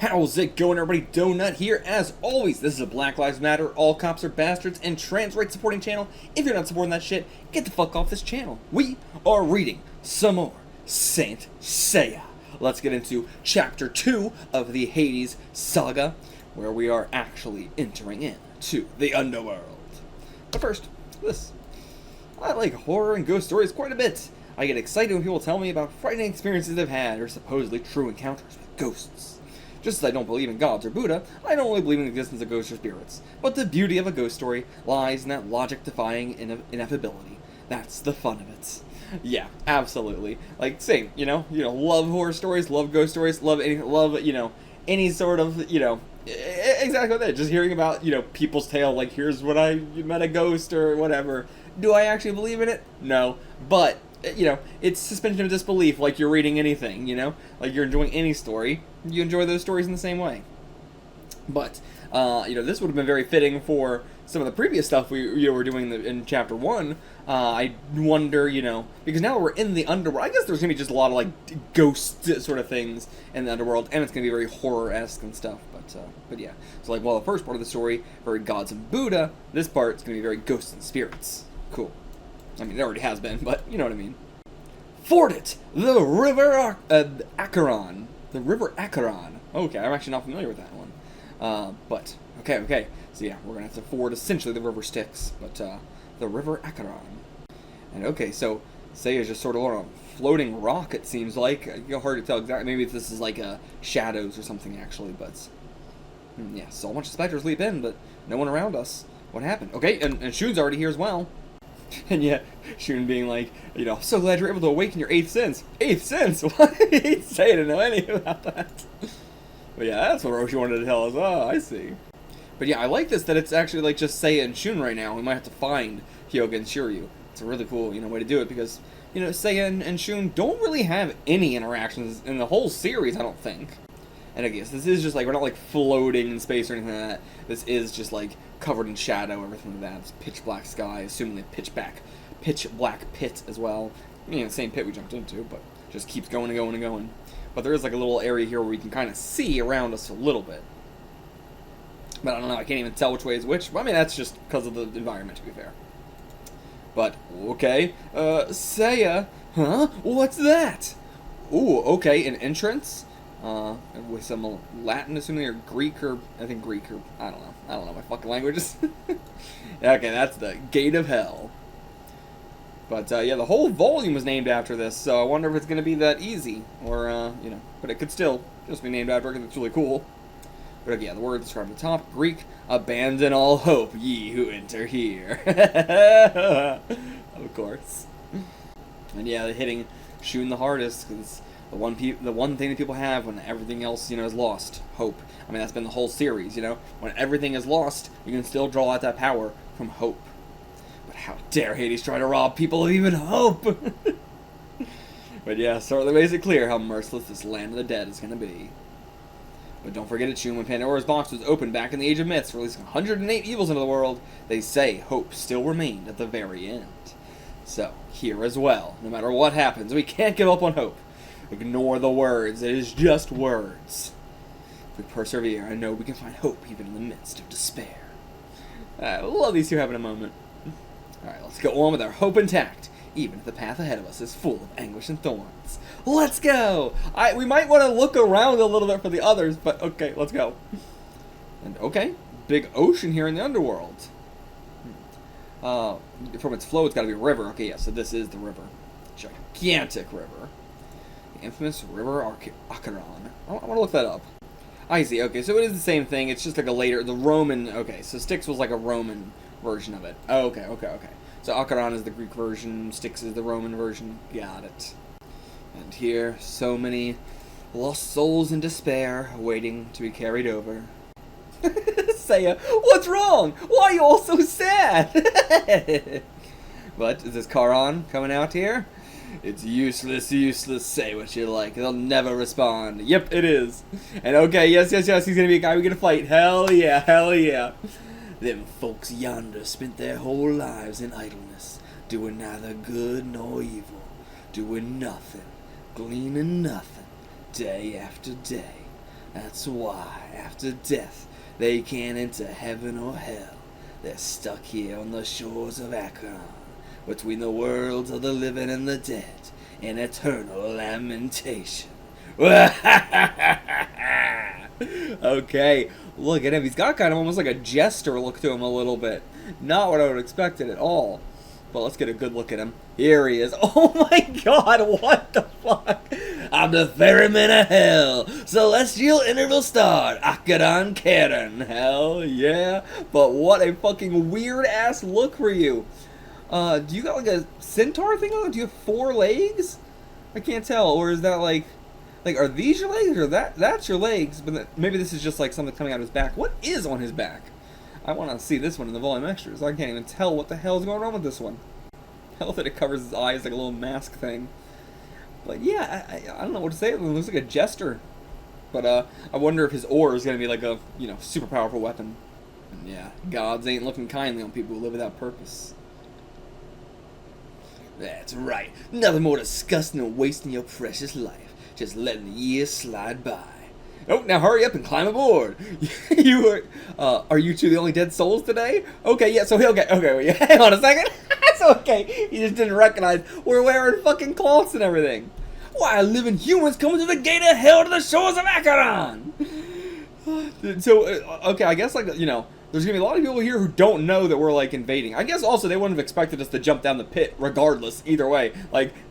How's it going, everybody? Donut here. As always, this is a Black Lives Matter, All Cops Are Bastards, and Trans Rights supporting channel. If you're not supporting that shit, get the fuck off this channel. We are reading some more Saint Seiya. Let's get into Chapter 2 of the Hades Saga, where we are actually entering into the Underworld. But first, this. I like horror and ghost stories quite a bit. I get excited when people tell me about frightening experiences they've had, or supposedly true encounters with ghosts. Just as I don't believe in gods or Buddha, I don't really believe in the existence of ghosts or spirits. But the beauty of a ghost story lies in that logic-defying ineffability. That's the fun of it. Yeah, absolutely. Like, same, love horror stories, love ghost stories, love any sort of, exactly that. Just hearing about, people's tale, like, here's what I met a ghost or whatever. Do I actually believe in it? No. But, it's suspension of disbelief, like you're reading anything, like you're enjoying any story. You enjoy those stories in the same way. But, this would have been very fitting for some of the previous stuff we were doing in Chapter 1. I wonder, because now we're in the Underworld. I guess there's going to be just a lot of, like, ghost sort of things in the Underworld, and it's going to be very horror-esque and stuff. But yeah. So, like, while the first part of the story, very gods and Buddha, this part's going to be very ghosts and spirits. Cool. I mean, it already has been, but you know what I mean. Ford it! The River Acheron. The River Acheron. Okay, I'm actually not familiar with that one. But, okay. So yeah, we're going to have to ford essentially the river Styx, but the River Acheron. And okay, so Seiya's just sort of on a floating rock, it seems like. Hard to tell exactly. Maybe this is like shadows or something, actually, but yeah, so a bunch of specters leap in, but no one around us. What happened? Okay, and Shun's already here as well. And yeah, Shun being like, so glad you're able to awaken your 8th sense. 8th sense? What? He'd say I didn't know anything about that. But yeah, that's what Roshi wanted to tell us. Oh, I see. But yeah, I like this, that it's actually like just Seiya and Shun right now. We might have to find Hyoga and Shiryu. It's a really cool, way to do it, because, Seiya and Shun don't really have any interactions in the whole series, I don't think. And I guess this is just like, we're not like floating in space or anything like that. This is just like covered in shadow, everything like that. It's pitch black sky, assuming a pitch black pit as well. Same pit we jumped into, but just keeps going and going and going. But there is like a little area here where we can kind of see around us a little bit. But I don't know, I can't even tell which way is which. I mean, that's just because of the environment, to be fair. But, okay. Seiya. Huh? What's that? Ooh, okay, an entrance. With some Latin, assuming, or Greek, or I think Greek, or I don't know my fucking languages. Okay, that's the Gate of Hell. But yeah, the whole volume was named after this, so I wonder if it's gonna be that easy, or but it could still just be named after it because it's really cool. But yeah, the word described at the top, Greek, abandon all hope, ye who enter here. Of course. And yeah, they're hitting Shun the hardest because the one thing that people have when everything else, is lost. Hope. I mean, that's been the whole series, When everything is lost, you can still draw out that power from hope. But how dare Hades try to rob people of even hope? But yeah, so they makes it clear how merciless this land of the dead is going to be. But don't forget it, Shun, when Pandora's box was opened back in the Age of Myths, releasing 108 evils into the world, they say hope still remained at the very end. So, here as well, no matter what happens, we can't give up on hope. Ignore the words, it is just words. If we persevere, I know we can find hope even in the midst of despair. I love these two having a moment. Alright, let's go on with our hope intact, even if the path ahead of us is full of anguish and thorns. Let's go! We might want to look around a little bit for the others, but okay, let's go. And okay, big ocean here in the Underworld. From its flow, it's got to be a river. Okay, yeah, so this is the river. Gigantic river. Infamous River Acheron. I want to look that up. I see, okay, so it is the same thing, it's just like the Roman, okay, so Styx was like a Roman version of it. Oh, okay. So Acheron is the Greek version, Styx is the Roman version, got it. And here, so many lost souls in despair, waiting to be carried over. Seiya, what's wrong? Why are you all so sad? But, is this Charon coming out here? It's useless, say what you like. They'll never respond. Yep, it is. And okay, yes, he's gonna be a guy we gonna fight. Hell yeah. Them folks yonder spent their whole lives in idleness, doing neither good nor evil, doing nothing, gleaning nothing, day after day. That's why, after death, they can't enter heaven or hell. They're stuck here on the shores of Acheron, between the worlds of the living and the dead, in eternal lamentation. Okay, look at him. He's got kind of almost like a jester look to him a little bit. Not what I would have expected at all. But let's get a good look at him. Here he is. Oh my god, what the fuck? I'm the ferryman of hell, celestial interval star, Acheron Charon. Hell yeah. But what a fucking weird ass look for you. Do you got like a centaur thing on it? Do you have 4 legs? I can't tell. Or is that like are these your legs or that's your legs? But maybe this is just like something coming out of his back. What is on his back? I want to see this one in the volume extras. I can't even tell what the hell is going on with this one. Hell that it covers his eyes like a little mask thing. But yeah, I don't know what to say. It looks like a jester. But I wonder if his ore is going to be like a, super powerful weapon. And yeah, gods ain't looking kindly on people who live without purpose. That's right. Nothing more disgusting than wasting your precious life. Just letting the years slide by. Oh, now hurry up and climb aboard. Are you two the only dead souls today? Okay, yeah, so okay, hang on a second. It's okay. You just didn't recognize we're wearing fucking cloths and everything. Why, living humans coming to the gate of hell to the shores of Acheron. So, okay, I guess, there's gonna be a lot of people here who don't know that we're, invading. I guess also they wouldn't have expected us to jump down the pit regardless, either way.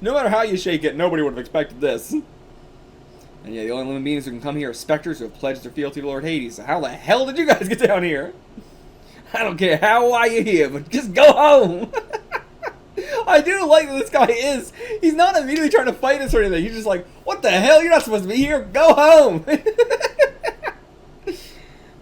No matter how you shake it, nobody would have expected this. And yeah, the only living beings who can come here are specters who have pledged their fealty to Lord Hades. So how the hell did you guys get down here? I don't care how why you're here, but just go home. I do like that this guy is. He's not immediately trying to fight us or anything. He's just like, what the hell? You're not supposed to be here. Go home.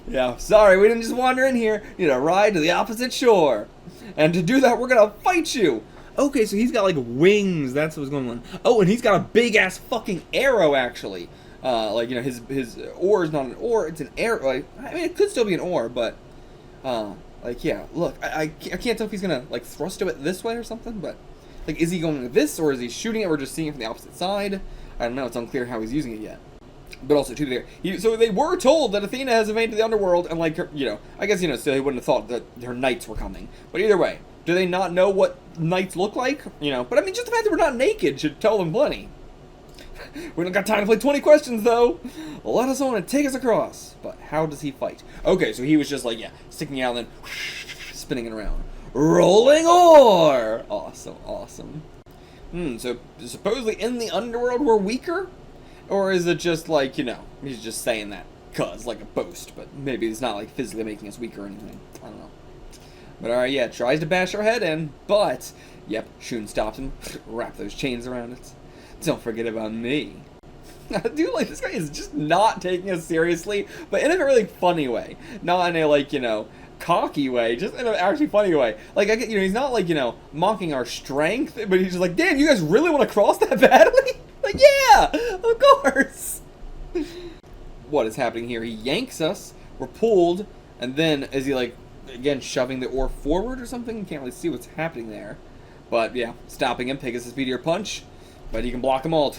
Yeah, sorry, we didn't just wander in here. You need to ride to the opposite shore. And to do that, we're going to fight you. Okay, so he's got wings. That's what's going on. Oh, and he's got a big ass fucking arrow actually. His ore is not an ore; it's an arrow. I mean, it could still be an ore, but yeah. Look, I can't tell if he's gonna thrust it this way or something. But is he going with this or is he shooting it? We're just seeing it from the opposite side. I don't know. It's unclear how he's using it yet. But also too there. So they were told that Athena has invaded the underworld, and I guess so they wouldn't have thought that her knights were coming. But either way. Do they not know what knights look like? But I mean, just the fact that we're not naked should tell them plenty. We don't got time to play 20 questions, though. Let us on and take us across. But how does he fight? Okay, so he was just sticking out and then spinning it around. Rolling ore! Awesome, awesome. So supposedly in the underworld we're weaker? Or is it just he's just saying that cause, like a boast, but maybe it's not physically making us weaker or anything. I don't know. But alright, yeah, tries to bash our head in, but, yep, Shun stops him, wrap those chains around it. Don't forget about me. I do this guy is just not taking us seriously, but in a really funny way. Not in a, cocky way, just in an actually funny way. I get, he's not, mocking our strength, but he's just like, damn, you guys really want to cross that badly? Yeah, of course. What is happening here? He yanks us, we're pulled, and then is he, again, shoving the ore forward or something? You can't really see what's happening there. But, yeah, stopping him, Pegasus Meteor Punch. But he can block them all.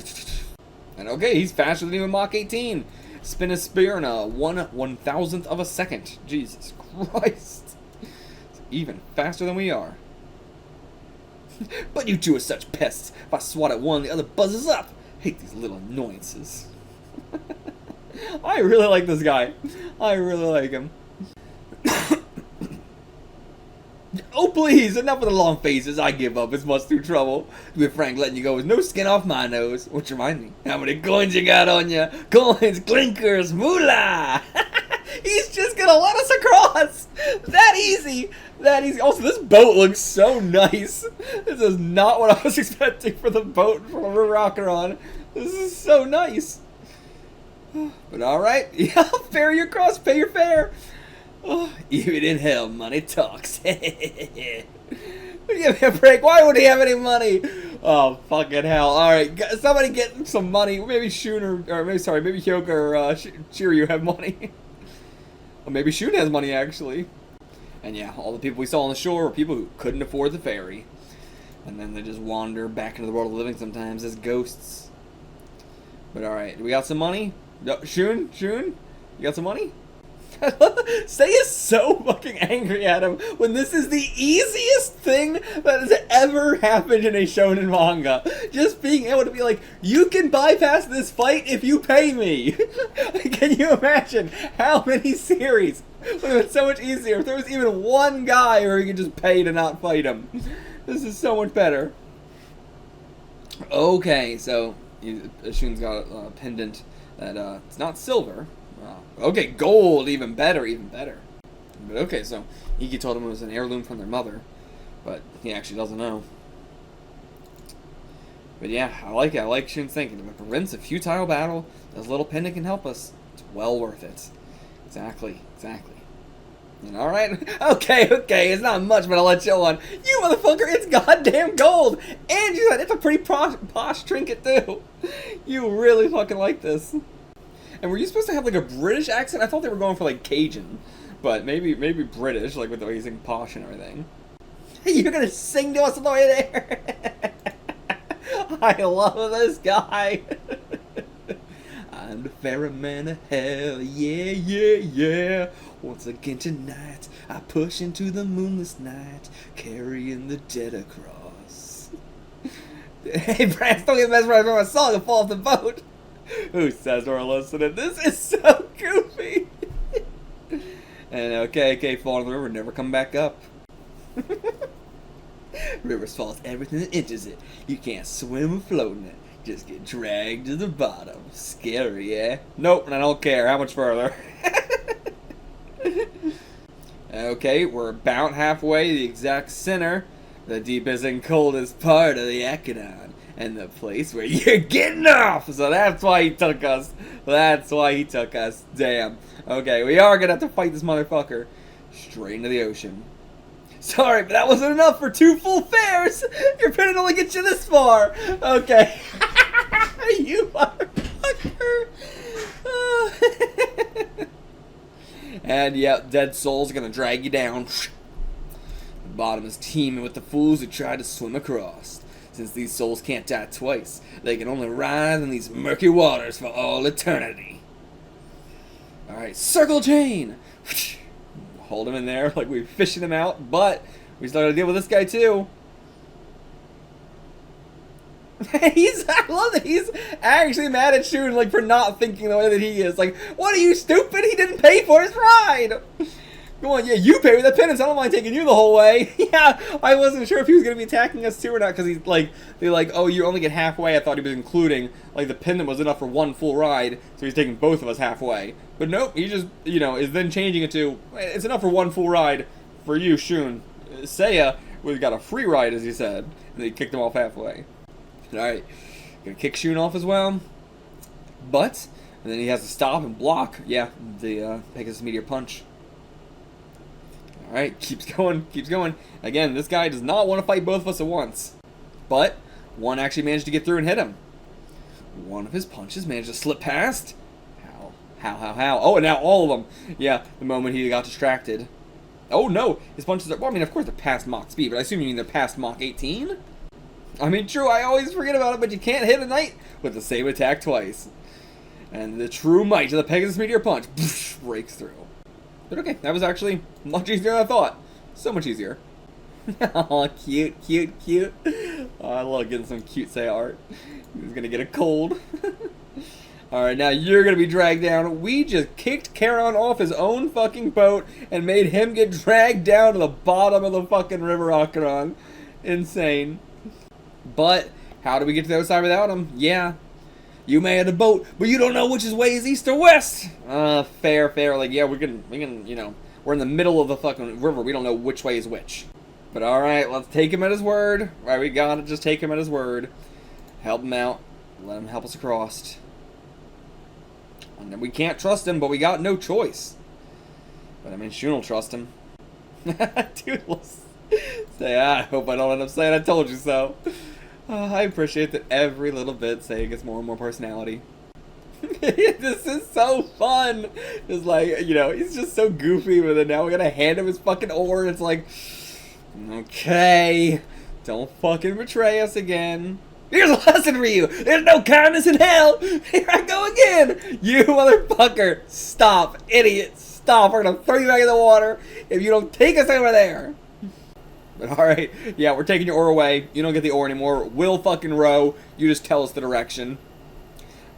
And, okay, he's faster than even Mach 18. Spin his spear in a 1/1000th of a second. Jesus Christ. It's even faster than we are. But you two are such pests. If I swat at one, the other buzzes up. Hate these little annoyances. I really like this guy. I really like him. Oh please, enough of the long faces. I give up. It's much too trouble. To be frank, letting you go is no skin off my nose. Which reminds me, how many coins you got on you? Coins, clinkers, moolah. He's just gonna let us across. That easy. That easy. Also, this boat looks so nice. This is not what I was expecting for the boat from River Acheron. This is so nice. But alright, yeah, I'll ferry you across, pay your fare. Oh, even in hell, money talks. Give me a break. Why would he have any money? Oh, fucking hell. Alright, somebody get some money. Maybe Shun or maybe Hyoka or Shiryu have money. Or maybe Shun has money, actually. And yeah, all the people we saw on the shore were people who couldn't afford the ferry. And then they just wander back into the world of living sometimes as ghosts. But alright, do we got some money? No, Shun, you got some money? Seiya is so fucking angry at him when this is the easiest thing that has ever happened in a shonen manga. Just being able to be like, you can bypass this fight if you pay me. Can you imagine how many series would have been so much easier if there was even one guy where you could just pay to not fight him? This is so much better. Okay, so Shun's got a pendant that it's not silver. Okay, gold, even better. But okay, so Ikki told him it was an heirloom from their mother, but he actually doesn't know. But yeah, I like it. I like Shun's thinking. If we rinse a futile battle, this little pendant can help us. It's well worth it. Exactly. And alright, okay, it's not much, but I'll let you on. You motherfucker, it's goddamn gold! And you said it's a pretty posh trinket, too. You really fucking like this. And were you supposed to have, like, a British accent? I thought they were going for, like, Cajun. But maybe British, like, with the way you sing posh and everything. You're gonna sing to us on the way there? I love this guy. I'm the Pharaoh man of hell, yeah. Once again tonight, I push into the moonless night, carrying the dead across. Hey, Brad, don't get mesmerized by my song and fall off the boat. Who says we're listening? This is so goofy. And okay, fall in the river, never come back up. Rivers falls everything that enters it. You can't swim or float in it. Just get dragged to the bottom. Scary, yeah? Nope, and I don't care. How much further? Okay, we're about halfway to the exact center. The deepest and coldest part of the Acheron. And the place where you're getting off! So that's why he took us. Damn. Okay, we are gonna have to fight this motherfucker. Straight into the ocean. Sorry, but that wasn't enough for 2 full fares! Your pendant only gets you this far! Okay. You motherfucker! And yep, dead souls are gonna drag you down. The bottom is teeming with the fools who try to swim across. Since these souls can't die twice, they can only writhe in these murky waters for all eternity. Alright, circle chain! Hold him in there like we're fishing him out, but we still gotta deal with this guy too. I love that he's actually mad at Shun, like, for not thinking the way that he is. Like, what are you, stupid? He didn't pay for his ride! Go on, yeah, you pay with the penance. I don't mind taking you the whole way. Yeah, I wasn't sure if he was going to be attacking us too or not, because he's like, they're like, oh, you only get halfway. I thought he was including, like, the pendant was enough for 1 full ride, so he's taking both of us halfway. But nope, he just, is then changing it to, it's enough for 1 full ride for you, Shun. Seiya, we got a free ride, as he said, and he kicked him off halfway. Alright, gonna kick Shun off as well. But, and then he has to stop and block, the Pegasus Meteor Punch. Alright, keeps going. Again, this guy does not want to fight both of us at once. But, one actually managed to get through and hit him. One of his punches managed to slip past. How? Oh, and now all of them. Yeah, the moment he got distracted. Oh no, his punches are, well, I mean, of course they're past Mach speed, but I assume you mean they're past Mach 18? I mean, true, I always forget about it, but you can't hit a knight with the same attack twice. And the true might of the Pegasus Meteor Punch breaks through. But okay, that was actually much easier than I thought. So much easier. Aw, cute. Oh, I love getting some cute Seiya art. He's gonna get a cold. Alright, now you're gonna be dragged down. We just kicked Charon off his own fucking boat and made him get dragged down to the bottom of the fucking river Acheron. Insane. But, how do we get to the other side without him? Yeah. You may have a boat, but you don't know which way is east or west. Fair. Like, yeah, we can, we're in the middle of the fucking river. We don't know which way is which. But alright, let's take him at his word. Alright, we gotta just take him at his word. Help him out. Let him help us across. And we can't trust him, but we got no choice. But I mean, Shun will trust him. Dude, let's say, I hope I don't end up saying I told you so. I appreciate that every little bit Seiya gets more and more personality. This is so fun. It's like, he's just so goofy, but then now we're gonna hand him his fucking oar, and it's like, okay, don't fucking betray us again. Here's a lesson for you. There's no kindness in hell. Here I go again. You motherfucker. Stop. Idiot. Stop. We're going to throw you back in the water if you don't take us over there. But alright. Yeah, we're taking your oar away. You don't get the oar anymore. We'll fucking row. You just tell us the direction.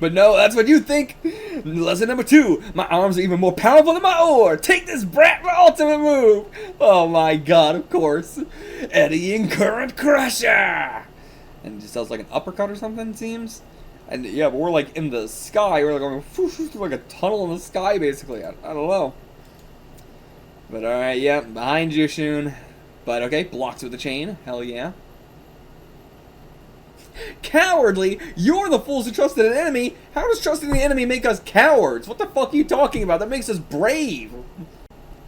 But no, that's what you think. Lesson number 2. My arms are even more powerful than my oar. Take this brat, my ultimate move. Oh my god, of course. Eddying Current Crusher. And it just does like an uppercut or something, it seems. And yeah, but we're like in the sky. We're like going through like a tunnel in the sky, basically. I don't know. But alright, yeah, behind you, Shun. But okay, blocks with the chain. Hell yeah. Cowardly? You're the fools who trusted an enemy. How does trusting the enemy make us cowards? What the fuck are you talking about? That makes us brave.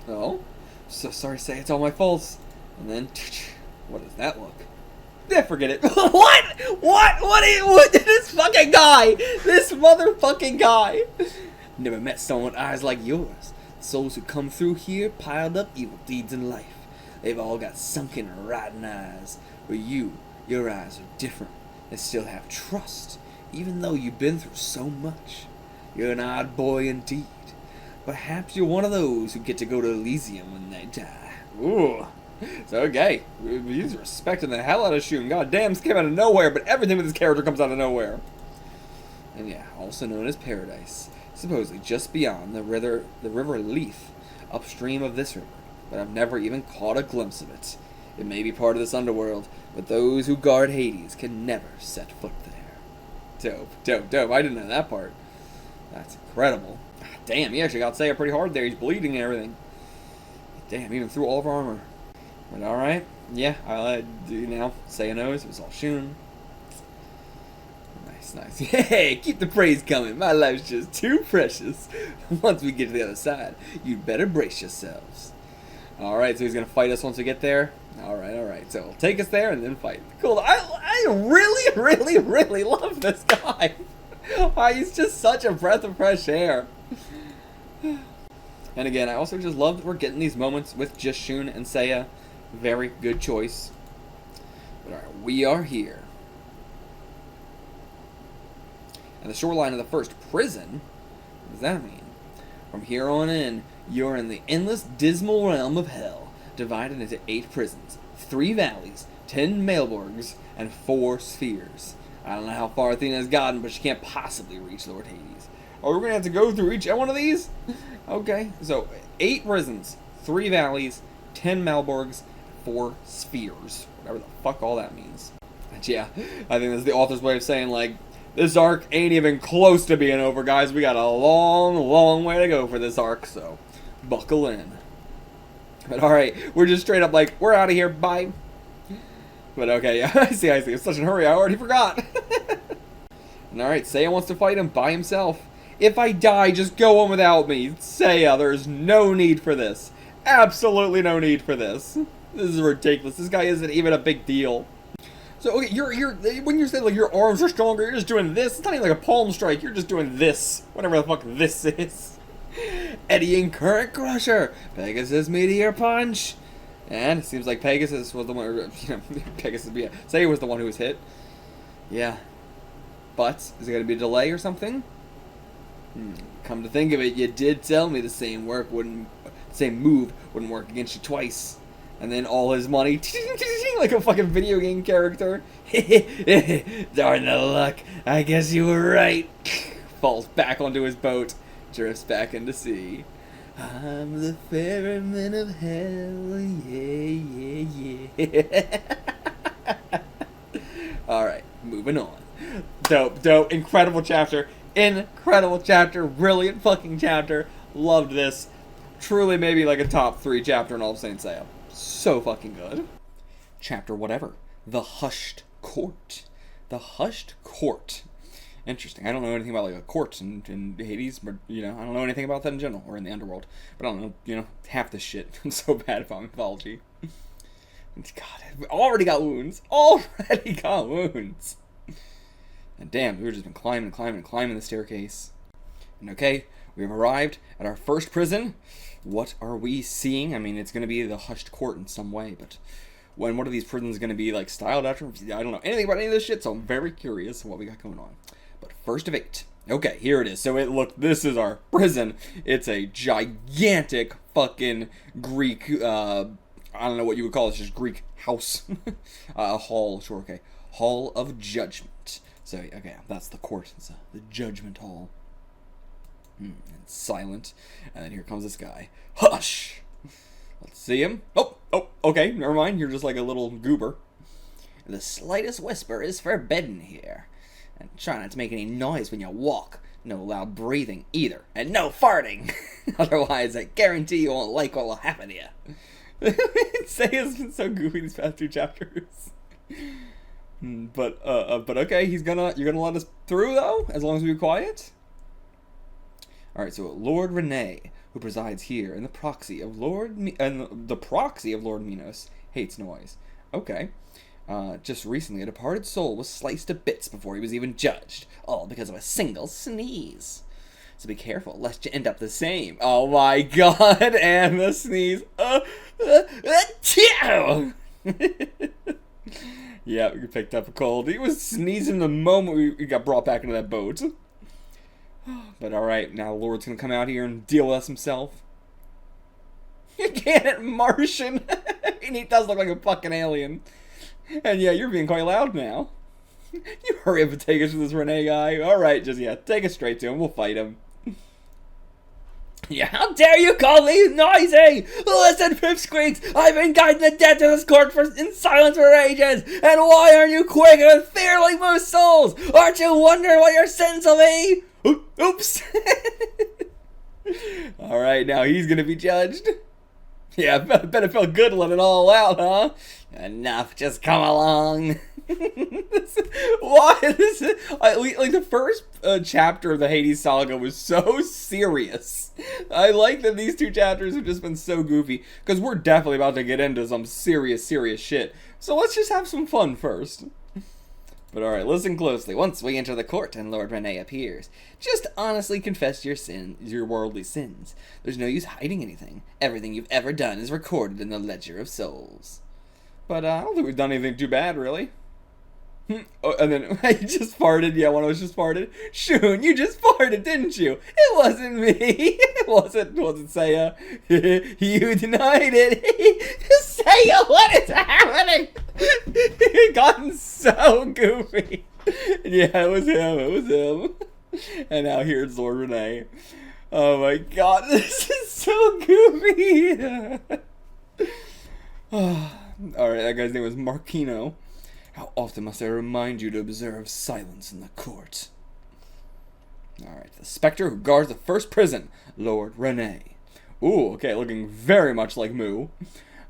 Oh? So sorry to say it's all my fault. And then, what does that look? Yeah, forget it. What? This fucking guy! This motherfucking guy! Never met someone with eyes like yours. Souls who come through here piled up evil deeds in life. They've all got sunken, rotten eyes. But your eyes are different. They still have trust, even though you've been through so much. You're an odd boy indeed. Perhaps you're one of those who get to go to Elysium when they die. Ooh. So, okay. He's respecting the hell out of Shun. God damn, this came out of nowhere, but everything with this character comes out of nowhere. And yeah, also known as Paradise. Supposedly just beyond the river Leaf, upstream of this river. But I've never even caught a glimpse of it. It may be part of this underworld, but those who guard Hades can never set foot there. Dope. I didn't know that part. That's incredible. Damn, he actually got Seiya pretty hard there. He's bleeding and everything. Damn, even through all of our armor. But alright. Yeah, I'll do now. Seiya knows it was all Shun. Nice. Hey, keep the praise coming. My life's just too precious. Once we get to the other side, you'd better brace yourselves. Alright, so he's going to fight us once we get there. Alright. So he'll take us there and then fight. Cool. I really love this guy. He's just such a breath of fresh air. And again, I also just love that we're getting these moments with just Shun and Seiya. Very good choice. But alright, we are here. And the shoreline of the first prison? What does that mean? From here on in, you're in the endless, dismal realm of hell, divided into 8 prisons, 3 valleys, 10 Maelborgs, and 4 spheres. I don't know how far Athena has gotten, but she can't possibly reach Lord Hades. Oh, we're going to have to go through each one of these? Okay, so 8 prisons, 3 valleys, 10 Maelborgs, 4 spheres. Whatever the fuck all that means. And yeah, I think that's the author's way of saying, like, this arc ain't even close to being over, guys. We got a long way to go for this arc, so buckle in. But alright, we're just straight up like, we're out of here, bye. But okay, yeah, I see. It's such a hurry, I already forgot. And alright, Seiya wants to fight him by himself. If I die, just go on without me. Seiya, there's no need for this. Absolutely no need for this. This is ridiculous. This guy isn't even a big deal. So, okay, when you say, like, your arms are stronger, you're just doing this. It's not even like a palm strike. You're just doing this. Whatever the fuck this is. Eddying Current Crusher. Pegasus Meteor Punch. And it seems like Pegasus was the one, Seiya was the one who was hit. Yeah. But, is it going to be a delay or something? Come to think of it, you did tell me the same move wouldn't work against you twice. And then all his money, like a fucking video game character. Darn the luck, I guess you were right. Falls back onto his boat, drifts back into sea. I'm the ferryman of hell, yeah. Alright, moving on. Dope, incredible chapter. Brilliant fucking chapter. Loved this. Truly maybe like a top 3 chapter in all of Saint Seiya. So fucking good. Chapter whatever. The Hushed Court. The Hushed Court. Interesting. I don't know anything about like a court in Hades, but I don't know anything about that in general, or in the Underworld. But I don't know, half this shit. I'm so bad about mythology. God, already got wounds. And damn, we've just been climbing the staircase. And okay, we've arrived at our first prison. What are we seeing? I mean, it's going to be the Hushed Court in some way, but when one of these prisons going to be like styled after. I don't know anything about any of this shit, so I'm very curious what we got going on. But first of 8. Okay, here it is. So this is our prison. It's a gigantic fucking Greek, I don't know what you would call it, just Greek house. A hall, sure, okay. Hall of Judgment. So, okay, that's the court. It's the Judgment Hall. It's silent. And then here comes this guy. Hush! Let's see him. Oh, okay, never mind. You're just like a little goober. The slightest whisper is forbidden here. And try not to make any noise when you walk. No loud breathing either. And no farting. Otherwise, I guarantee you won't like what will happen to you. Seiya's been so goofy these past 2 chapters. But okay, you're gonna let us through though, as long as we be quiet. All right, so Lord Rene, who presides here, and the proxy of Lord Minos, hates noise. Okay. Just recently, a departed soul was sliced to bits before he was even judged, all because of a single sneeze. So be careful, lest you end up the same. Oh my god, and the sneeze. Yeah, we picked up a cold. He was sneezing the moment we got brought back into that boat. But alright, now Lord's gonna come out here and deal with us himself. You can't, Martian! And he does look like a fucking alien. And yeah, you're being quite loud now. You hurry up and take us to this Rene guy. Alright, take us straight to him. We'll fight him. Yeah, how dare you call me noisy? Listen, Pipsqueaks, I've been guiding the dead to this court in silence for ages. And why aren't you quick and fear like most souls? Aren't you wondering what your sins will be? Oops. Alright, now he's gonna be judged. Yeah, bet it felt good to let it all out, huh? Enough, just come along. Why? Like the first chapter of the Hades saga was so serious. I like that these 2 chapters have just been so goofy, because we're definitely about to get into some serious shit. So let's just have some fun first. But alright, listen closely. Once we enter the court and Lord Rene appears, just honestly confess your worldly sins. There's no use hiding anything. Everything you've ever done is recorded in the Ledger of Souls. But I don't think we've done anything too bad, really. Oh, and then I just farted. Yeah, one of us just farted. Shun, you just farted, didn't you? It wasn't me. It wasn't Seiya. You denied it. Seiya, what is happening? It gotten so goofy. Yeah, it was him. And now here's Lord Rene. Oh my god, this is so goofy. Alright, that guy's name was Marquino. How often must I remind you to observe silence in the court? Alright, the specter who guards the first prison, Lord Rene. Ooh, okay, looking very much like Moo.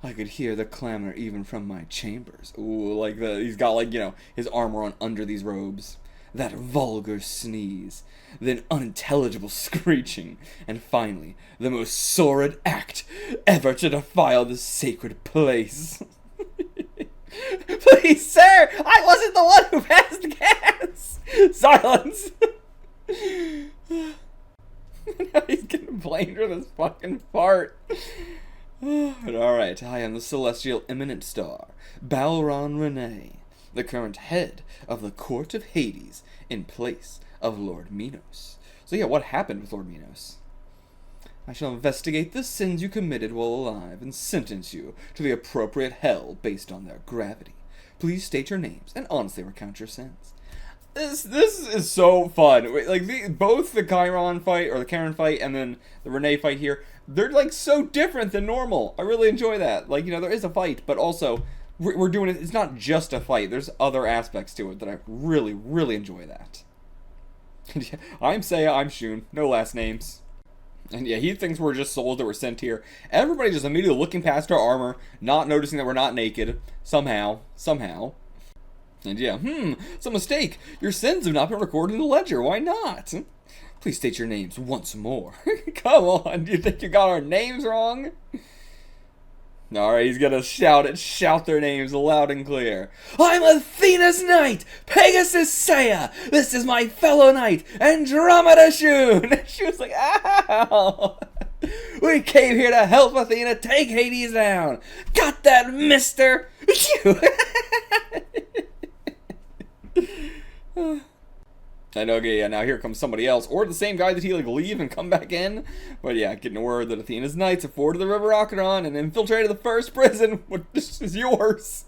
I could hear the clamor even from my chambers. Ooh, like he's got like, his armor on under these robes. That vulgar sneeze, then unintelligible screeching, and finally, the most sordid act ever to defile this sacred place. Please, sir! I wasn't the one who passed gas! Silence! Now he's getting blamed for this fucking fart. Alright, I am the celestial eminent star, Balron Rene, the current head of the Court of Hades, in place of Lord Minos. So yeah, what happened with Lord Minos? I shall investigate the sins you committed while alive and sentence you to the appropriate hell based on their gravity. Please state your names and honestly recount your sins. This is so fun. Like both the Charon fight or the Charon fight and then the Rene fight here, they're like so different than normal. I really enjoy that. Like, there is a fight, but also we're doing it. It's not just a fight. There's other aspects to it that I really enjoy that. I'm Seiya. I'm Shun. No last names. And yeah, he thinks we're just souls that were sent here. Everybody just immediately looking past our armor, not noticing that we're not naked. Somehow. And yeah, it's a mistake. Your sins have not been recorded in the ledger. Why not? Please state your names once more. Come on, do you think you got our names wrong? Alright, he's gonna shout their names loud and clear. I'm Athena's knight, Pegasus Seiya. This is my fellow knight, Andromeda Shun. She was like, ow. We came here to help Athena take Hades down. Got that, mister? I know, okay, yeah, now here comes somebody else. Or the same guy that he, like, leave and come back in. But yeah, getting word that Athena's knights have forded the river Acheron and infiltrated the first prison, which is yours.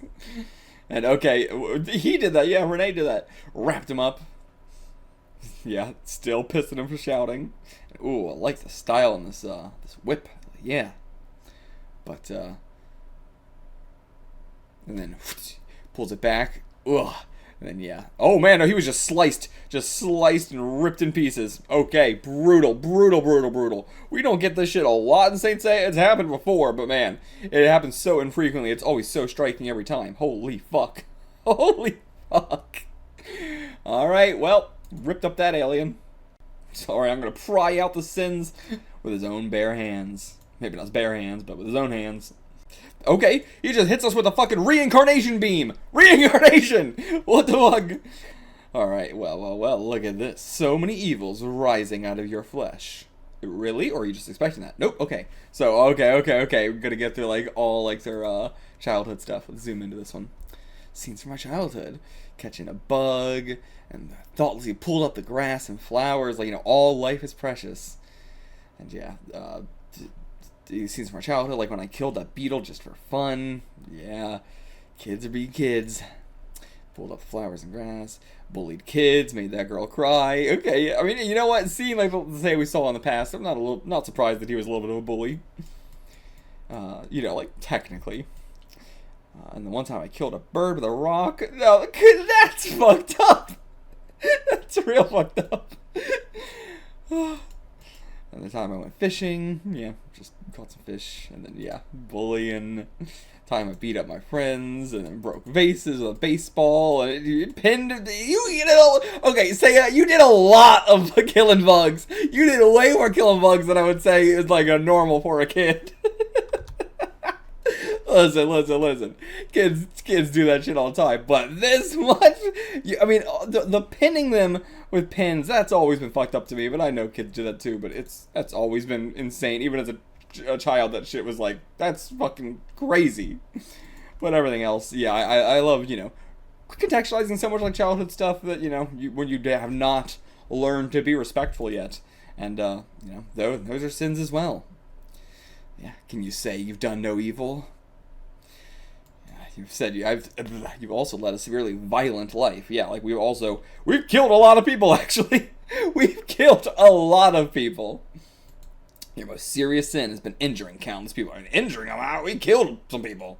And okay, he did that, yeah, Rene did that. Wrapped him up. Yeah, still pissing him for shouting. Ooh, I like the style on this, this whip. Yeah. But, and then pulls it back. Ugh. And then, yeah. Oh, man, no, he was just sliced and ripped in pieces. Okay, brutal, brutal, brutal, brutal. We don't get this shit a lot in Saint Seiya. It's happened before, but, man, it happens so infrequently. It's always so striking every time. Holy fuck. Holy fuck. All right, well, ripped up that alien. Sorry, I'm going to pry out the sins with his own bare hands. Maybe not his bare hands, but with his own hands. Okay, he just hits us with a fucking reincarnation beam! Reincarnation! What the fuck? Alright, well, look at this. So many evils rising out of your flesh. Really? Or are you just expecting that? Nope, okay. So, okay. We're gonna get through, like, all, like, their, childhood stuff. Let's zoom into this one. Scenes from my childhood. Catching a bug, and thoughtlessly pulled up the grass and flowers. Like, you know, all life is precious. And, yeah, scenes from our childhood, like when I killed that beetle just for fun. Yeah, kids are being kids. Pulled up flowers and grass. Bullied kids, made that girl cry. Okay, I mean, you know what? Seeing like the Seiya we saw in the past, I'm not surprised that he was a little bit of a bully. You know, like technically. And the one time I killed a bird with a rock. No, that's fucked up. That's real fucked up. And the time I went fishing, yeah, just caught some fish, and then, yeah, bullying. Time I beat up my friends, and then broke vases with a baseball, and you pinned, you know, okay, Seiya, you did a lot of killing bugs. You did way more killing bugs than I would say is, like, a normal for a kid. Listen. Kids do that shit all the time, but this much? I mean, the pinning them with pins, that's always been fucked up to me, but I know kids do that too, but that's always been insane. Even as a child, that shit was like, that's fucking crazy. But everything else, yeah, I love, you know, contextualizing so much like childhood stuff that, you know, when you have not learned to be respectful yet. And, you know, those are sins as well. Yeah, can you say you've done no evil? You've said you've also led a severely violent life. Yeah, like we've killed a lot of people, actually. We've killed a lot of people. Your most serious sin has been injuring countless people. And injuring them out, we killed some people.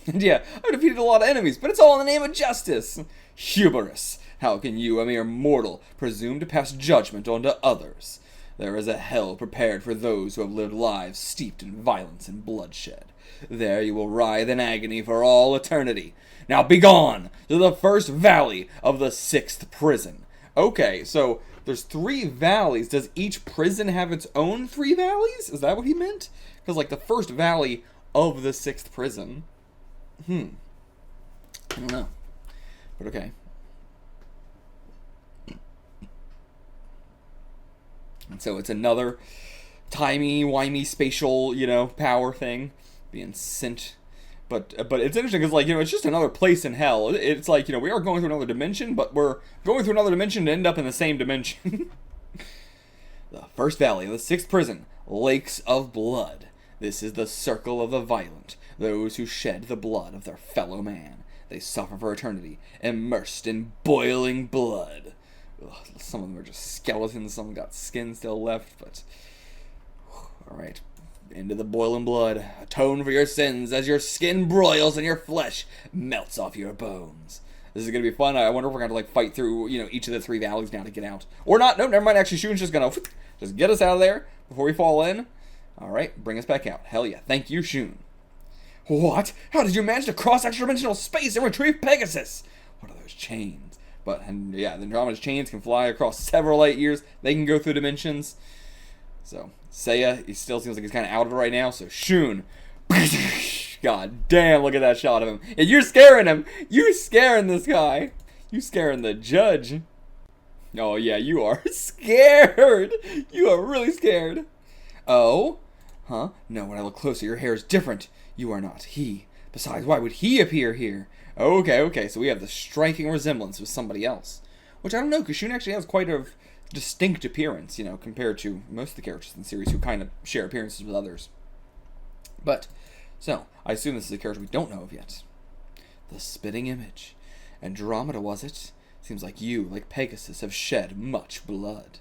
And yeah, I've defeated a lot of enemies, but it's all in the name of justice. Hubris. How can you, a mere mortal, presume to pass judgment onto others? There is a hell prepared for those who have lived lives steeped in violence and bloodshed. There you will writhe in agony for all eternity. Now begone to the first valley of the 6th prison. Okay, so there's 3 valleys. Does each prison have its own 3 valleys? Is that what he meant? Because, like, the first valley of the 6th prison. I don't know. But okay. And so it's another timey-wimey spatial, you know, power thing. Being sent, but it's interesting because, like, you know, it's just another place in hell. It's like, you know, we are going through another dimension, but we're going through another dimension to end up in the same dimension. The first valley of the 6th prison, Lakes of Blood. This is the circle of the violent, those who shed the blood of their fellow man. They suffer for eternity, immersed in boiling blood. Ugh, some of them are just skeletons, some got skin still left, but alright. Into the boiling blood. Atone for your sins as your skin broils and your flesh melts off your bones. This is going to be fun. I wonder if we're going to, like, fight through, you know, each of the 3 valleys now to get out. Or not. No, never mind. Actually, Shun's just going to just get us out of there before we fall in. Alright, bring us back out. Hell yeah. Thank you, Shun. What? How did you manage to cross extra-dimensional space and retrieve Pegasus? What are those chains? And yeah, the Andromeda's chains can fly across several light years. They can go through dimensions. So, Seiya, he still seems like he's kind of out of it right now, so Shun. God damn, look at that shot of him. And you're scaring him. You're scaring this guy. You're scaring the judge. Oh, yeah, you are scared. You are really scared. Oh? Huh? No, when I look closer, your hair is different. You are not he, Besides, why would he appear here? Okay, so we have the striking resemblance with somebody else. Which I don't know, because Shun actually has quite a distinct appearance, you know, compared to most of the characters in the series who kind of share appearances with others. But, so, I assume this is a character we don't know of yet. The spitting image. Andromeda, was it? Seems like you, like Pegasus, have shed much blood.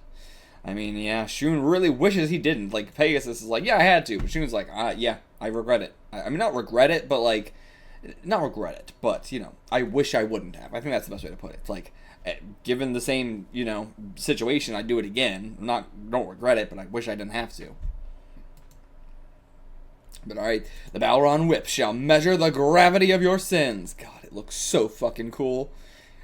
I mean, yeah, Shun really wishes he didn't. Like, Pegasus is like, yeah, I had to. But Shun's like, yeah, I regret it. I mean, not regret it, but like, not regret it, but, you know, I wish I wouldn't have. I think that's the best way to put it. It's like, given the same, you know, situation, I'd do it again. Don't regret it, but I wish I didn't have to. But alright, the Balron whip shall measure the gravity of your sins. God, it looks so fucking cool.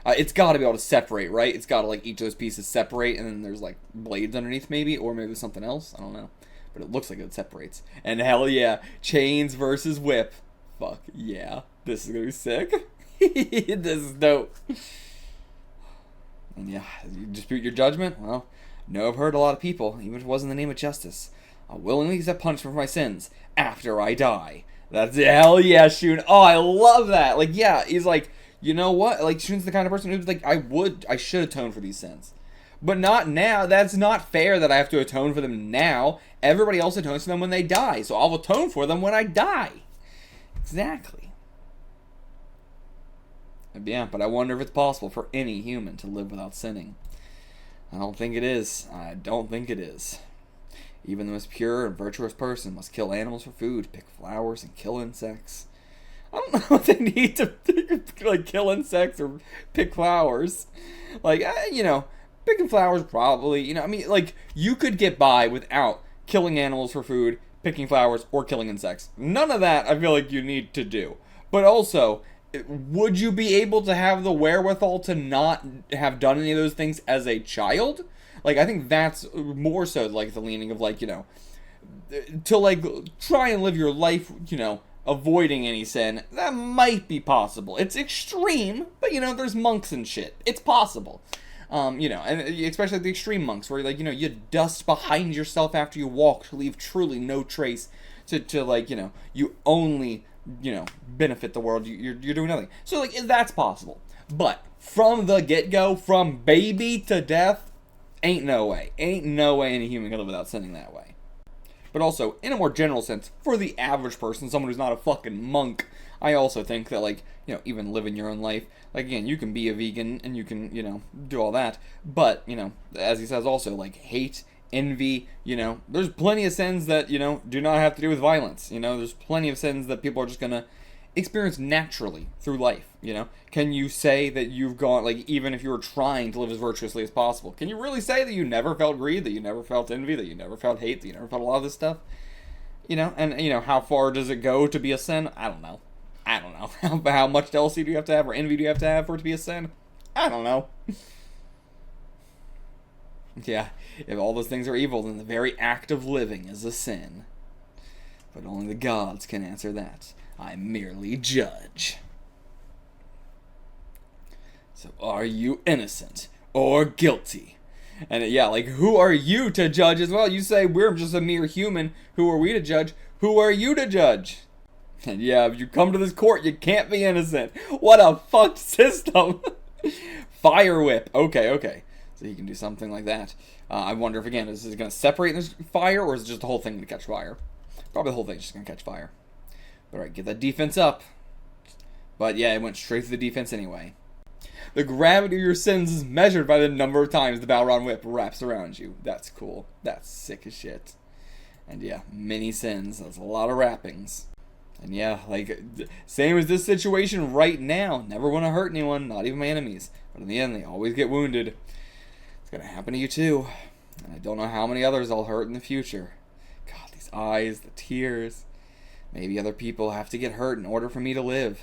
It's got to be able to separate, right? It's got to, like, each of those pieces separate, and then there's, like, blades underneath, maybe, or maybe something else. I don't know. But it looks like it separates. And hell yeah, chains versus whip. Fuck yeah. This is gonna be sick. This is dope. And yeah, you dispute your judgment? Well, no, I've heard a lot of people, even if it wasn't in the name of justice. I'll willingly accept punishment for my sins after I die. That's hell yeah, Shun. Oh, I love that. Like, yeah, he's like, you know what? Like, Shun's the kind of person who's like, I should atone for these sins. But not now. That's not fair that I have to atone for them now. Everybody else atones for them when they die. So I'll atone for them when I die. Exactly. Yeah, but I wonder if it's possible for any human to live without sinning. I don't think it is. I don't think it is. Even the most pure and virtuous person must kill animals for food, pick flowers, and kill insects. I don't know what they need to, like, kill insects or pick flowers. Like, you know, picking flowers probably, you know, I mean, like, you could get by without killing animals for food, picking flowers, or killing insects. None of that I feel like you need to do. But also, would you be able to have the wherewithal to not have done any of those things as a child? Like, I think that's more so, like, the leaning of, like, you know, to, like, try and live your life, you know, avoiding any sin. That might be possible. It's extreme, but, you know, there's monks and shit. It's possible. You know, and especially the extreme monks, where, like, you know, you dust behind yourself after you walk to leave truly no trace to like, you know, you only, you know, benefit the world. You're doing nothing. So, like, that's possible. But from the get-go, from baby to death, ain't no way. Ain't no way any human can live without sinning that way. But also, in a more general sense, for the average person, someone who's not a fucking monk, I also think that, like, you know, even living your own life, like, again, you can be a vegan and you can, you know, do all that. But, you know, as he says also, like, hate, envy, you know, there's plenty of sins that, you know, do not have to do with violence. You know, there's plenty of sins that people are just gonna experience naturally through life, you know? Can you say that you've gone, like, even if you were trying to live as virtuously as possible, can you really say that you never felt greed, that you never felt envy, that you never felt hate, that you never felt a lot of this stuff? You know, and, you know, how far does it go to be a sin? I don't know. How much jealousy do you have to have, or envy do you have to have for it to be a sin? I don't know. Yeah, if all those things are evil, then the very act of living is a sin. But only the gods can answer that. I merely judge. So are you innocent or guilty? And yeah, like, who are you to judge as well? You say we're just a mere human. Who are we to judge? Who are you to judge? And yeah, if you come to this court, you can't be innocent. What a fucked system. Fire whip. Okay. So he can do something like that. I wonder if, again, is it going to separate this fire, or is it just the whole thing going to catch fire? Probably the whole thing's just going to catch fire. But alright, get that defense up. But yeah, it went straight to the defense anyway. The gravity of your sins is measured by the number of times the Balron whip wraps around you. That's cool. That's sick as shit. And yeah, many sins. That's a lot of wrappings. And yeah, like, same as this situation right now. Never want to hurt anyone, not even my enemies. But in the end, they always get wounded. It's going to happen to you too. And I don't know how many others I'll hurt in the future. God, these eyes, the tears. Maybe other people have to get hurt in order for me to live.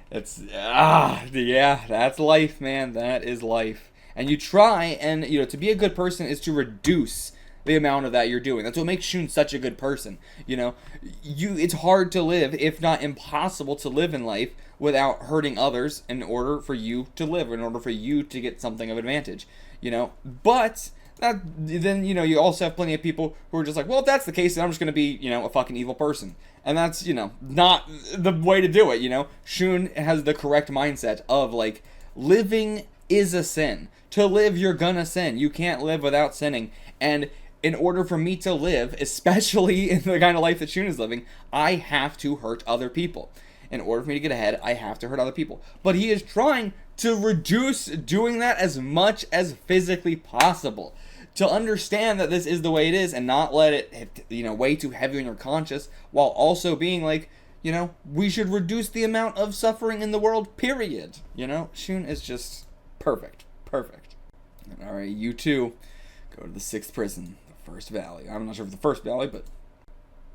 It's, yeah, that's life, man. That is life. And you try, and, you know, to be a good person is to reduce the amount of that you're doing. That's what makes Shun such a good person. You know, it's hard to live, if not impossible to live in life without hurting others in order for you to live, in order for you to get something of advantage. You know, but then, you know, you also have plenty of people who are just like, well, if that's the case, then I'm just going to be, you know, a fucking evil person. And that's, you know, not the way to do it, you know? Shun has the correct mindset of, like, living is a sin. To live, you're gonna sin. You can't live without sinning. And in order for me to live, especially in the kind of life that Shun is living, I have to hurt other people. In order for me to get ahead, I have to hurt other people. But he is trying to reduce doing that as much as physically possible. To understand that this is the way it is and not let it, you know, weigh too heavy on your conscience, while also being like, you know, we should reduce the amount of suffering in the world, period. You know, Shun is just perfect. Perfect. Alright, you two, go to the 6th prison, the First Valley. I'm not sure if it's the First Valley, but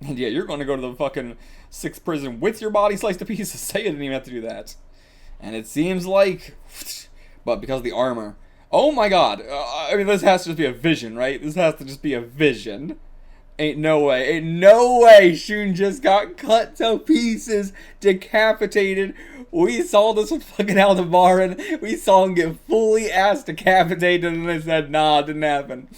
yeah, you're going to go to the fucking 6th prison with your body sliced to pieces. Seiya didn't even have to do that. And it seems like, but because of the armor, oh my god, I mean, this has to just be a vision, right? This has to just be a vision. Ain't no way Shun just got cut to pieces, decapitated. We saw this with fucking Balron. We saw him get fully ass decapitated, and they said, nah, it didn't happen.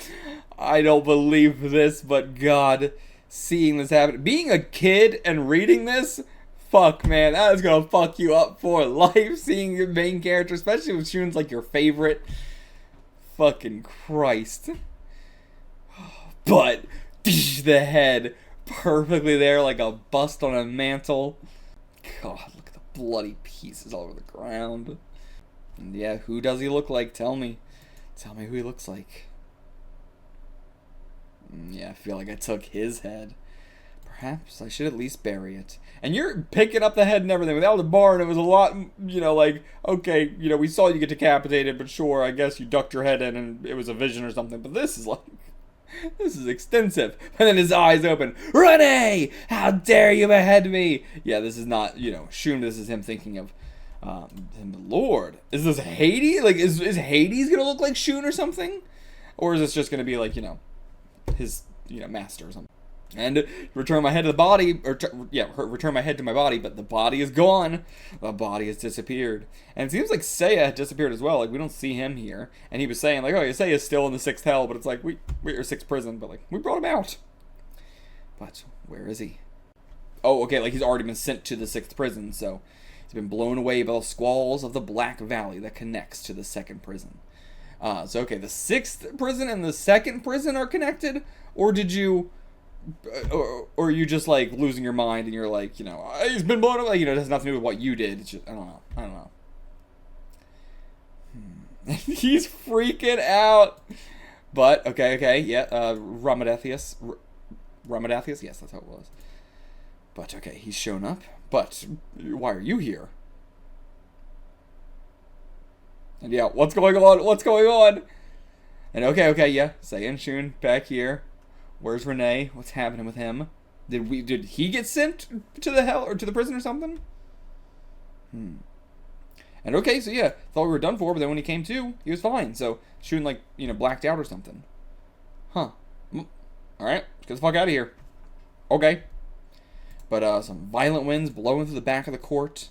I don't believe this, but God, seeing this happen. Being a kid and reading this, fuck, man, that is gonna fuck you up for life, seeing your main character, especially if Shun's like your favorite. Fucking Christ. But the head perfectly there like a bust on a mantle. God, look at the bloody pieces all over the ground. And yeah, who does he look like? Tell me who he looks like. Yeah, I feel like I took his head. Perhaps I should at least bury it. And you're picking up the head and everything. Without the barn, it was a lot, you know, like, okay, you know, we saw you get decapitated, but sure, I guess you ducked your head in and it was a vision or something. But this is like, this is extensive. And then his eyes open. Rene! How dare you behead me? Yeah, this is not, you know, Shun, this is him thinking of him. Lord, is this Hades? Like, is Hades gonna look like Shun or something? Or is this just gonna be like, you know, his, you know, master or something? And return my head to the body, or return my head to my body, but the body is gone. The body has disappeared. And it seems like Seiya had disappeared as well. Like, we don't see him here. And he was saying, like, oh, yeah, Seiya's still in the 6th hell, but it's like, we're 6th prison, but, like, we brought him out. But where is he? Oh, okay, like, he's already been sent to the 6th prison, so he's been blown away by the squalls of the Black Valley that connects to the 2nd prison. So, okay, the 6th prison and the 2nd prison are connected? Or did you... Or are you just like losing your mind and you're like, you know, he's been blown away, you know, it has nothing to do with what you did. It's just, I don't know. He's freaking out. But, okay, yeah, Ramadathius, yes, that's how it was. But, okay, he's shown up. But, why are you here? And yeah, what's going on? And okay, yeah, Seiya and Shun back here. Where's Rene? What's happening with him? Did he get sent to the hell or to the prison or something? And okay, so yeah, thought we were done for, but then when he came to, he was fine. So Shun, like, you know, blacked out or something. Huh. Alright, let's get the fuck out of here. Okay. But some violent winds blowing through the back of the court.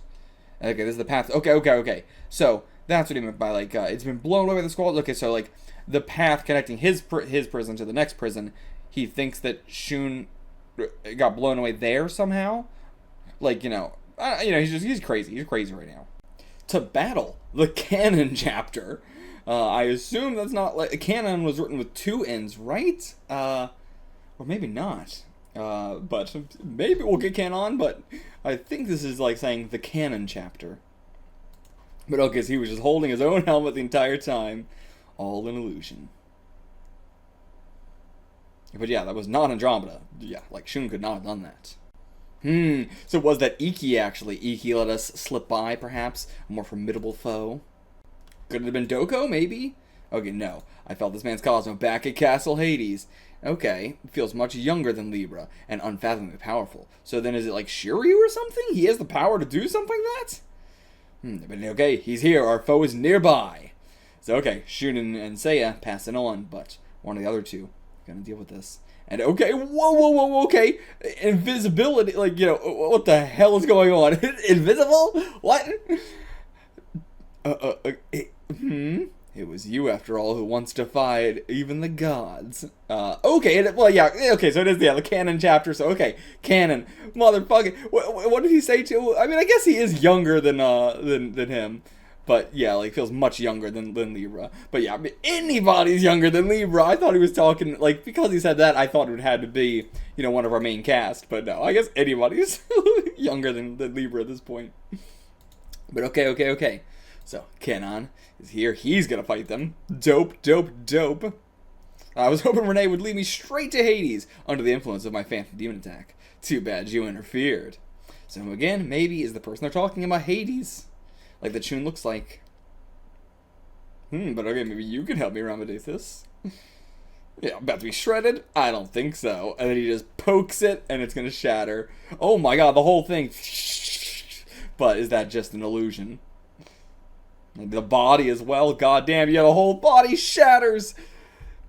Okay, this is the path. Okay. So that's what he meant by, like, it's been blown away by the squalls. Okay, so like the path connecting his prison to the next prison. He thinks that Shun got blown away there somehow. Like, you know, he's crazy. He's crazy right now. To battle the canon chapter. I assume that's not like canon was written with 2 N's, right? Or maybe not. But maybe we'll get canon. But I think this is like saying the canon chapter. But okay, so he was just holding his own helmet the entire time, all an illusion. But yeah, that was not Andromeda. Yeah, like, Shun could not have done that. So was that Ikki, actually? Ikki let us slip by, perhaps? A more formidable foe? Could it have been Doko, maybe? Okay, no. I felt this man's cosmo back at Castle Hades. Okay, feels much younger than Libra, and unfathomably powerful. So then is it like Shiryu or something? He has the power to do something like that? But okay, he's here. Our foe is nearby. So okay, Shun and Seiya passing on, but one of the other two gonna deal with this. And okay, whoa, okay. Invisibility, like, you know, what the hell is going on? Invisible? What? It was you, after all, who once defied even the gods. Okay, well, yeah, okay, so it is, yeah, the canon chapter, so, okay, canon, motherfucking, what did he say to, I mean, I guess he is younger than him, but, yeah, like, feels much younger than Libra, but, yeah, I mean, anybody's younger than Libra. I thought he was talking, like, because he said that, I thought it had to be, you know, one of our main cast, but no, I guess anybody's younger than Libra at this point. But, okay. So, Charon is here. He's gonna fight them. Dope. I was hoping Rene would lead me straight to Hades under the influence of my Phantom Demon attack. Too bad you interfered. So, again, maybe is the person they're talking about Hades? Like the Shun looks like. But okay, maybe you can help me remediate this. Yeah, about to be shredded? I don't think so. And then he just pokes it, and it's gonna shatter. Oh my god, the whole thing. But is that just an illusion? The body as well. God damn, yeah, the whole body shatters.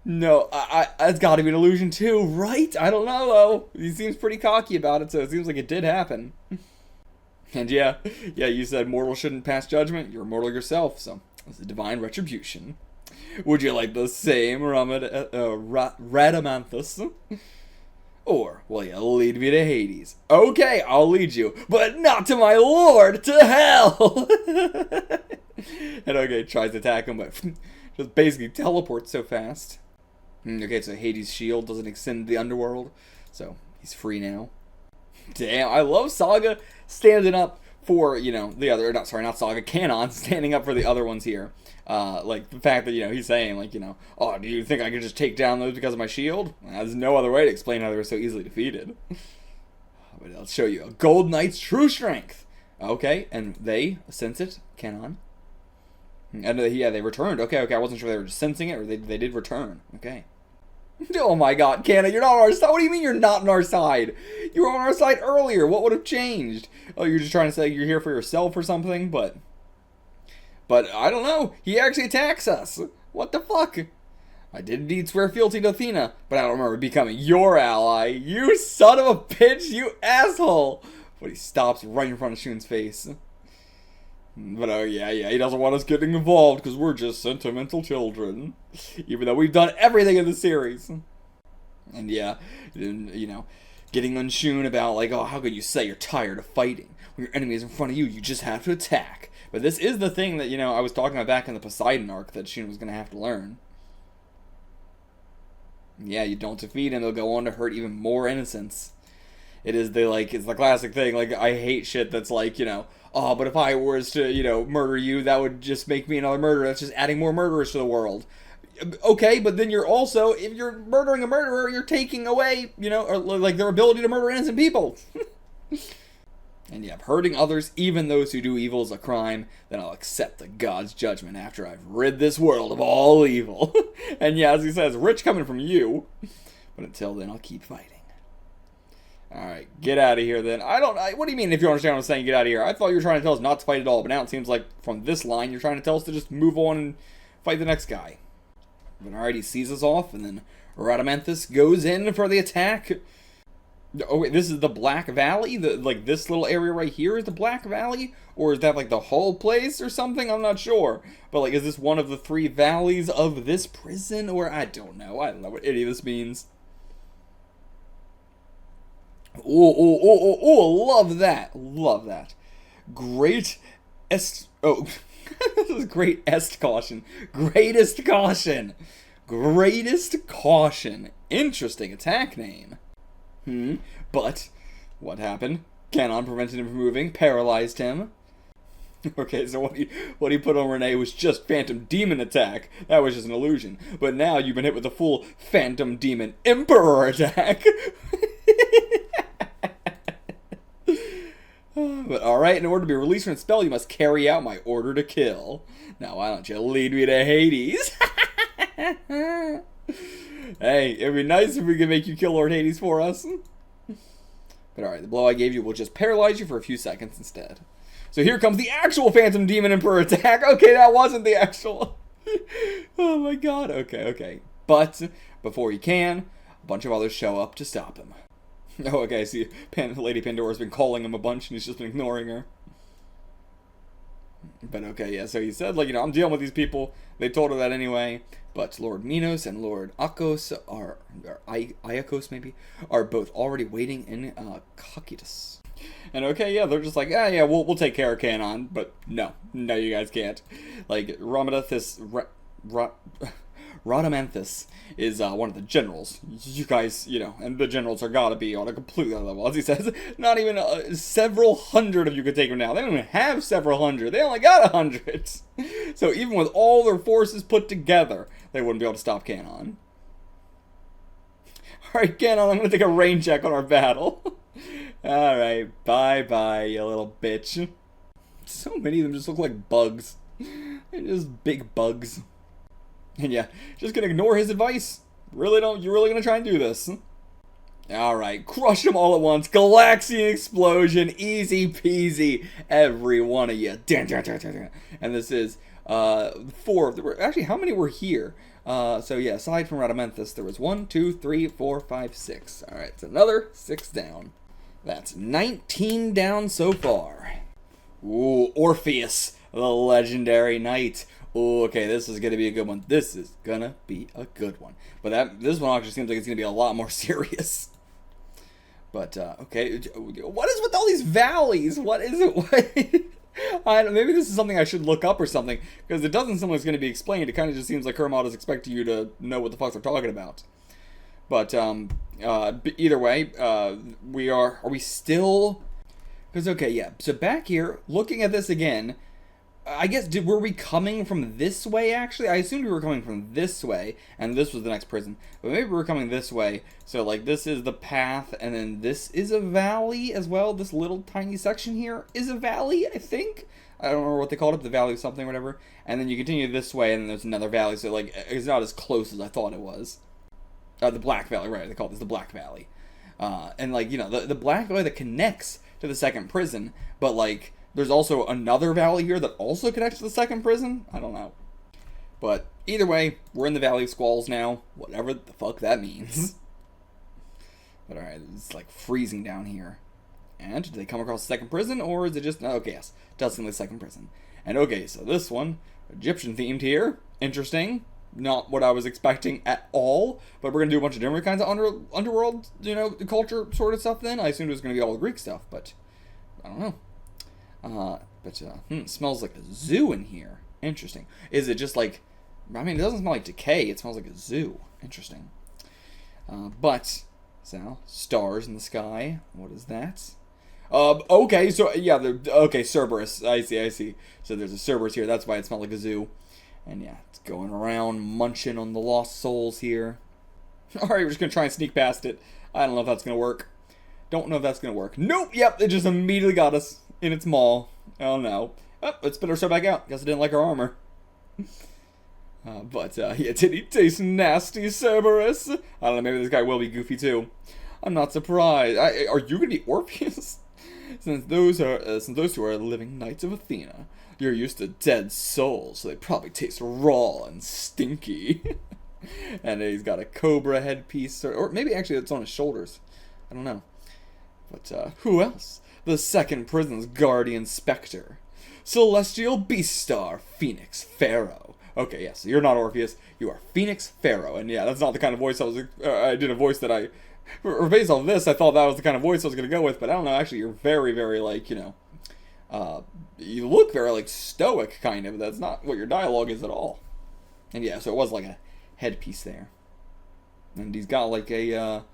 No, it's got to be an illusion too, right? I don't know though. He seems pretty cocky about it, so it seems like it did happen. And yeah, you said mortal shouldn't pass judgment. You're mortal yourself, so it's a divine retribution. Would you like the same Radamanthus? Or will you lead me to Hades? Okay, I'll lead you, but not to my lord, to hell! And okay, tries to attack him, but just basically teleports so fast. Okay, so Hades' shield doesn't extend to the Underworld, so he's free now. Damn, I love Saga standing up for, you know, the other, not Saga, Charon standing up for the other ones here. Like, the fact that, you know, he's saying, like, you know, oh, do you think I could just take down those because of my shield? There's no other way to explain how they were so easily defeated. But I'll show you a Gold Knight's true strength. Okay, and they sense it, Charon. And yeah, they returned. Okay, I wasn't sure they were just sensing it, or they did return. Okay. Oh my god, Charon, you're not on our side. What do you mean you're not on our side? You were on our side earlier. What would have changed? Oh, you're just trying to say you're here for yourself or something? But I don't know. He actually attacks us. What the fuck? I did indeed swear fealty to Athena, but I don't remember becoming your ally. You son of a bitch, you asshole. But he stops right in front of Shun's face. But oh yeah, he doesn't want us getting involved because we're just sentimental children. Even though we've done everything in the series. And yeah, you know, getting on Shun about like, oh, how could you say you're tired of fighting? When your enemy is in front of you, you just have to attack. But this is the thing that, you know, I was talking about back in the Poseidon arc that Shun was going to have to learn. Yeah, you don't defeat him, they'll go on to hurt even more innocents. It's the classic thing, like, I hate shit that's like, you know, oh, but if I was to, you know, murder you, that would just make me another murderer. That's just adding more murderers to the world. Okay, but then you're also, if you're murdering a murderer, you're taking away, you know, or like their ability to murder innocent people. And yeah, hurting others, even those who do evil, is a crime. Then I'll accept the god's judgment after I've rid this world of all evil. And yeah, as he says, rich coming from you. But until then, I'll keep fighting. Alright, get out of here then. What do you mean if you understand what I'm saying, get out of here? I thought you were trying to tell us not to fight at all, but now it seems like from this line, you're trying to tell us to just move on and fight the next guy. But alright, he sees us off, and then Radamanthus goes in for the attack. Oh wait, this is the Black Valley? Like this little area right here is the Black Valley? Or is that like the whole place or something? I'm not sure. But like, is this one of the 3 valleys of this prison? Or I don't know. I don't know what any of this means. Oh, love that. Love that. Great this is great est caution. Greatest caution. Greatest caution. Interesting attack name. But what happened? Charon prevented him from moving, paralyzed him. Okay, so what he put on Rene was just Phantom Demon attack. That was just an illusion. But now you've been hit with a full Phantom Demon Emperor attack. But alright, in order to be released from the spell, you must carry out my order to kill. Now why don't you lead me to Hades? Hey, it'd be nice if we could make you kill Lord Hades for us. But alright, the blow I gave you will just paralyze you for a few seconds instead. So here comes the actual Phantom Demon Emperor attack. Okay, that wasn't the actual. Oh my god. Okay. But before he can, a bunch of others show up to stop him. Oh, okay, I see Lady Pandora's been calling him a bunch and he's just been ignoring her. But okay, yeah, so he said, like, I'm dealing with these people. They told her that anyway. But Lord Minos and Lord Akos or Iakos maybe, are both already waiting in Cocytus. And okay, yeah, they're just like, yeah, we'll take care of Charon, but no, you guys can't. Like, Rhadamanthus is one of the generals. You guys, and the generals are gotta be on a completely other level. As he says, not even several hundred of you could take them down. They don't even have several hundred. They only got 100. So even with all their forces put together, they wouldn't be able to stop Charon. Alright, Charon, I'm gonna take a rain check on our battle. Alright, bye-bye, you little bitch. So many of them just look like bugs. They're just big bugs. And yeah, just gonna ignore his advice. You're really gonna try and do this? Alright, crush them all at once. Galaxian explosion, easy peasy, every one of you. And this is 4. Actually, how many were here? So yeah, aside from Rhadamanthus, there was 1, 2, 3, 4, 5, 6. Alright, so another 6 down. That's 19 down so far. Ooh, Orpheus, the legendary knight. Ooh, okay, this is gonna be a good one. This is gonna be a good one. But this one actually seems like it's gonna be a lot more serious. But okay, what is with all these valleys? What is it? I don't know, maybe this is something I should look up or something, because it doesn't seem like it's gonna be explained. It kind of just seems like Hermod is expecting you to know what the fuck they're talking about. But either way, are we still? Because okay, yeah. So back here, looking at this again. I guess, were we coming from this way, actually? I assumed we were coming from this way, and this was the next prison. But maybe we were coming this way, so, like, this is the path, and then this is a valley as well. This little tiny section here is a valley, I think? I don't remember what they called it, the valley of something or whatever. And then you continue this way, and then there's another valley, so, like, it's not as close as I thought it was. The Black Valley, right, they call this the Black Valley. And, like, the Black Valley that connects to the second prison, but, like, there's also another valley here that also connects to the second prison? I don't know. But either way, we're in the Valley of Squalls now. Whatever the fuck that means. But alright, it's like freezing down here. And did they come across the second prison? Or is it just... Okay, yes. Does seem like the second prison. And okay, so this one, Egyptian themed here. Interesting. Not what I was expecting at all. But we're going to do a bunch of different kinds of underworld, culture sort of stuff then. I assumed it was going to be all the Greek stuff, but I don't know. It smells like a zoo in here. Interesting. Is it just like... I mean, it doesn't smell like decay. It smells like a zoo. Interesting. So, stars in the sky. What is that? Okay, so, yeah, okay, Cerberus. I see. So there's a Cerberus here. That's why it smells like a zoo. And yeah, it's going around munching on the lost souls here. Alright, we're just going to try and sneak past it. I don't know if that's going to work. Don't know if that's going to work. Nope, yep, it just immediately got us. In its maw. Oh no. Oh, let's spit ourselves back out. Guess I didn't like our armor. Yeah, did he taste nasty, Cerberus? I don't know, maybe this guy will be goofy too. I'm not surprised. Are you gonna be Orpheus? Since those two are living knights of Athena, you're used to dead souls, so they probably taste raw and stinky. And he's got a cobra headpiece, or maybe actually it's on his shoulders. I don't know. But who else? The second prison's guardian specter. Celestial beast star, Phoenix Pharaoh. Okay, yes, you're not Orpheus. You are Phoenix Pharaoh. And yeah, that's not the kind of voice I did a voice that based on this, I thought that was the kind of voice I was going to go with. But I don't know, actually, you're very, very, like, you look very, like, stoic, kind of. That's not what your dialogue is at all. And yeah, so it was like a headpiece there. And he's got, like a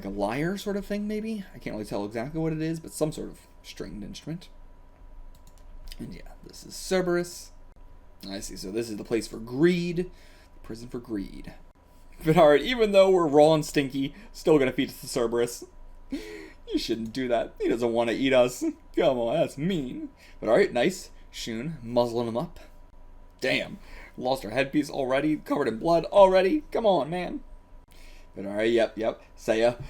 lyre sort of thing, maybe? I can't really tell exactly what it is, but some sort of stringed instrument. And yeah, this is Cerberus. I see, so this is the place for greed. The prison for greed. But alright, even though we're raw and stinky, still gonna feed us to Cerberus. You shouldn't do that. He doesn't want to eat us. Come on, that's mean. But alright, nice. Shun, muzzling him up. Damn, lost our headpiece already, covered in blood already. Come on, man. But alright, yep. Seiya,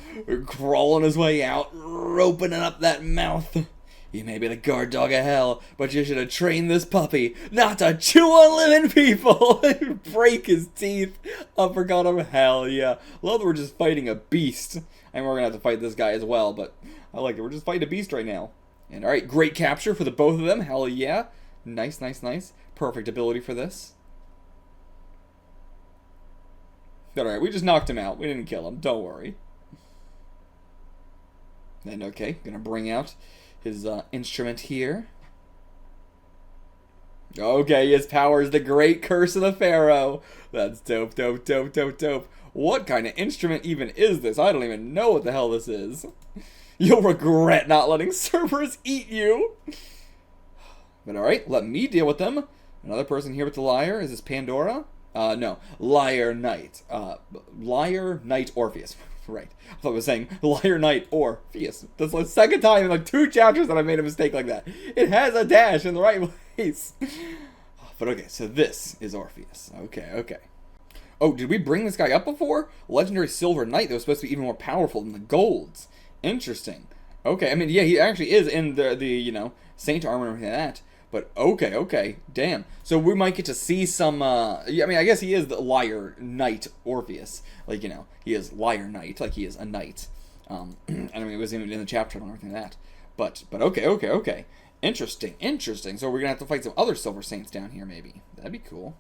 crawling his way out, opening up that mouth. You may be the guard dog of hell, but you should have trained this puppy not to chew on living people. Break his teeth. Uppercut him. Hell yeah. Love that we're just fighting a beast. And we're going to have to fight this guy as well, but I like it. We're just fighting a beast right now. And alright, great capture for the both of them. Hell yeah. Nice, nice, nice. Perfect ability for this. Alright, we just knocked him out. We didn't kill him. Don't worry. And okay, gonna bring out his instrument here. Okay, his power is the Great Curse of the Pharaoh. That's dope, dope, dope, dope, dope. What kind of instrument even is this? I don't even know what the hell this is. You'll regret not letting Cerberus eat you. But alright, let me deal with them. Another person here with the lyre. Is this Pandora? No. Lyre Knight. Lyre Knight Orpheus. Right. I thought I was saying Lyre Knight Orpheus. That's the second time in like 2 chapters that I made a mistake like that. It has a dash in the right place. But okay, so this is Orpheus. Okay, okay. Oh, did we bring this guy up before? Legendary Silver Knight that was supposed to be even more powerful than the golds. Interesting. Okay, I mean, yeah, he actually is in the you know, Saint armor and everything like that. But okay, okay, damn. So we might get to see some, yeah, I mean, I guess he is the Lyre Knight Orpheus. Like, you know, he is Lyre Knight, like he is a knight. And I mean, it was even in the chapter and everything like that. But okay, okay, okay. Interesting, interesting. So we're gonna have to fight some other Silver Saints down here, maybe. That'd be cool.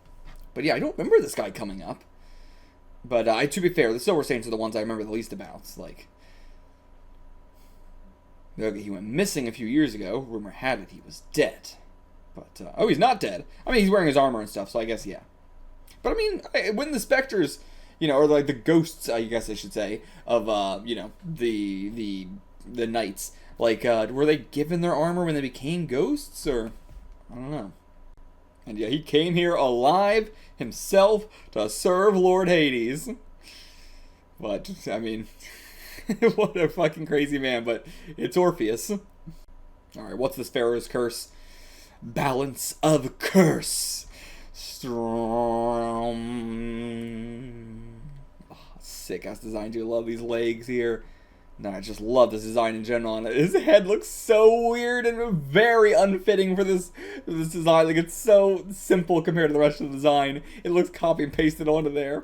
But yeah, I don't remember this guy coming up. But to be fair, the Silver Saints are the ones I remember the least about. It's like, okay, he went missing a few years ago. Rumor had it he was dead. But, oh, he's not dead. I mean, he's wearing his armor and stuff, so I guess, yeah. But, I mean, when the specters, you know, or like the ghosts, I guess I should say, of, you know, the knights, like, were they given their armor when they became ghosts, or, I don't know. And yeah, he came here alive himself to serve Lord Hades. But, I mean, what a fucking crazy man, but it's Orpheus. Alright, what's this Pharaoh's curse? Balance of curse. Strong. Oh, sick ass design, dude. I love these legs here. No, I just love this design in general. And his head looks so weird and very unfitting for this design. Like, it's so simple compared to the rest of the design. It looks copy and pasted onto there.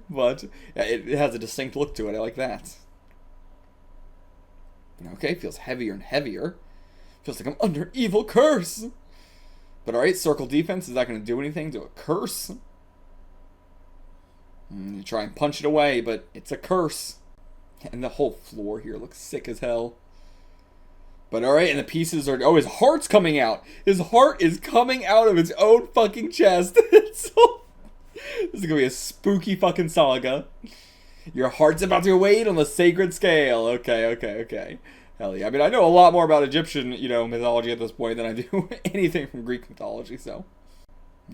But yeah, it has a distinct look to it. I like that. Okay, feels heavier and heavier. Feels like I'm under evil curse. But alright, circle defense. Is that going to do anything to a curse? You try and punch it away, but it's a curse. And the whole floor here looks sick as hell. But alright, and the pieces are... Oh, his heart's coming out! His heart is coming out of its own fucking chest! This is going to be a spooky fucking saga. Your heart's about to wait on the sacred scale. Okay, okay, okay. Hell yeah. I mean, I know a lot more about Egyptian, you know, mythology at this point than I do anything from Greek mythology, so...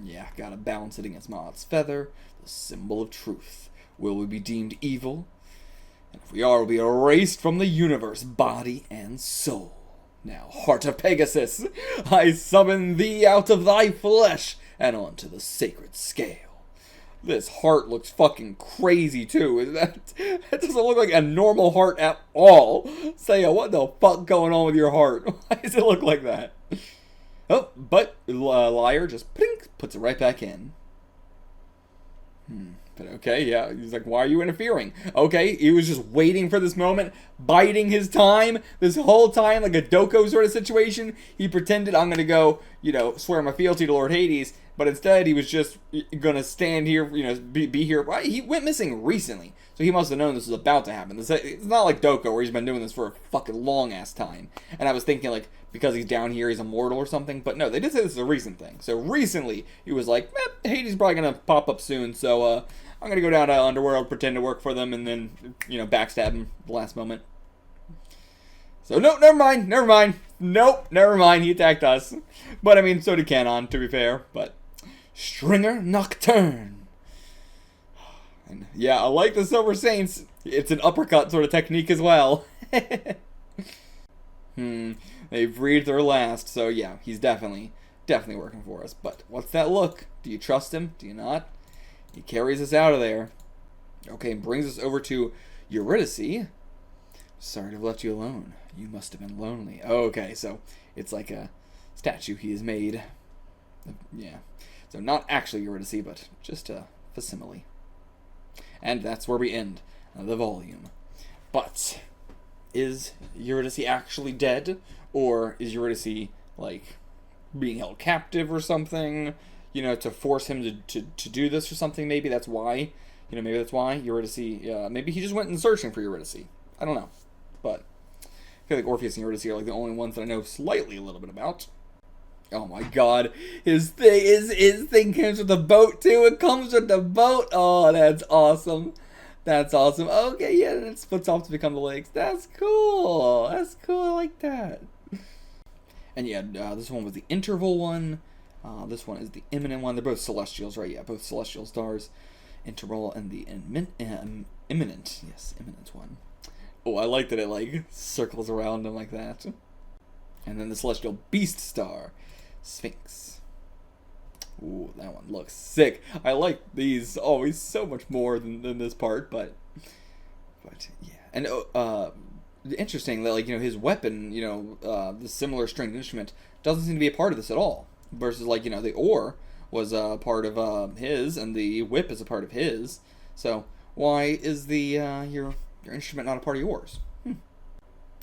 Yeah, gotta balance it against Maat's feather, the symbol of truth. Will we be deemed evil? And if we are, we'll be erased from the universe, body and soul. Now, heart of Pegasus, I summon thee out of thy flesh and onto the sacred scale. This heart looks fucking crazy, too. That doesn't look like a normal heart at all. Seiya, what the fuck going on with your heart? Why does it look like that? Oh, but Lyre just puts it right back in. But okay, yeah, he's like, why are you interfering? Okay, he was just waiting for this moment, biding his time, this whole time, like a Doko sort of situation. He pretended, I'm gonna go, you know, swear my fealty to Lord Hades, but instead he was just gonna stand here, you know, be here. Well, he went missing recently, so he must have known this was about to happen. It's not like Doko, where he's been doing this for a fucking long-ass time. And I was thinking, like, because he's down here, he's immortal or something. But no, they did say this is a recent thing. So recently, he was like, Hades is probably gonna pop up soon, so, I'm gonna go down to Underworld, pretend to work for them, and then, you know, backstab him at the last moment. So, no, never mind. Nope, never mind, he attacked us. But, I mean, so did Charon, to be fair. But, Stringer Nocturne. And, yeah, I like the Silver Saints. It's an uppercut sort of technique as well. They breathed their last, so yeah, he's definitely working for us. But, what's that look? Do you trust him? Do you not? He carries us out of there. Okay, and brings us over to Eurydice. Sorry to have left you alone. You must have been lonely. Okay, so it's like a statue he has made. Yeah. So not actually Eurydice, but just a facsimile. And that's where we end the volume. But is Eurydice actually dead? Or is Eurydice, like, being held captive or something, you know, to force him to do this or something. Maybe that's why, you know, maybe that's why Eurydice, maybe he just went in searching for Eurydice. I don't know, but I feel like Orpheus and Eurydice are like the only ones that I know slightly a little bit about. Oh my god, his thing comes with the boat too. It comes with the boat. Oh, that's awesome. That's awesome. Okay, yeah, and it splits off to become the lakes. That's cool. That's cool. I like that. And yeah, this one was the interval one. This one is the imminent one. They're both celestials, right? Yeah, both celestial stars. Interval and the imminent. Yes, imminent one. Oh, I like that it like circles around them like that. And then the celestial beast star, Sphinx. Ooh, that one looks sick. I like these always so much more than this part, but yeah. And interesting that, like, you know, his weapon, you know, the similar stringed instrument doesn't seem to be a part of this at all. Versus, like, you know, the oar was a part of his, and the whip is a part of his. So why is the your instrument not a part of yours?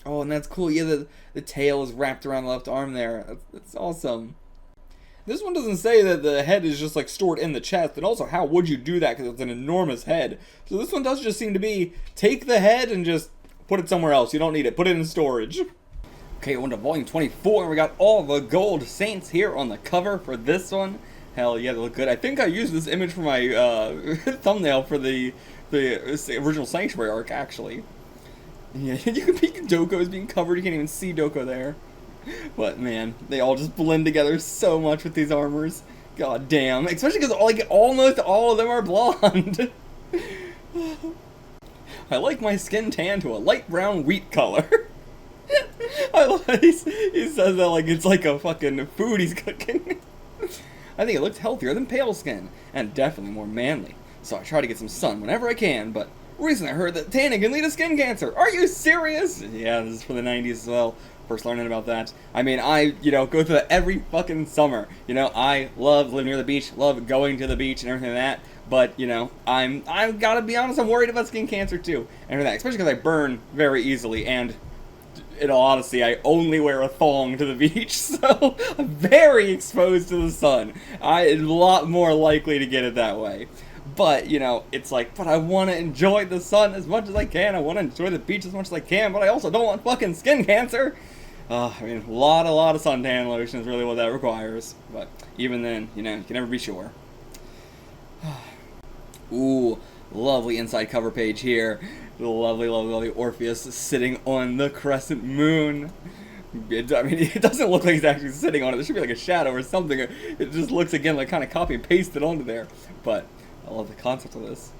Oh, and that's cool. Yeah, the tail is wrapped around the left arm there. That's awesome. This one doesn't say that the head is just like stored in the chest, and also how would you do that because it's an enormous head. So this one does just seem to be take the head and just put it somewhere else. You don't need it. Put it in storage. Okay, on to volume 24, and we got all the gold saints here on the cover for this one. Hell yeah, they look good. I think I used this image for my thumbnail for the original Sanctuary arc, actually. Yeah, you can peek Doko is being covered. You can't even see Doko there. But man, they all just blend together so much with these armors. God damn. Especially because like almost all of them are blonde. I like my skin tan to a light brown wheat color. He says that like it's like a fucking food he's cooking. I think it looks healthier than pale skin, and definitely more manly. So I try to get some sun whenever I can, but recently I heard that tanning can lead to skin cancer. Are you serious? Yeah, this is for the 90s as well. First learning about that. I mean, I, you know, go through that every fucking summer. You know, I love living near the beach, love going to the beach and everything like that. But, you know, I've gotta be honest, I'm worried about skin cancer too. And everything, especially because I burn very easily, and in all honesty, I only wear a thong to the beach, so I'm very exposed to the sun. I'm a lot more likely to get it that way. But, you know, it's like, but I want to enjoy the sun as much as I can. I want to enjoy the beach as much as I can, but I also don't want fucking skin cancer. I mean, a lot of suntan lotion is really what that requires. But even then, you know, you can never be sure. Ooh, lovely inside cover page here. Lovely Orpheus sitting on the crescent moon. I mean, it doesn't look like he's actually sitting on it. There should be like a shadow or something. It just looks, again, like kind of copy and pasted onto there. But I love the concept of this.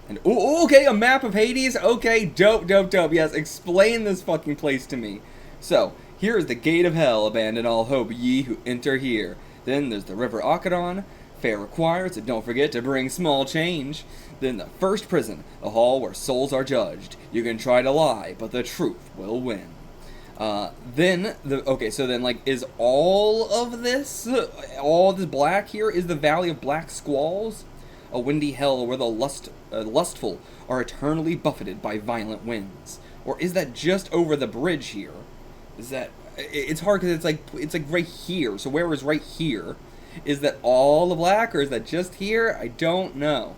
And, ooh, okay, a map of Hades. Okay, dope. Yes, explain this fucking place to me. So, here is the gate of hell. Abandon all hope, ye who enter here. Then there's the river Acheron. Fare required, so don't forget to bring small change. Then the first prison, the hall where souls are judged. You can try to lie, but the truth will win. So then, like, is all of this black here, is the Valley of Black Squalls? A windy hell where the lustful are eternally buffeted by violent winds? Or is that just over the bridge here? Is that, it's hard because it's like right here, so where is right here? Is that all the black, or is that just here? I don't know.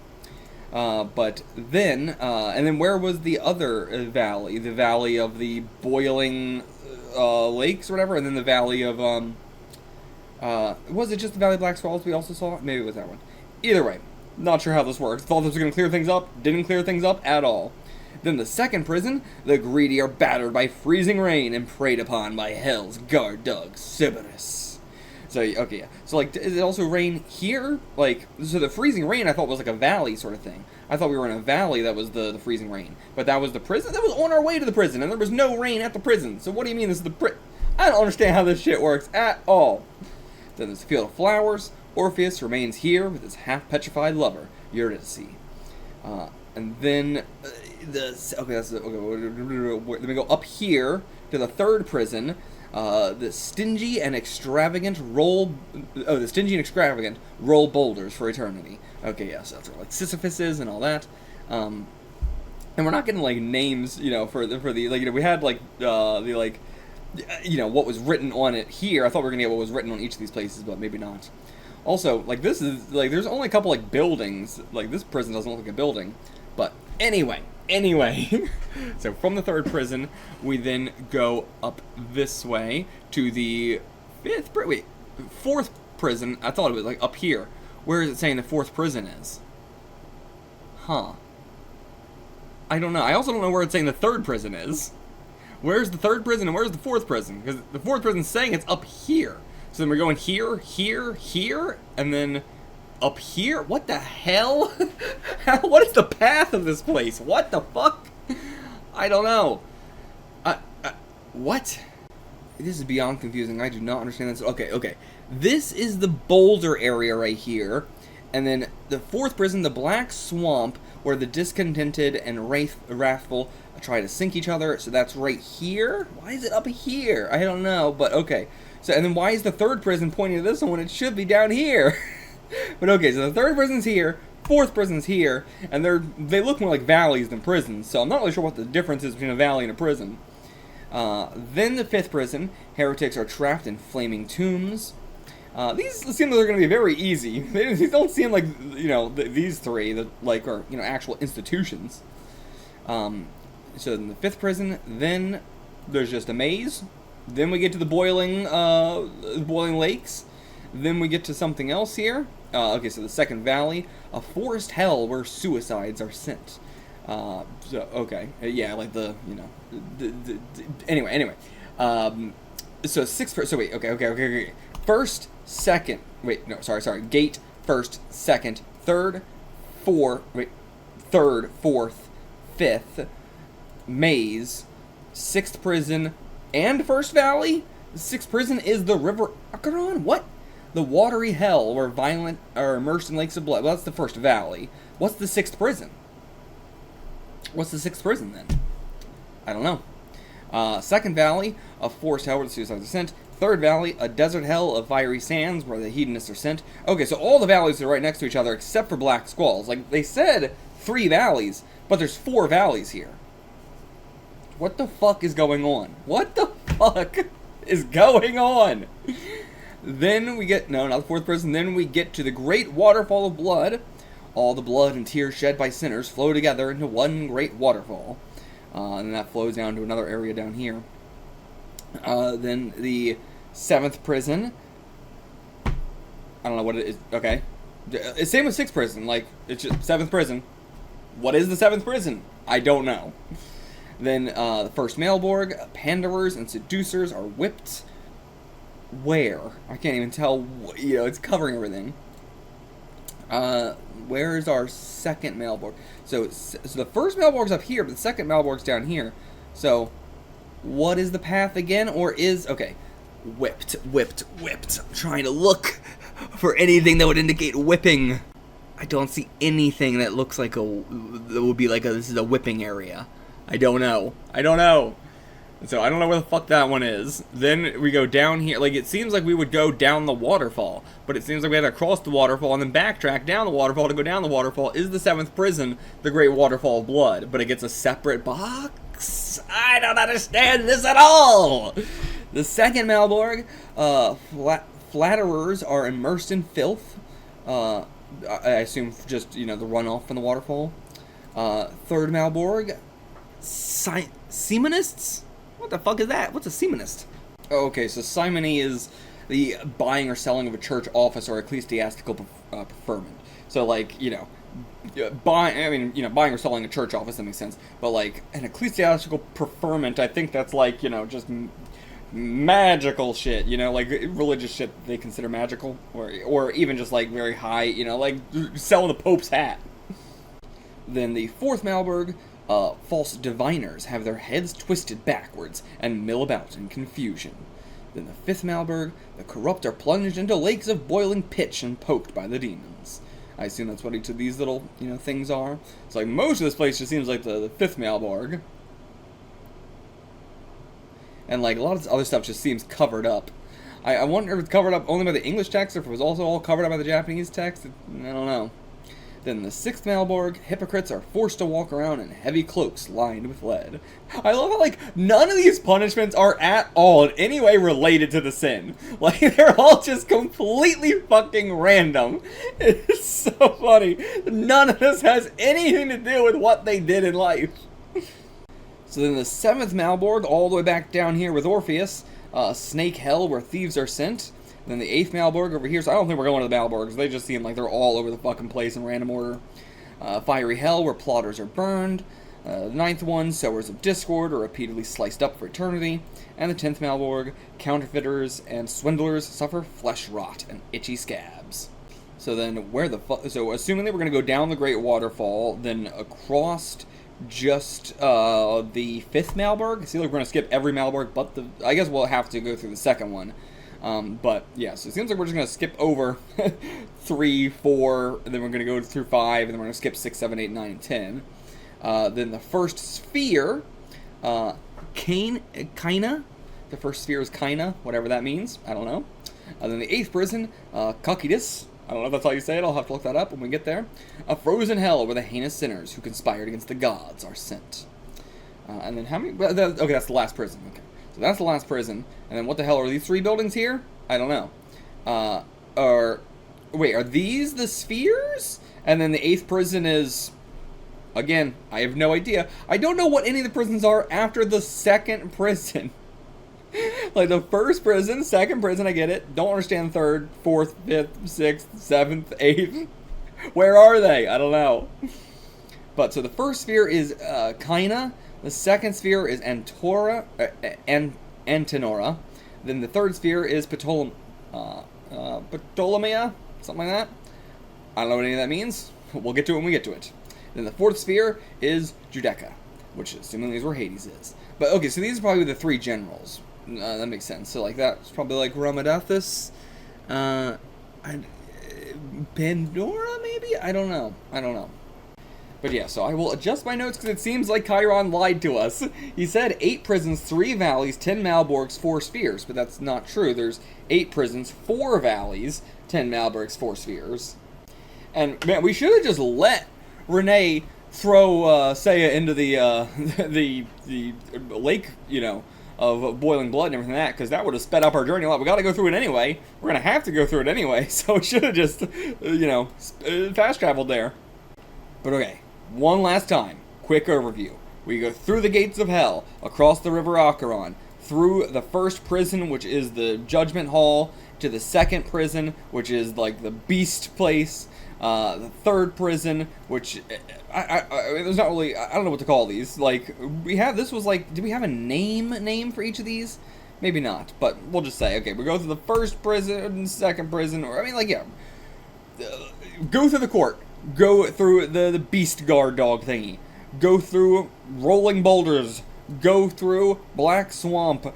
But then, and then where was the other valley? The valley of the boiling lakes or whatever, and then the valley of, was it just the Valley of Black Squalls we also saw? Maybe it was that one. Either way, not sure how this works. Thought this was going to clear things up, didn't clear things up at all. Then the second prison, the greedy are battered by freezing rain and preyed upon by hell's guard dog, Cerberus. So, okay, yeah. So, like, is it also rain here? Like, so the freezing rain I thought was like a valley sort of thing. I thought we were in a valley that was the freezing rain. But that was the prison? That was on our way to the prison, and there was no rain at the prison. So what do you mean this is the I don't understand how this shit works at all. Then there's the Field of Flowers. Orpheus remains here with his half-petrified lover, Eurydice. And then, then we go up here to the third prison. The stingy and extravagant roll boulders for eternity. Okay, yes, that's where like Sisyphus is and all that. And we're not getting like names, you know, for the like, you know, we had like the you know, what was written on it here. I thought we were gonna get what was written on each of these places, but maybe not. Also, like, this is, like, there's only a couple, like, buildings. Like, this prison doesn't look like a building. But, anyway. So, from the third prison, we then go up this way to the fourth prison. I thought it was, like, up here. Where is it saying the fourth prison is? Huh. I don't know. I also don't know where it's saying the third prison is. Where's the third prison and where's the fourth prison? Because the fourth prison's saying it's up here. So then we're going here, here, here, and then up here? What the hell? What is the path of this place? What the fuck? I don't know. What? This is beyond confusing. I do not understand this. Okay. This is the boulder area right here. And then the fourth prison, the Black Swamp, where the discontented and wrathful try to sink each other. So that's right here? Why is it up here? I don't know, but okay. So, and then why is the third prison pointing to this one when it should be down here? But okay, so the third prison's here, fourth prison's here, and they look more like valleys than prisons, so I'm not really sure what the difference is between a valley and a prison. Then the fifth prison, heretics are trapped in flaming tombs. These seem like they're going to be very easy. These don't seem like, you know, these three that like are, you know, actual institutions. So in the fifth prison, then there's just a maze. Then we get to the boiling lakes. Then we get to something else here. Okay, so the second valley, a forest hell where suicides are sent. So okay, yeah, like the, you know, anyway. So sixth. So wait, okay. First, second. Wait, no, sorry. Gate, first, second, third, fourth, fifth, maze, sixth prison, and first valley. The sixth prison is the river Acheron. What? The watery hell where violent are immersed in lakes of blood. Well, that's the first valley. What's the sixth prison? What's the sixth prison then? I don't know. Second valley, a forest hell where the suicides are sent. Third valley, a desert hell of fiery sands where the hedonists are sent. Okay, so all the valleys are right next to each other except for Black Squalls. Like, they said 3 valleys, but there's 4 valleys here. What the fuck is going on? What the fuck is going on? Then we get, no, not the fourth prison, then we get to the great waterfall of blood. All the blood and tears shed by sinners flow together into one great waterfall. And that flows down to another area down here. Then the seventh prison. I don't know what it is. Okay. It's same with sixth prison. Like, it's just seventh prison. What is the seventh prison? I don't know. Then the first Malborg, Pandorers and Seducers are whipped. Where? I can't even tell. You know, it's covering everything. Where is our second Malborg? So the first Malborg's up here, but the second Malborg's down here. So, what is the path again? Or is... Okay. Whipped. I'm trying to look for anything that would indicate whipping. I don't see anything that looks like that would be like this is a whipping area. I don't know. So I don't know where the fuck that one is. Then we go down here. Like, it seems like we would go down the waterfall, but it seems like we had to cross the waterfall and then backtrack down the waterfall to go down the waterfall. Is the seventh prison the Great Waterfall of Blood? But it gets a separate box? I don't understand this at all! The second Malborg, flatterers are immersed in filth. I assume just, you know, the runoff from the waterfall. Third Malborg, Simonists? What the fuck is that? What's a Simonist? Oh, okay, so simony is the buying or selling of a church office or ecclesiastical preferment. So, like, you know, buying or selling a church office, that makes sense. But, like, an ecclesiastical preferment, I think that's, like, you know, just magical shit, you know, like religious shit they consider magical. Or even just, like, very high, you know, like selling the Pope's hat. Then the fourth Malborg, false diviners have their heads twisted backwards and mill about in confusion. Then the fifth Malborg, the corrupt are plunged into lakes of boiling pitch and poked by the demons. I assume that's what each of these little, you know, things are. It's like most of this place just seems like the fifth Malborg. And like a lot of this other stuff just seems covered up. I wonder if it's covered up only by the English text or if it was also all covered up by the Japanese text. I don't know. Then the 6th Malborg, hypocrites are forced to walk around in heavy cloaks lined with lead. I love how, like, none of these punishments are at all in any way related to the sin. Like, they're all just completely fucking random. It's so funny. None of this has anything to do with what they did in life. So then the 7th Malborg, all the way back down here with Orpheus, Snake Hell, where thieves are sent. Then the 8th Malborg over here, so I don't think we're going to the Malborgs. They just seem like they're all over the fucking place in random order. Fiery Hell, where plotters are burned. The 9th one, Sowers of Discord, are repeatedly sliced up for eternity. And the 10th Malborg, counterfeiters and swindlers suffer flesh rot and itchy scabs. So then where the fuck... So assuming that we're going to go down the Great Waterfall, then across just the 5th Malborg. It seems like we're going to skip every Malborg, but the... I guess we'll have to go through the second one. But yeah, so it seems like we're just going to skip over 3, 4, and then we're going to go through 5, and then we're going to skip 6, 7, 8, 9, and 10. Then the first sphere, Kaina. The first sphere is Kaina, whatever that means. I don't know. Then the 8th prison, Cocytus. I don't know if that's how you say it. I'll have to look that up when we get there. A frozen hell where the heinous sinners who conspired against the gods are sent. And then how many... Okay, that's the last prison. Okay. So that's the last prison. And then what the hell are these 3 buildings here? I don't know. Wait, are these the spheres? And then the 8th prison is... Again, I have no idea. I don't know what any of the prisons are after the 2nd prison. Like the 1st prison, 2nd prison, I get it. Don't understand 3rd, 4th, 5th, 6th, 7th, 8th. Where are they? I don't know. But so the first sphere is Kaina. The 2nd sphere is Antenora. Then the 3rd sphere is Ptolemy, something like that. I don't know what any of that means. We'll get to it when we get to it. Then the 4th sphere is Judecca, which assuming these where Hades is. But okay, so these are probably the 3 generals. That makes sense. So like that's probably like Ramadathus, Pandora maybe? I don't know. But yeah, so I will adjust my notes because it seems like Charon lied to us. He said 8 prisons, 3 valleys, 10 Malborgs, 4 spheres, but that's not true. There's 8 prisons, 4 valleys, 10 Malborgs, 4 spheres. And man, we should have just let Rene throw Seiya into the lake, you know, of boiling blood and everything like that, because that would have sped up our journey a lot. We got to go through it anyway. We're going to have to go through it anyway, so we should have just, you know, fast traveled there. But okay, one last time, quick overview. We go through the gates of hell, across the river Acheron, through the 1st prison, which is the Judgment Hall, to the 2nd prison, which is like the Beast place, the 3rd prison, which there's not really, I don't know what to call these. Like this was like, did we have a name for each of these? Maybe not, but we'll just say, okay, we go through the 1st prison, 2nd prison, or I mean, like, yeah, go through the court, go through the Beast Guard dog thingy, go through Rolling Boulders, go through Black Swamp,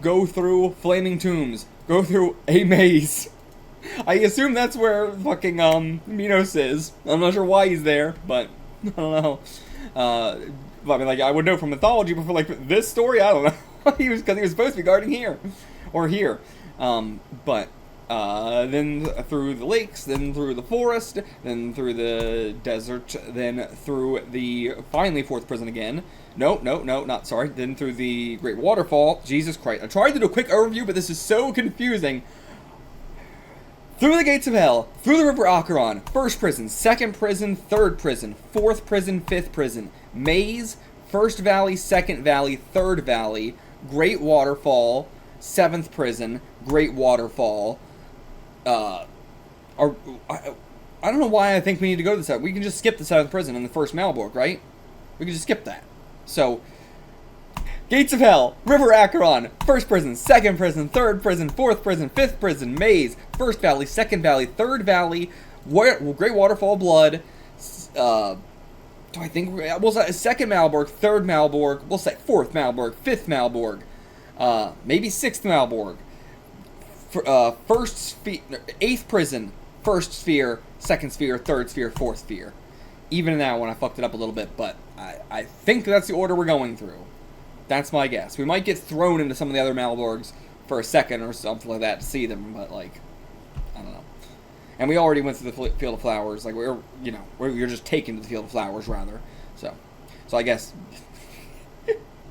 go through Flaming Tombs, go through a maze. I assume that's where fucking Minos is. I'm not sure why he's there, but I don't know. I mean, like, I would know from mythology, but for like this story, I don't know. Because he was supposed to be guarding here or here. But then through the lakes, then through the forest, then through the desert, then through the finally 4th prison again. No, not sorry. Then through the Great Waterfall. Jesus Christ! I tried to do a quick overview, but this is so confusing. Through the gates of hell, through the river Acheron, 1st prison, 2nd prison, 3rd prison, 4th prison, 5th prison, maze, 1st valley, 2nd valley, 3rd valley, Great Waterfall, 7th prison, Great Waterfall. I don't know why I think we need to go to the 7th. We can just skip the 7th prison in the 1st Malborg, right? We can just skip that. So, gates of hell, river Acheron, 1st prison, 2nd prison, 3rd prison, 4th prison, 5th prison, maze, 1st valley, 2nd valley, 3rd valley, Great Waterfall blood. I think we'll say 2nd Malborg, 3rd Malborg. We'll say 4th Malborg, 5th Malborg, maybe 6th Malborg. 8th prison, 1st sphere, 2nd sphere, 3rd sphere, 4th sphere. Even in that one, I fucked it up a little bit, but I think that's the order we're going through. That's my guess. We might get thrown into some of the other Malborgs for a second or something like that to see them, but, like, I don't know. And we already went through the Field of Flowers. Like, you're just taken to the Field of Flowers, rather. So I guess...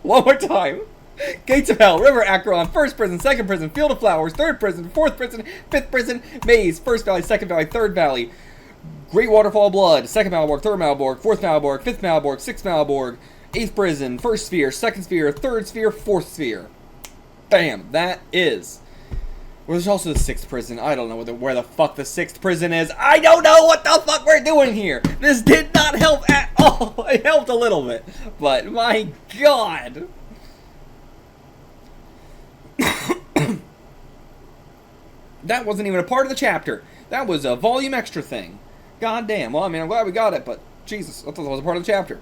One more time. Gates of Hell, River Acheron, First Prison, Second Prison, Field of Flowers, Third Prison, Fourth Prison, Fifth Prison, Maze, First Valley, Second Valley, Third Valley, Great Waterfall Blood, Second Malborg, Third Malborg, Fourth Malborg, Fifth Malborg, Sixth Malborg, Eighth Prison, First Sphere, Second Sphere, Third Sphere, Fourth Sphere. Bam, that is... Well, there's also the Sixth Prison. I don't know where the fuck the Sixth Prison is. I don't know what the fuck we're doing here. This did not help at all. It helped a little bit, but my god. That wasn't even a part of the chapter. That was a volume extra thing. God damn. Well, I mean, I'm glad we got it, but Jesus, I thought that was a part of the chapter.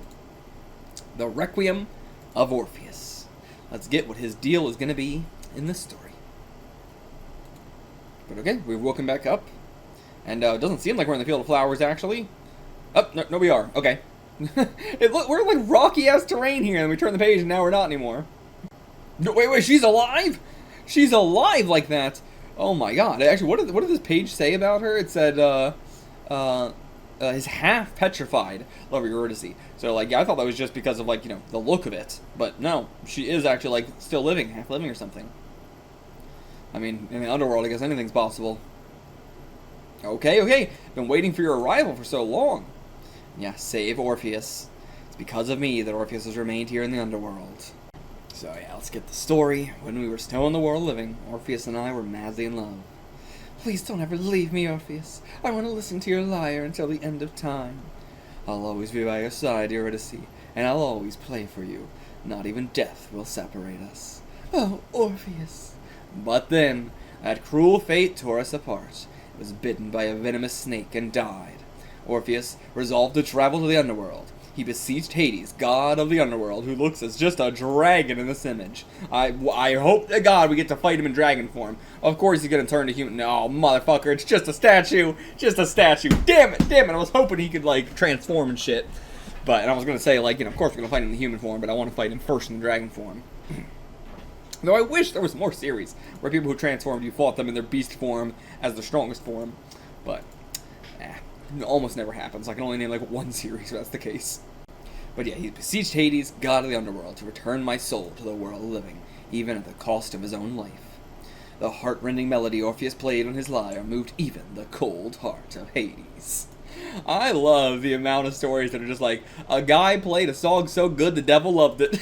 The Requiem of Orpheus. Let's get what his deal is going to be in this story. But okay, we've woken back up. And it doesn't seem like we're in the Field of Flowers, actually. Oh, no, we are. Okay. We're like rocky-ass terrain here, and we turn the page, and now we're not anymore. No, wait, she's alive? She's alive like that? Oh my god. Actually, what did this page say about her? It said, is half petrified, love Eurydice. So, like, yeah, I thought that was just because of, like, the look of it. But no, she is actually, like, still living, half living or something. I mean, in the Underworld, I guess anything's possible. Okay. Been waiting for your arrival for so long. Yeah, save Orpheus. It's because of me that Orpheus has remained here in the Underworld. So yeah, let's get the story. When we were still in the world living, Orpheus and I were madly in love. Please don't ever leave me, Orpheus. I want to listen to your lyre until the end of time. I'll always be by your side, Eurydice, and I'll always play for you. Not even death will separate us. Oh, Orpheus. But then, that cruel fate tore us apart. It was bitten by a venomous snake and died. Orpheus resolved to travel to the Underworld. He beseeched Hades, god of the Underworld, who looks as just a dragon in this image. I hope to God we get to fight him in dragon form. Of course he's gonna turn to human. No, motherfucker, it's just a statue. Just a statue. Damn it. I was hoping he could, like, transform and shit. But, and I was gonna say, like, of course we're gonna fight him in the human form, but I want to fight him first in the dragon form. Though I wish there was more series where people who transformed, you fought them in their beast form as the strongest form. But, it almost never happens. I can only name like one series where that's the case. But yeah, he beseeched Hades, god of the Underworld, to return my soul to the world of living, even at the cost of his own life. The heart-rending melody Orpheus played on his lyre moved even the cold heart of Hades. I love the amount of stories that are just like, a guy played a song so good the devil loved it.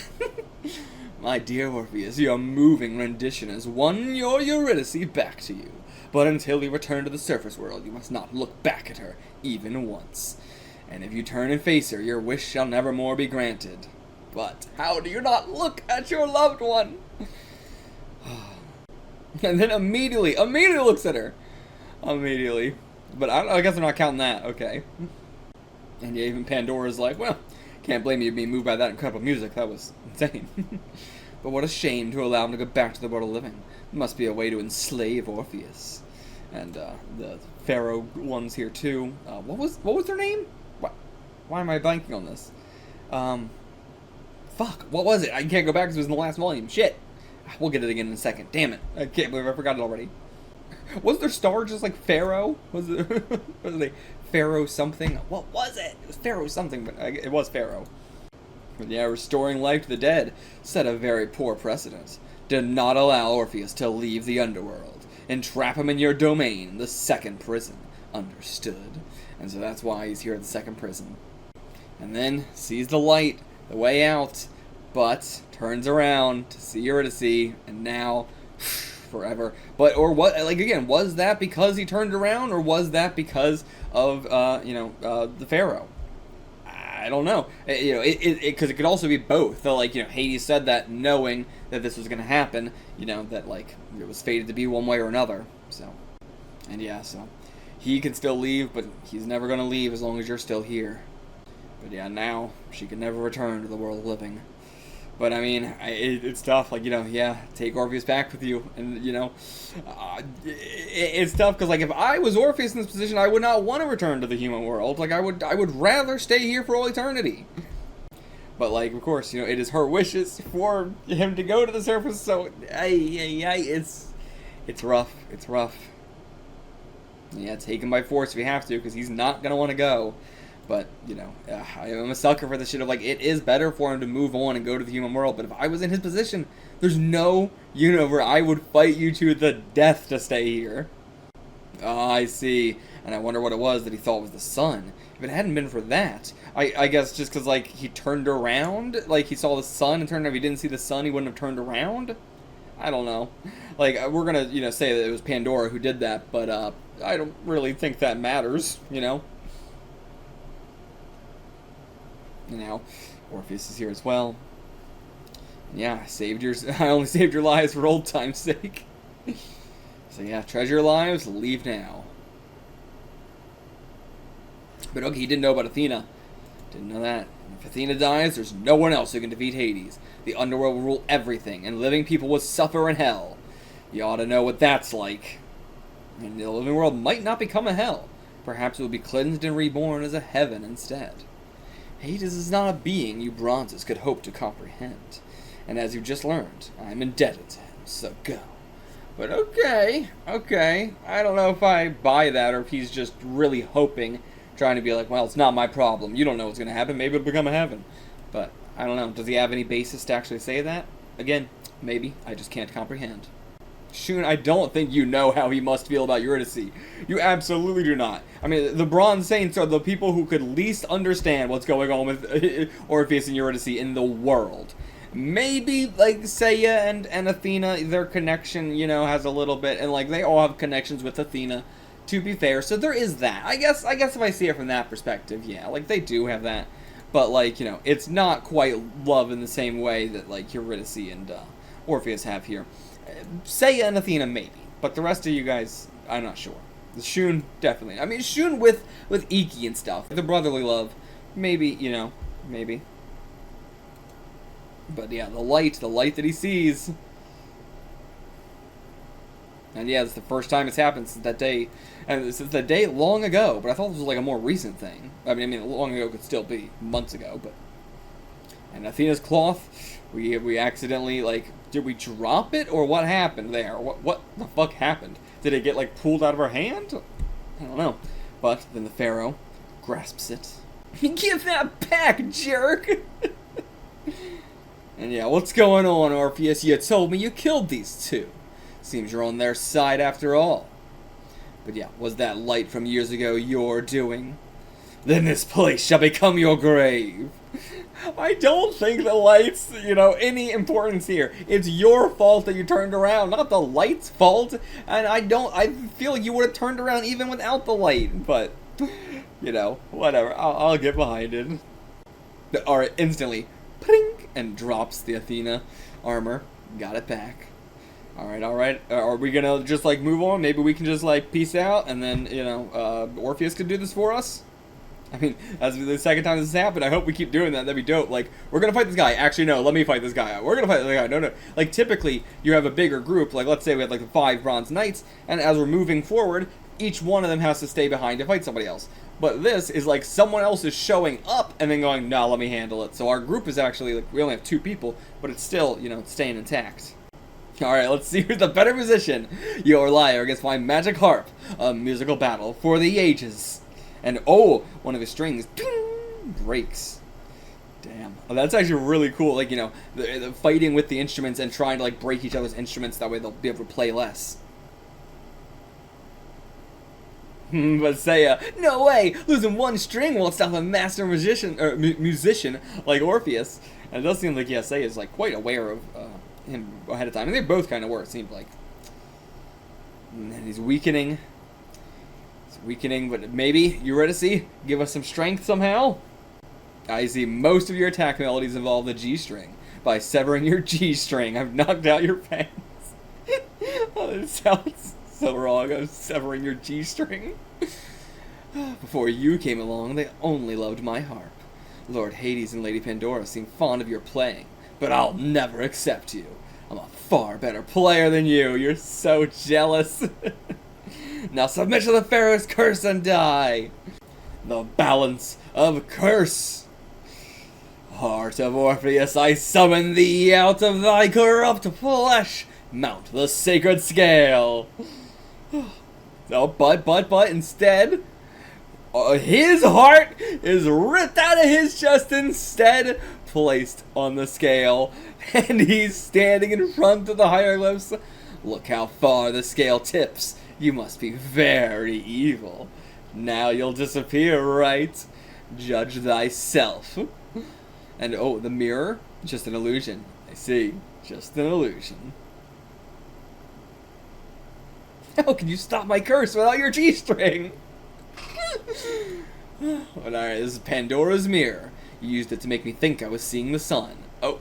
My dear Orpheus, your moving rendition has won your Eurydice back to you. But until you return to the surface world, you must not look back at her, even once. And if you turn and face her, your wish shall never more be granted. But how do you not look at your loved one? And then immediately looks at her. Immediately. But I guess I'm not counting that, okay. And yeah, even Pandora's like, well, can't blame you being moved by that incredible music. That was insane. But what a shame to allow him to go back to the world of living. There must be a way to enslave Orpheus. And the Pharaoh ones here too. What was their name? Why am I blanking on this? Fuck. What was it? I can't go back because it was in the last volume. Shit. We'll get it again in a second. Damn it. I can't believe I forgot it already. Was their star just like Pharaoh? Was it Pharaoh something? What was it? It was Pharaoh something, but it was Pharaoh. But yeah, restoring life to the dead set a very poor precedent. Did not allow Orpheus to leave the Underworld. Entrap him in your domain, the second prison. Understood. And so that's why he's here at the second prison. And then sees the light, the way out, but turns around to see Eurydice, and now forever. But, or what, like, again, was that because he turned around, or was that because of, the Pharaoh? I don't know. Because it could also be both. So, like, Hades said that knowing that this was going to happen, that, like, it was fated to be one way or another. So, and yeah, so he can still leave, but he's never going to leave as long as you're still here. But yeah, now she can never return to the world of living. But I mean, it's tough. Like, take Orpheus back with you, and it's tough because, like, if I was Orpheus in this position, I would not want to return to the human world. Like, I would rather stay here for all eternity. But, like, of course, it is her wishes for him to go to the surface. So, it's rough. It's rough. Yeah, take him by force if you have to, because he's not going to want to go. But, you know, I am a sucker for this shit of, like, it is better for him to move on and go to the human world. But if I was in his position, there's no universe where I would fight you to the death to stay here. Oh, I see. And I wonder what it was that he thought was the sun. If it hadn't been for that, I guess just because, like, he turned around, like, he saw the sun and turned around. If he didn't see the sun, he wouldn't have turned around? I don't know. Like, we're going to, you know, say that it was Pandora who did that, but I don't really think that matters, you know? You know, Orpheus is here as well. Yeah, I only saved your lives for old time's sake. So yeah, treasure your lives, leave now. But okay, he didn't know about Athena. Didn't know that. If Athena dies, there's no one else who can defeat Hades. The Underworld will rule everything, and living people will suffer in hell. You ought to know what that's like. And the living world might not become a hell. Perhaps it will be cleansed and reborn as a heaven instead. Hades is not a being you bronzes could hope to comprehend. And as you just learned, I'm indebted to him, so go. But okay. I don't know if I buy that or if he's just really hoping, trying to be like, well, it's not my problem. You don't know what's going to happen. Maybe it'll become a heaven. But I don't know. Does he have any basis to actually say that? Again, maybe. I just can't comprehend. Shun, I don't think you know how he must feel about Eurydice. You absolutely do not. I mean, the Bronze Saints are the people who could least understand what's going on with Orpheus and Eurydice in the world. Maybe, like, Seiya and Athena, their connection, you know, has a little bit, and, like, they all have connections with Athena, to be fair, so there is that. I guess if I see it from that perspective, yeah, like, they do have that, but, like, you know, it's not quite love in the same way that, like, Eurydice and Orpheus have here. Seiya and Athena, maybe, but the rest of you guys, I'm not sure. Shun, definitely. I mean, Shun with Ikki and stuff, the brotherly love, maybe, you know, maybe. But yeah, the light that he sees. And yeah, it's the first time it's happened since that day. And since the day long ago, but I thought this was like a more recent thing. I mean, long ago could still be months ago, but. And Athena's cloth, we accidentally, like, did we drop it or what happened there? What the fuck happened? Did it get, like, pulled out of her hand? I don't know. But then the Pharaoh grasps it. Give that back, jerk! And yeah, what's going on, Orpheus? You told me you killed these two. Seems you're on their side after all. But yeah, was that light from years ago your doing? Then this place shall become your grave. I don't think the light's, you know, any importance here. It's your fault that you turned around, not the light's fault. And I feel like you would have turned around even without the light. But, you know, whatever. I'll get behind it. Alright, instantly. Pling, and drops the Athena armor. Got it back. Alright. Are we gonna just, like, move on? Maybe we can just, like, peace out, and then, you know, Orpheus could do this for us? I mean, that's the second time this has happened. I hope we keep doing that. That'd be dope. Like, we're gonna fight this guy. Actually, no, let me fight this guy. We're gonna fight this guy. No. Like, typically, you have a bigger group. Like, let's say we had, like, the 5 Bronze Knights, and as we're moving forward, each one of them has to stay behind to fight somebody else. But this is like someone else is showing up and then going, nah, let me handle it. So our group is actually, like, we only have 2 people, but it's still, you know, staying intact. Alright, let's see who's the better position. Your lyre against my magic harp. A musical battle for the ages. And oh, one of his strings breaks. Damn. Oh, that's actually really cool. Like, you know, the fighting with the instruments and trying to, like, break each other's instruments. That way they'll be able to play less. But Seiya, no way! Losing 1 string won't stop a master musician like Orpheus. And it does seem like, yeah, Seiya is, like, quite aware of him ahead of time. And they both kind of were, it seemed like. And he's weakening. He's weakening, but maybe Eurydice give us some strength somehow? I see most of your attack melodies involve the G string. By severing your G string, I've knocked out your pants. Oh, it sounds so wrong. I'm severing your G string. Before you came along, they only loved my harp. Lord Hades and Lady Pandora seem fond of your playing, but I'll never accept you. I'm a far better player than you. You're so jealous. Now submit to the Pharaoh's curse and die. The balance of curse. Heart of Orpheus, I summon thee out of thy corrupt flesh. Mount the sacred scale. Oh, but instead, his heart is ripped out of his chest, instead placed on the scale, and he's standing in front of the hieroglyphs. Look how far the scale tips. You must be very evil. Now you'll disappear, right? Judge thyself. And oh, the mirror? Just an illusion. I see. Just an illusion. How can you stop my curse without your G-string? But alright, this is Pandora's mirror. You used it to make me think I was seeing the sun. Oh,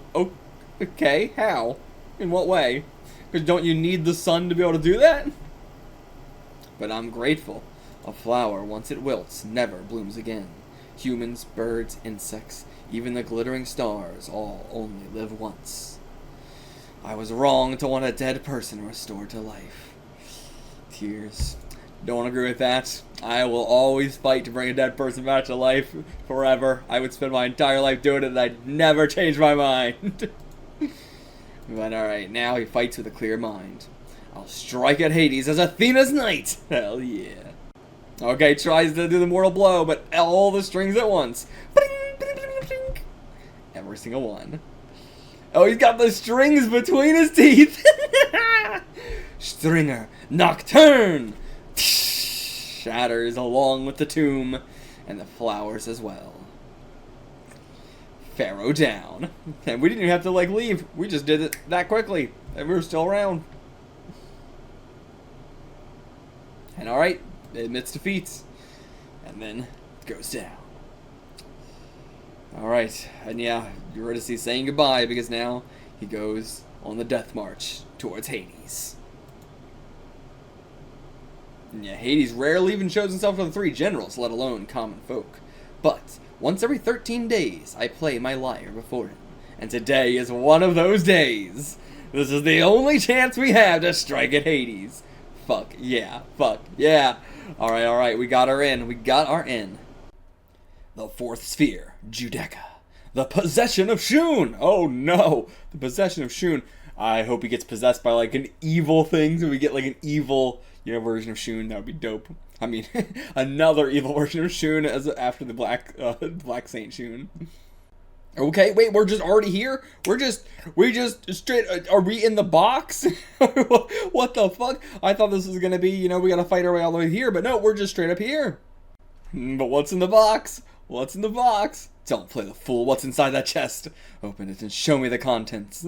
okay. How? In what way? Because don't you need the sun to be able to do that? But I'm grateful. A flower, once it wilts, never blooms again. Humans, birds, insects, even the glittering stars, all only live once. I was wrong to want a dead person restored to life. Tears. Don't agree with that. I will always fight to bring a dead person back to life forever. I would spend my entire life doing it and I'd never change my mind. But alright, now he fights with a clear mind. I'll strike at Hades as Athena's knight! Hell yeah. Okay, tries to do the mortal blow, but all the strings at once. Every single one. Oh, he's got the strings between his teeth! Stringer Nocturne! Shatters along with the tomb, and the flowers as well. Pharaoh down. And we didn't even have to, like, leave. We just did it that quickly, and we were still around. And alright, it admits defeat, and then it goes down. Alright, and yeah, Eurydice saying goodbye, because now he goes on the death march towards Hades. And yeah, Hades rarely even shows himself to the three generals, let alone common folk. But once every 13 days, I play my lyre before him. And today is one of those days. This is the only chance we have to strike at Hades. Fuck yeah, fuck yeah. Alright, we got our in. We got our in. The fourth sphere, Judecca. The possession of Shun. Oh no, the possession of Shun. I hope he gets possessed by like an evil thing, so we get like an evil, version of Shun. That would be dope. I mean, another evil version of Shun as after the Black Saint Shun. Okay, wait, we're just already here? We just straight, are we in the box? What the fuck? I thought this was gonna be, we gotta fight our way all the way here, but no, we're just straight up here. But what's in the box? What's in the box? Don't play the fool, what's inside that chest? Open it and show me the contents.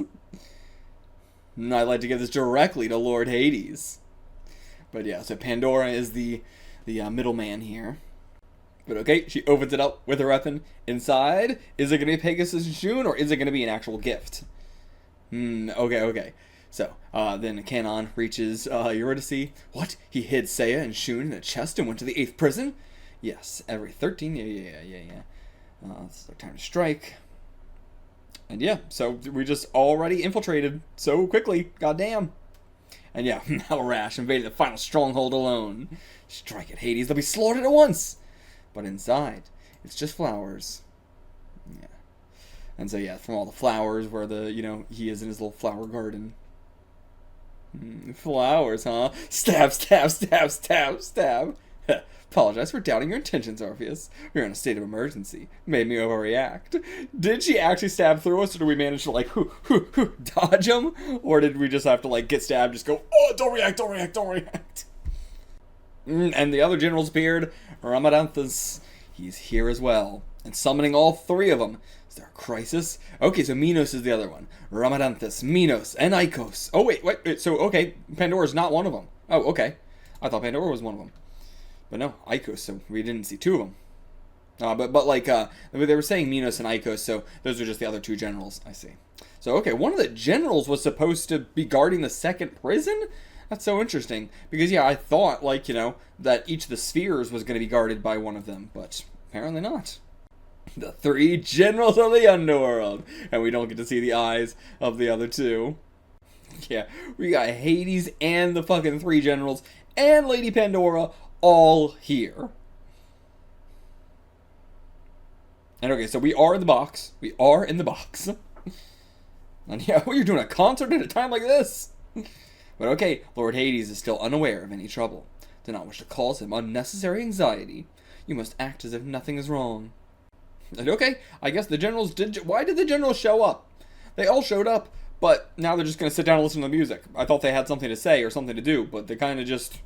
I'd like to give this directly to Lord Hades. But yeah, so Pandora is the middleman here. But okay, she opens it up with her weapon. Inside, is it going to be Pegasus and Shun, or is it going to be an actual gift? Okay. So, then Charon reaches Eurydice. What? He hid Seiya and Shun in a chest and went to the 8th prison? Yes, every 13. Yeah. It's their time to strike. And yeah, so we just already infiltrated so quickly. Goddamn. And yeah, now Rash invaded the final stronghold alone. Strike at Hades, they'll be slaughtered at once. But inside, it's just flowers. Yeah. And so yeah, from all the flowers where he is in his little flower garden. Flowers, huh? Stab. Apologize for doubting your intentions, Orpheus. We are in a state of emergency. Made me overreact. Did she actually stab through us, or did we manage to, dodge him? Or did we just have to, get stabbed, just go, oh, don't react. And the other generals appeared. Ramadanthus, he's here as well. And summoning all three of them. Is there a crisis? Okay, so Minos is the other one. Ramadanthus, Minos, and Ikos. Oh, wait, so, okay, Pandora's not one of them. Oh, okay. I thought Pandora was one of them. But no, Ikos, so we didn't see two of them. They were saying Minos and Ikos, so those are just the other two generals, I see. So, okay, one of the generals was supposed to be guarding the second prison? That's so interesting. Because, yeah, I thought, that each of the spheres was going to be guarded by one of them, but apparently not. The three generals of the Underworld. And we don't get to see the eyes of the other two. Yeah, we got Hades and the fucking three generals and Lady Pandora all here. And okay, so we are in the box. And yeah, you're doing a concert at a time like this. But okay, Lord Hades is still unaware of any trouble. Do not wish to cause him unnecessary anxiety. You must act as if nothing is wrong. And okay, I guess the generals did... Why did the generals show up? They all showed up, but now they're just going to sit down and listen to the music. I thought they had something to say or something to do, but they kind of just...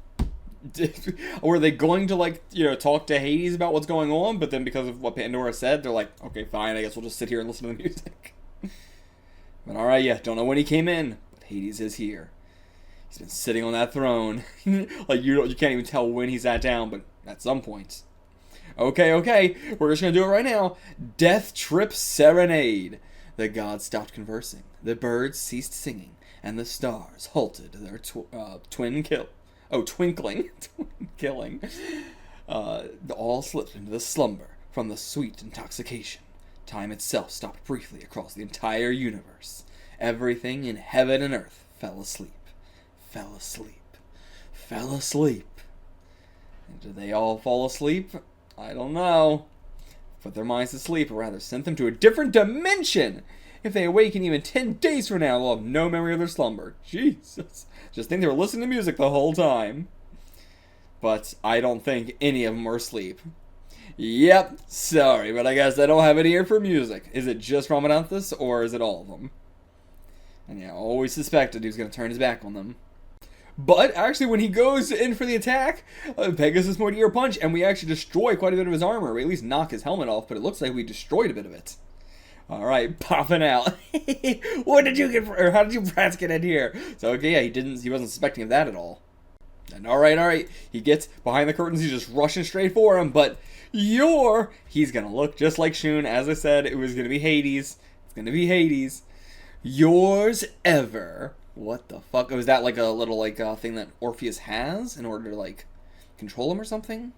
Were they going to, like, you know, talk to Hades about what's going on, but then because of what Pandora said, they're like, okay, fine, I guess we'll just sit here and listen to the music. But alright, yeah, don't know when he came in, but Hades is here. He's been sitting on that throne. Like, you can't even tell when he sat down, but at some point. Okay, we're just gonna do it right now. Death Trip Serenade. The gods stopped conversing, the birds ceased singing, and the stars halted their twinkling. Killing. All slipped into the slumber from the sweet intoxication. Time itself stopped briefly across the entire universe. Everything in heaven and earth fell asleep. Fell asleep. Fell asleep. And did they all fall asleep? I don't know. Put their minds to sleep, or rather sent them to a different dimension. If they awaken even 10 days from now, they'll have no memory of their slumber. Jesus. Just think they were listening to music the whole time. But I don't think any of them were asleep. Yep, sorry, but I guess I don't have an ear for music. Is it just Ramadanthus, or is it all of them? And yeah, I always suspected he was going to turn his back on them. But actually, when he goes in for the attack, Pegasus Mortier punch, and we actually destroy quite a bit of his armor. We at least knock his helmet off, but it looks like we destroyed a bit of it. Alright, popping out. What did you get, or how did you brats get in here? So, okay, yeah, he wasn't suspecting of that at all. And alright, he gets behind the curtains, he's just rushing straight for him, but he's gonna look just like Shun. As I said, it was gonna be Hades. It's gonna be Hades. Yours ever. What the fuck? Was that like a little thing that Orpheus has in order to like control him or something?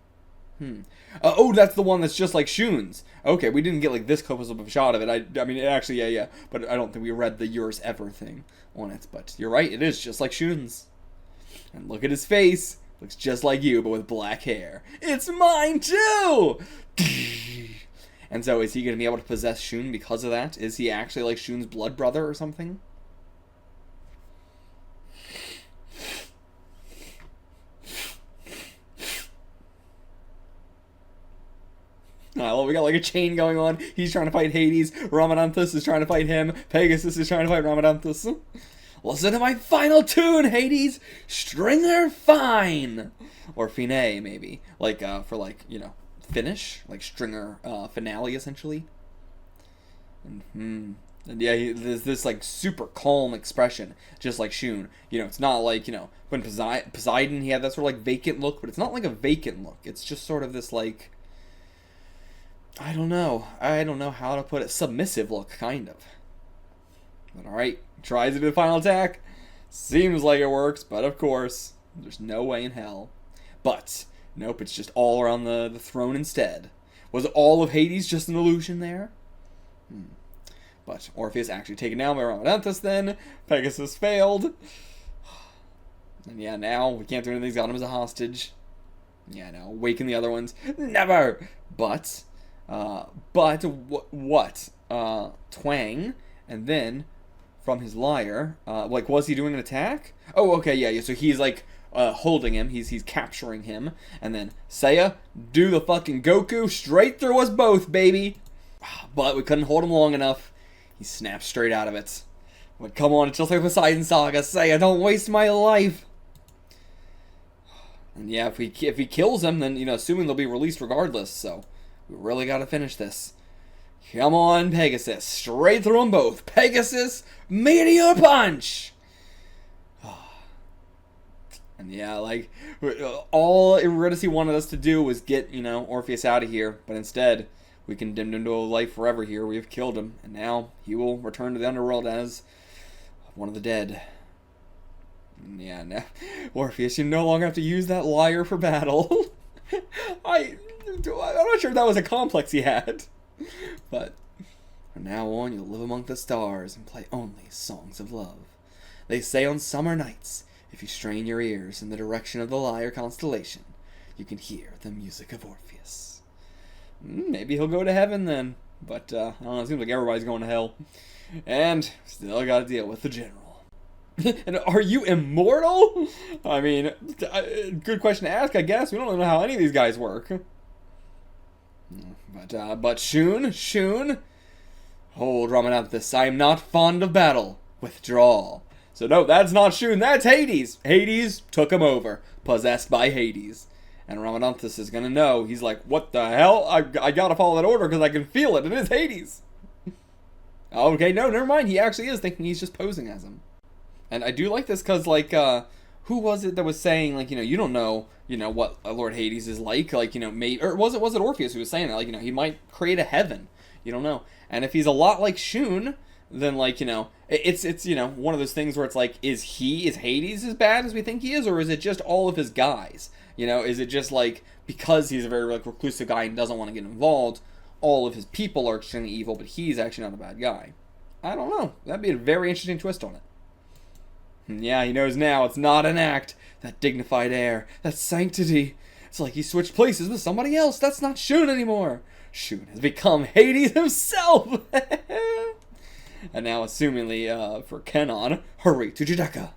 Oh, that's the one that's just like Shun's. Okay, we didn't get like this close of a shot of it. I mean, actually, yeah. But I don't think we read the yours ever thing on it. But you're right, it is just like Shun's. And look at his face. Looks just like you, but with black hair. It's mine too! And so is he going to be able to possess Shun because of that? Is he actually like Shun's blood brother or something? Well, we got like a chain going on. He's trying to fight Hades. Ramadanthus is trying to fight him. Pegasus is trying to fight Ramadanthus. Listen to my final tune, Hades! Stringer fine! Or fine, maybe. Like, for like, you know, finish? Like stringer, finale, essentially. And yeah, there's this like super calm expression, just like Shun. You know, it's not like, you know, when Poseidon, he had that sort of like vacant look, but it's not like a vacant look. It's just sort of this like, I don't know how to put it, submissive look, kind of. But alright, tries to do the final attack. Seems like it works, but of course, there's no way in hell. But, nope, it's just all around the throne instead. Was all of Hades just an illusion there? But Orpheus actually taken down by Ramadanthus then. Pegasus failed. And yeah, now we can't do anything. He's got him as a hostage. Yeah, now awaken the other ones. Never! But what? Twang, and then from his lyre, like, was he doing an attack? Oh, okay, yeah, so he's like holding him, he's capturing him, and then Seiya, do the fucking Goku straight through us both, baby. But we couldn't hold him long enough. He snapped straight out of it. But come on, it's just like Poseidon Saga. Seiya, don't waste my life. And yeah, if he kills him, then, you know, assuming they'll be released regardless, so we really gotta finish this. Come on, Pegasus. Straight through them both. Pegasus, Meteor Punch! And yeah, like, all Eurydice wanted us to do was get, you know, Orpheus out of here. But instead, we condemned him to a life forever here. We have killed him. And now, he will return to the Underworld as one of the dead. And yeah, now, Orpheus, you no longer have to use that lyre for battle. I'm not sure if that was a complex he had. But from now on, you'll live among the stars and play only songs of love. They say on summer nights, if you strain your ears in the direction of the lyre constellation, you can hear the music of Orpheus. Maybe he'll go to heaven then. But, I don't know, it seems like everybody's going to hell. And still gotta deal with the general. And are you immortal? I mean, good question to ask, I guess. We don't know how any of these guys work. But Shun, hold Ramenanthus, I am not fond of battle. Withdraw. So no, that's not Shun, that's Hades. Hades took him over, possessed by Hades. And Ramenanthus is gonna know. He's like, what the hell? I gotta follow that order because I can feel it. It is Hades. Okay, no, never mind. He actually is thinking he's just posing as him. And I do like this because, like, who was it that was saying, like, you don't know, what Lord Hades is like, maybe, or was it Orpheus who was saying that, like, he might create a heaven. You don't know. And if he's a lot like Shun, then, like, it's one of those things where it's like, is Hades as bad as we think he is, or is it just all of his guys? Is it just, like, because he's a very, like, reclusive guy and doesn't want to get involved, all of his people are extremely evil, but he's actually not a bad guy? I don't know. That'd be a very interesting twist on it. Yeah, he knows now. It's not an act. That dignified air. That sanctity. It's like he switched places with somebody else. That's not Shun anymore. Shun has become Hades himself. And now, assumingly, for Charon, hurry to Judecca.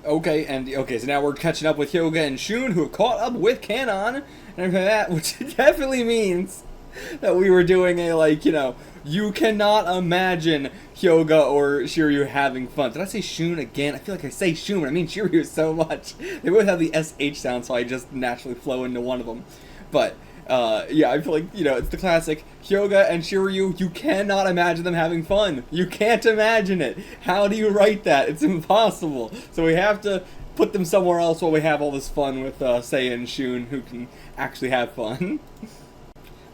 Okay, so now we're catching up with Hyuga and Shun, who have caught up with Charon, and that, which definitely means that we were doing a, like, you cannot imagine Hyuga or Shiryu having fun. Did I say Shun again? I feel like I say Shun, but I mean Shiryu so much. They both have the SH sound, so I just naturally flow into one of them. But, yeah, I feel like, it's the classic Hyuga and Shiryu. You cannot imagine them having fun. You can't imagine it. How do you write that? It's impossible. So we have to put them somewhere else while we have all this fun with Seiya and Shun, who can actually have fun.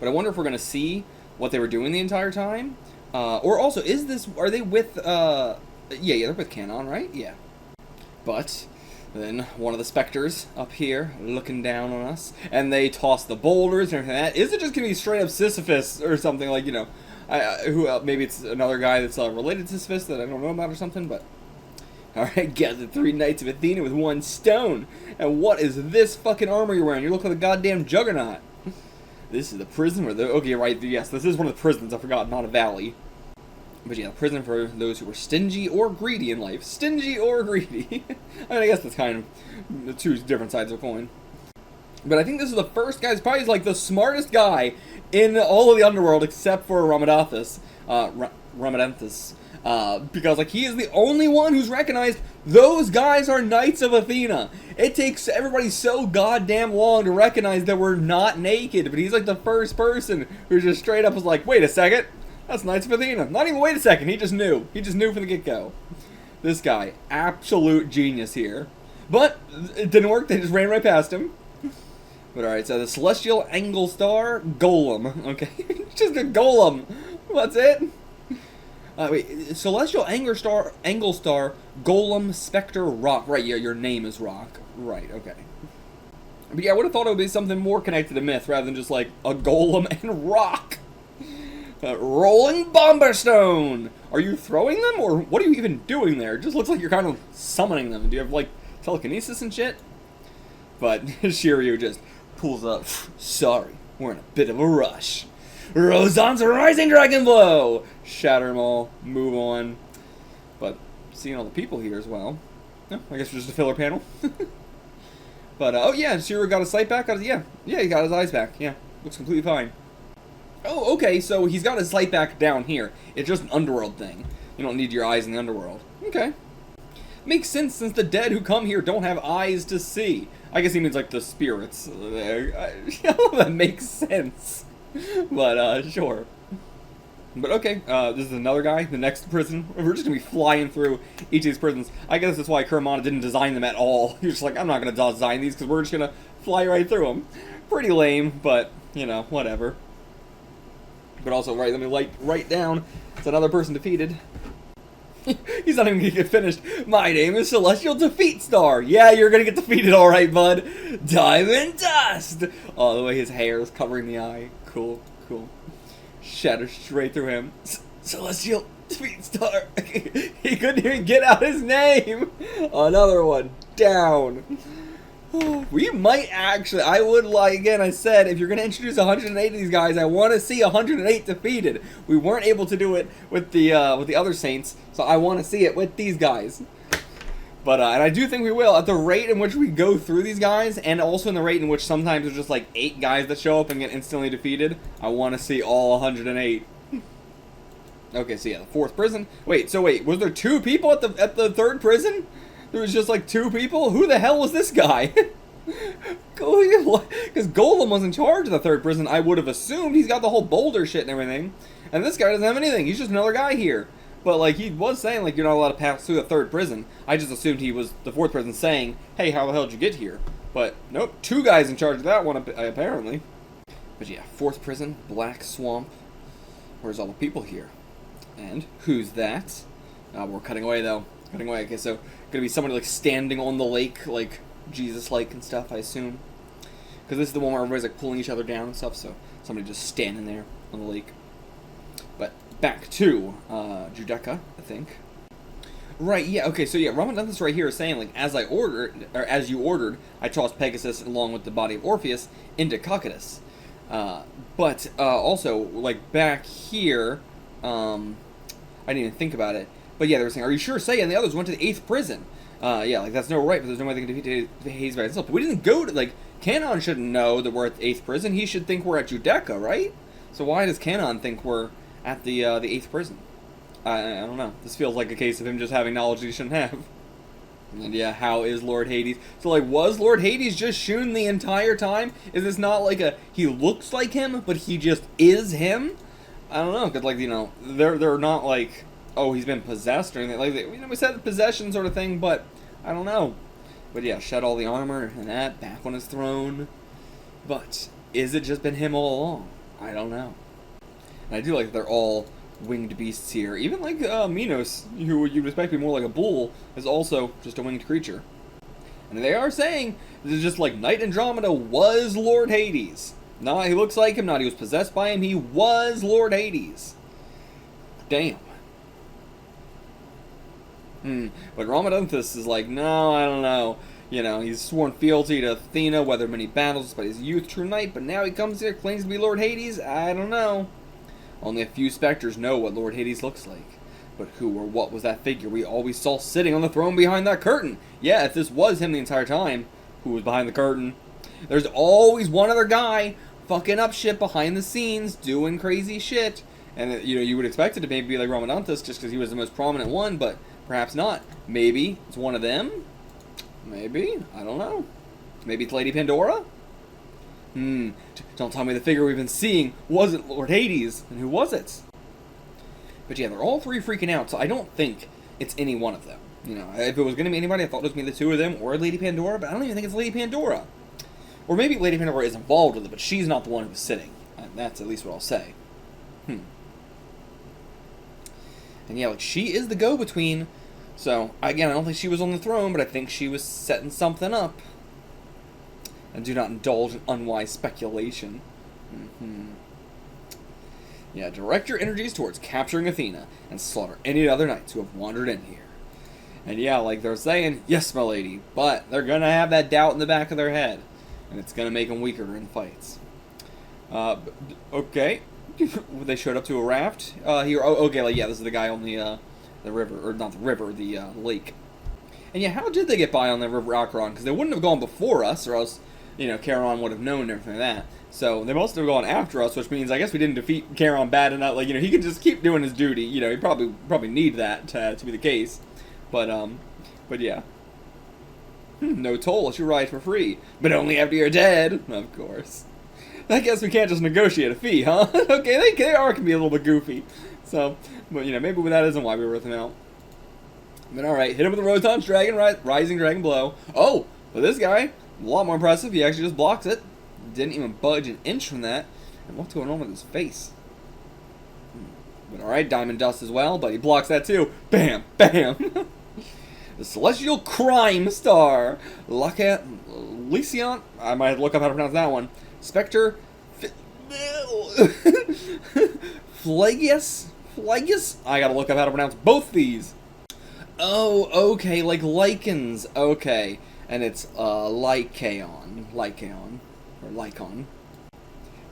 But I wonder if we're going to see what they were doing the entire time. Or also, are they with, yeah, they're with Charon, right? Yeah. But then one of the specters up here looking down on us, and they toss the boulders and everything like that. Is it just going to be straight up Sisyphus or something, like, maybe it's another guy that's related to Sisyphus that I don't know about or something, but... Alright, gather 3 knights of Athena with 1 stone. And what is this fucking armor you're wearing? You look like a goddamn juggernaut. This is the prison where okay, right, yes, this is one of the prisons, I forgot, not a valley. But yeah, prison for those who were stingy or greedy in life. Stingy or greedy. I mean, I guess that's kind of the 2 different sides of a coin. But I think this is the first guy, he's probably like the smartest guy in all of the Underworld except for Ramenanthus. Because, like, he is the only one who's recognized those guys are Knights of Athena. It takes everybody so goddamn long to recognize that we're not naked, but he's, like, the first person who just straight up was like, wait a second, that's Knights of Athena. Not even wait a second, he just knew. He just knew from the get-go. This guy, absolute genius here. But it didn't work, they just ran right past him. But alright, so the Celestial Angle Star Golem. Okay, just a golem. That's it. Wait, Celestial Angle Star, Golem, Spectre, Rock. Right, yeah, your name is Rock. Right, okay. But yeah, I would have thought it would be something more connected to myth rather than just like a golem and rock. Rolling Bomberstone! Are you throwing them, or what are you even doing there? It just looks like you're kind of summoning them. Do you have, like, telekinesis and shit? But Shiryu just pulls up. Sorry, we're in a bit of a rush. Rozan's Rising Dragon Blow! Shatter them all, move on. But seeing all the people here as well. Oh, I guess just a filler panel. But, oh yeah, Shiryu got his sight back? Yeah, he got his eyes back. Yeah, looks completely fine. Oh, okay, so he's got his sight back down here. It's just an Underworld thing. You don't need your eyes in the Underworld. Okay. Makes sense since the dead who come here don't have eyes to see. I guess he means, like, the spirits. That makes sense. But, sure. But, okay, this is another guy, the next prison. We're just gonna be flying through each of these prisons. I guess that's why Kurumada didn't design them at all. He was just like, I'm not gonna design these because we're just gonna fly right through them. Pretty lame, but, you know, whatever. But also, right, let me write down, it's another person defeated. He's not even gonna get finished. My name is Celestial Defeat Star. Yeah, you're gonna get defeated, alright, bud. Diamond Dust! Oh, the way his hair is covering the eye. Cool, cool. Shatter straight through him. Celestial Defeat Star. He couldn't even get out his name. Another one. Down. We might actually, I would like, again, I said, if you're going to introduce 108 of these guys, I want to see 108 defeated. We weren't able to do it with the other Saints, so I want to see it with these guys. But, and I do think we will, at the rate in which we go through these guys, and also in the rate in which sometimes there's just like 8 guys that show up and get instantly defeated. I want to see all 108. Okay, so yeah, the 4th prison. Wait, was there 2 people at the 3rd prison? There was just like 2 people? Who the hell was this guy? Because Golem was in charge of the 3rd prison, I would have assumed. He's got the whole boulder shit and everything. And this guy doesn't have anything. He's just another guy here. But, like, he was saying, like, you're not allowed to pass through the 3rd prison. I just assumed he was the 4th prison saying, hey, how the hell did you get here? But, nope, 2 guys in charge of that one, apparently. But yeah, 4th prison, Black Swamp. Where's all the people here? And who's that? We're cutting away, though. Cutting away. Okay, so, gonna be somebody, like, standing on the lake, like, Jesus-like and stuff, I assume. Because this is the one where everybody's, like, pulling each other down and stuff, so somebody just standing there on the lake. But back to Judecca, I think. Right, yeah, okay, so yeah, Ramadanthus right here is saying, like, as you ordered, I tossed Pegasus along with the body of Orpheus into Cocytus. But also, like, back here, I didn't even think about it. But yeah, they were saying, are you sure Seiya and the others went to the 8th prison? Yeah, like, that's no right, but there's no way they can defeat Hades by itself. But we didn't go to, like, Charon shouldn't know that we're at the 8th prison. He should think we're at Judecca, right? So why does Charon think we're at the 8th prison? I don't know. This feels like a case of him just having knowledge he shouldn't have. And yeah, how is Lord Hades? So, like, was Lord Hades just Shun the entire time? Is this not like he looks like him, but he just is him? I don't know, because, like, you know, they're not like, oh, he's been possessed or anything. Like, you know, we said possession sort of thing, but I don't know. But yeah, shed all the armor and that, back on his throne. But is it just been him all along? I don't know. And I do like that they're all winged beasts here. Even like Minos, who you'd expect to be more like a bull, is also just a winged creature. And they are saying this is just like Knight Andromeda was Lord Hades. Not he looks like him, not he was possessed by him, he was Lord Hades. Damn. But Ramadanthus is like, no, I don't know. You know, he's sworn fealty to Athena, weathered many battles despite his youth, true knight, but now he comes here, claims to be Lord Hades? I don't know. Only a few specters know what Lord Hades looks like. But who or what was that figure we always saw sitting on the throne behind that curtain? Yeah, if this was him the entire time, who was behind the curtain? There's always one other guy fucking up shit behind the scenes, doing crazy shit. And, you know, you would expect it to maybe be like Ramadanthus just because he was the most prominent one, but perhaps not. Maybe it's one of them? Maybe? I don't know. Maybe it's Lady Pandora? Don't tell me the figure we've been seeing wasn't Lord Hades. And who was it? But yeah, they're all 3 freaking out, so I don't think it's any one of them. You know, if it was going to be anybody, I thought it was going to be the 2 of them or Lady Pandora, but I don't even think it's Lady Pandora. Or maybe Lady Pandora is involved with it, but she's not the one who was sitting. And that's at least what I'll say. And yeah, like, she is the go-between. So, again, I don't think she was on the throne, but I think she was setting something up. And do not indulge in unwise speculation. Yeah, direct your energies towards capturing Athena and slaughter any other knights who have wandered in here. And yeah, like they're saying, yes, my lady, but they're going to have that doubt in the back of their head. And it's going to make them weaker in fights. Okay. They showed up to a raft here. Oh, okay, like, yeah, this is the guy on the river, or not the river, the lake. And yeah, how did they get by on the river Acheron? Because they wouldn't have gone before us, or else, you know, Charon would have known and everything like that. So they must have gone after us, which means I guess we didn't defeat Charon bad enough. Like, you know, he could just keep doing his duty. You know, he probably need that to be the case. But yeah. No toll, it's your right for free, but only after you're dead, of course. I guess we can't just negotiate a fee, huh? Okay, they can be a little bit goofy. So, but, you know, maybe that isn't why we wrote them out. But alright, hit him with the Roton's Dragon, Rising Dragon Blow. Oh, but this guy, a lot more impressive. He actually just blocks it. Didn't even budge an inch from that. And what's going on with his face? But alright, Diamond Dust as well, but he blocks that too. Bam! Bam! The Celestial Crime Star. Lycaon. I might have to look up how to pronounce that one. Spectre. Phlegyas? Phlegyas? I gotta look up how to pronounce both these. Oh, okay, like lichens. Okay. And it's Lycaon. Lycaon. Or Lycaon.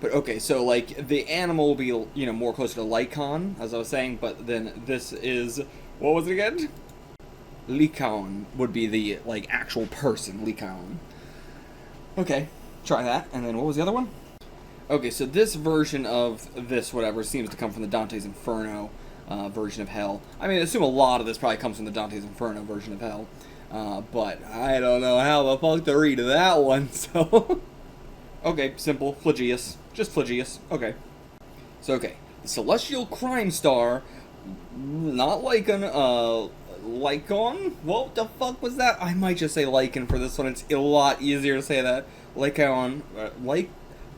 But okay, so like the animal will be, you know, more closer to Lycaon, as I was saying, but then this is, what was it again? Lycaon would be the, like, actual person, Lycaon. Okay, try that. And then what was the other one? Okay, so this version of this whatever seems to come from the Dante's Inferno version of Hell. I mean, I assume a lot of this probably comes from the Dante's Inferno version of Hell. But I don't know how the fuck to read that one, so... Okay, simple. Phlegyas. Just Phlegyas. Okay. So, okay. The Celestial Crime Star, not Lycaon, Lycaon? What the fuck was that? I might just say Lycaon for this one. It's a lot easier to say that. Lycaon,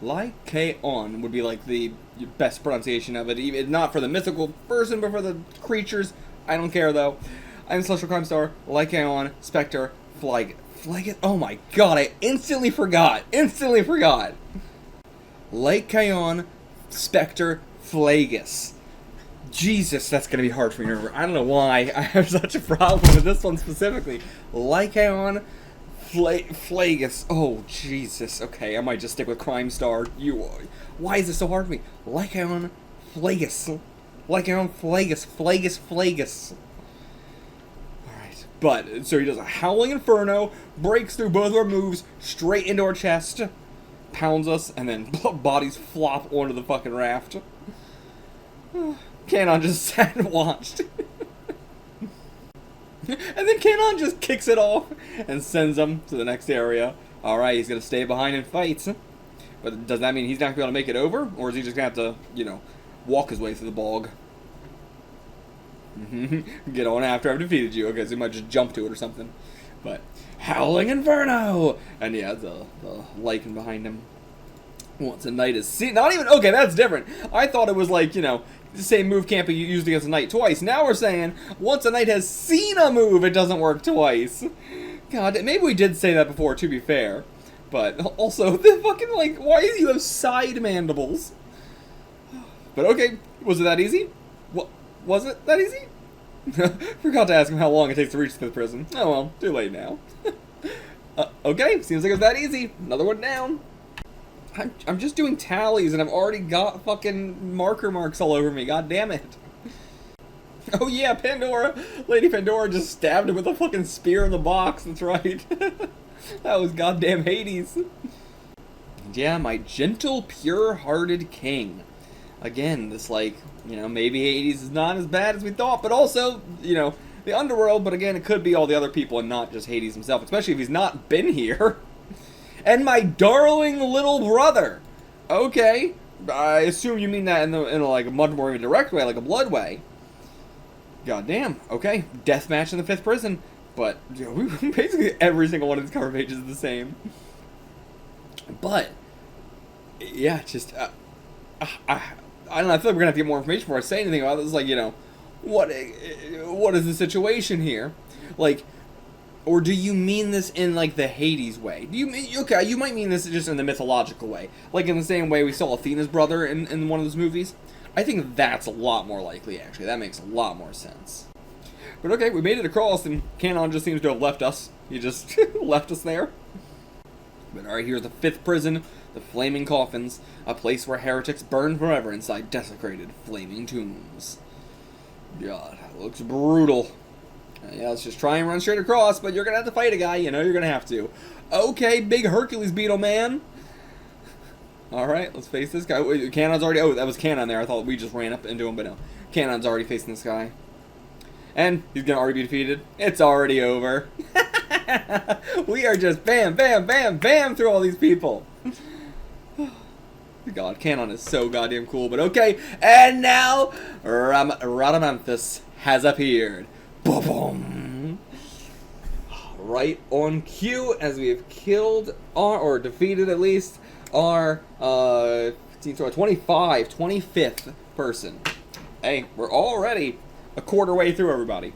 Lycaon would be like the best pronunciation of it. Even not for the mythical person, but for the creatures. I don't care though. I'm Celestial Crime Star, Lycaon, Spectre, Phlegyas. Oh my god, I instantly forgot. Lycaon, Spectre, Phlegyas. Jesus, that's going to be hard for me to remember. I don't know why I have such a problem with this one specifically. Lycaon, Phlegyas. Oh, Jesus. Okay, I might just stick with Crime Star. Why is this so hard for me? Lycaon, Phlegyas. Lycaon, Phlegyas. Phlegyas. Alright. But, so he does a Howling Inferno, breaks through both of our moves, straight into our chest, pounds us, and then bodies flop onto the fucking raft. Canon just sat and watched. And then Canon just kicks it off and sends them to the next area. Alright, he's going to stay behind and fight. But does that mean he's not going to be able to make it over? Or is he just going to have to, you know, walk his way through the bog? Get on after I've defeated you. Okay, so he might just jump to it or something. But, Howling Inferno! And yeah, the Lycaon behind him. Once a knight is seen. Not even. Okay, that's different. I thought it was like, you know, the same move can't be used against a knight twice. Now we're saying once a knight has seen a move, it doesn't work twice. God, maybe we did say that before, to be fair. But also, the fucking, like, why do you have side mandibles? But okay, was it that easy? What? Was it that easy? Forgot to ask him how long it takes to reach the prison. Oh well, too late now. Okay, seems like it's that easy. Another one down. I'm just doing tallies and I've already got fucking marker marks all over me. God damn it. Oh yeah, Pandora. Lady Pandora just stabbed him with a fucking spear in the box. That's right. That was goddamn Hades. Yeah, my gentle, pure-hearted king. Again, this, like, you know, maybe Hades is not as bad as we thought, but also, you know, the Underworld, but again, it could be all the other people and not just Hades himself, especially if he's not been here. And my darling little brother. Okay, I assume you mean that in a like a much more of a direct way, like a blood way. Goddamn. Okay, deathmatch in the 5th prison, but you know, basically every single one of these cover pages is the same. But yeah, just I don't know. I feel like we're gonna have to get more information before I say anything about this. Like, you know, what is the situation here? Like. Or do you mean this in, like, the Hades way? Do you mean, okay, you might mean this just in the mythological way. Like, in the same way we saw Athena's brother in one of those movies. I think that's a lot more likely, actually. That makes a lot more sense. But okay, we made it across, and Canon just seems to have left us. He just left us there. But alright, here's the 5th prison, the Flaming Coffins, a place where heretics burn forever inside desecrated, flaming tombs. God, that looks brutal. Yeah, let's just try and run straight across, but you're gonna have to fight a guy, you know you're gonna have to. Okay, big Hercules Beetle man. Alright, let's face this guy. Wait, Canon's already, oh, that was Canon there. I thought we just ran up into him, but no. Canon's already facing this guy. And he's gonna already be defeated. It's already over. We are just bam, bam, bam, bam through all these people. God, Canon is so goddamn cool, but okay. And now, Rhadamanthus has appeared. Boom! Right on cue, as we have killed or defeated at least our 25th person. Hey, we're already a quarter way through, everybody.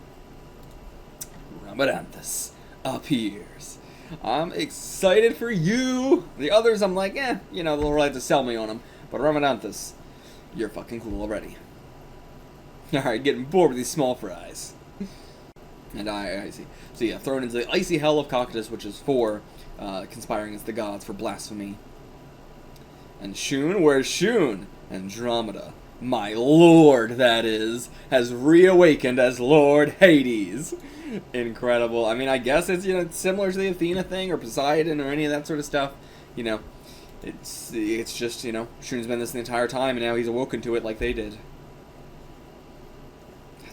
Rhadamanthus appears. I'm excited for you. The others, I'm like, you know, they'll like to sell me on them. But Rhadamanthus, you're fucking cool already. Alright, getting bored with these small fries. And I see. So yeah, thrown into the icy hell of Cocytus, which is for conspiring against the gods for blasphemy. And Shun, where's Shun? Andromeda. my lord, that is, has reawakened as Lord Hades. Incredible. I mean, I guess it's, it's similar to the Athena thing or Poseidon or any of that sort of stuff. It's just, Shun's been this the entire time, and now he's awoken to it like they did.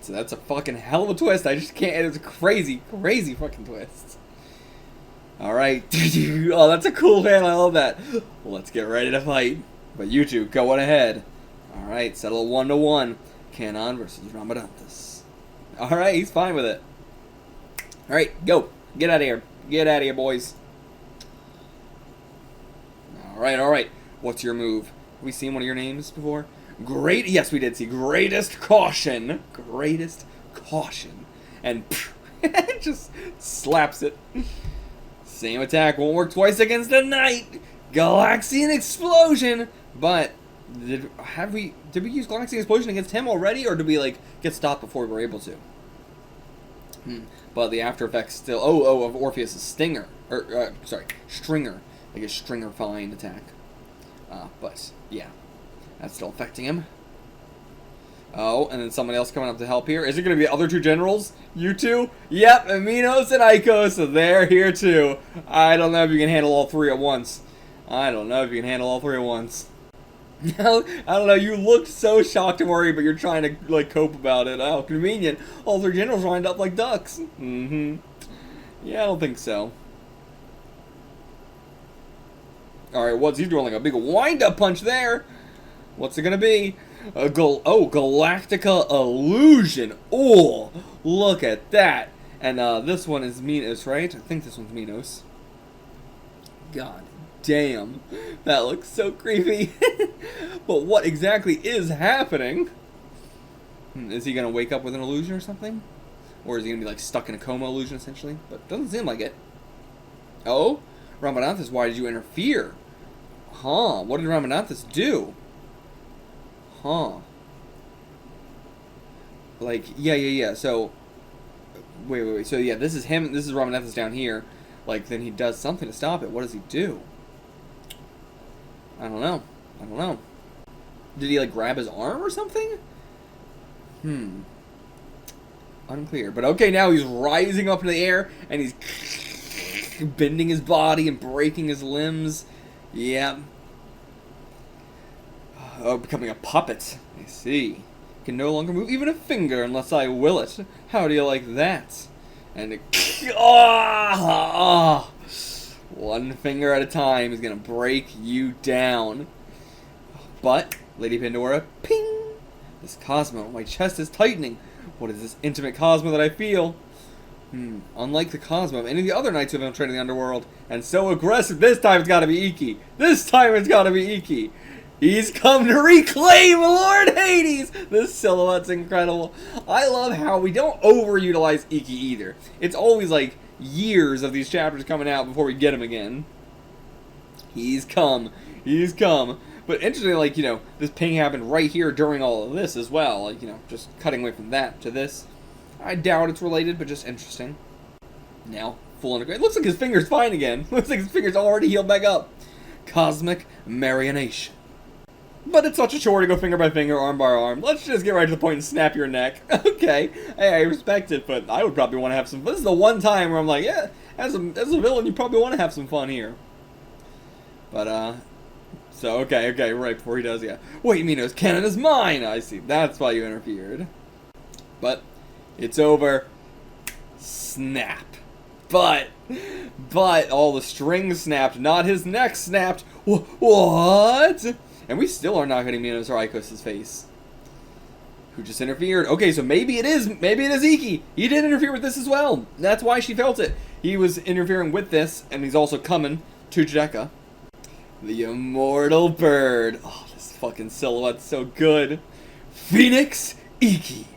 That's a fucking hell of a twist. I just can't. It's a crazy, crazy fucking twist. Alright. Oh, that's a cool panel. I love that. Well, let's get ready to fight. But you two, go on ahead. Alright, settle 1-1. Charon versus Ramadanthus. Alright, he's fine with it. Alright, go. Get out of here. Get out of here, boys. Alright. What's your move? Have we seen one of your names before? Great. Yes, we did see. Greatest Caution. Greatest Caution. And just slaps it. Same attack. Won't work twice against the Knight. Galaxian Explosion. But did we use Galaxian Explosion against him already, or did we get stopped before we were able to? But the after effects still. Of Orpheus' Stinger, or Stringer, a Stringer Find attack. But yeah, that's still affecting him. Oh, and then someone else coming up to help here. Is it going to be the other two generals? You two? Yep, Minos and Ikos, they're here too. I don't know if you can handle all three at once. No, I don't know, you looked so shocked and worried, but you're trying to, cope about it. Oh, convenient. All three generals lined up like ducks. Yeah, I don't think so. Alright, what's he doing? A big wind-up punch there. What's it gonna be? Galactica Illusion. Oh, look at that. And this one is Minos, right? I think this one's Minos. God damn. That looks so creepy. But what exactly is happening? Is he going to wake up with an illusion or something? Or is he going to be stuck in a coma illusion essentially? But doesn't seem like it. Oh? Ramadanthus, why did you interfere? Huh. What did Ramadanthus do? Huh. Yeah. So, wait. So, yeah, this is him. This is Ramadanthus down here. Then he does something to stop it. What does he do? I don't know. Did he, grab his arm or something? Unclear. But okay, now he's rising up in the air, and he's bending his body and breaking his limbs. Yeah. Oh, becoming a puppet. I see. Can no longer move even a finger unless I will it. How do you like that? And one finger at a time is gonna break you down. But, Lady Pandora, ping! This Cosmo, my chest is tightening. What is this intimate Cosmo that I feel? Unlike the Cosmo of any of the other knights who have infiltrated the Underworld, and so aggressive, this time it's gotta be Ikki. He's come to reclaim Lord Hades! This silhouette's incredible. I love how we don't overutilize Ikki either. It's always years of these chapters coming out before we get him again. He's come. But interestingly, this ping happened right here during all of this as well. Just cutting away from that to this. I doubt it's related, but just interesting. Now, full integrate. Looks like his finger's fine again. Looks like his finger's already healed back up. Cosmic Marionation. But it's such a chore to go finger by finger, arm by arm. Let's just get right to the point and snap your neck. Okay. Hey, I respect it, but I would probably want to have some fun. This is the one time where I'm like, yeah, as a villain, you probably want to have some fun here. But, so, okay, right before he does, yeah. Wait, Minos, cannon is mine! I see, that's why you interfered. But, it's over. Snap. But, all the strings snapped, not his neck snapped. What? And we still are not hitting Minos or Ikos' face. Who just interfered? Okay, so maybe it is Ikki. He did interfere with this as well. That's why she felt it. He was interfering with this, and he's also coming to Judecca. The immortal bird. Oh, this fucking silhouette's so good. Phoenix Ikki.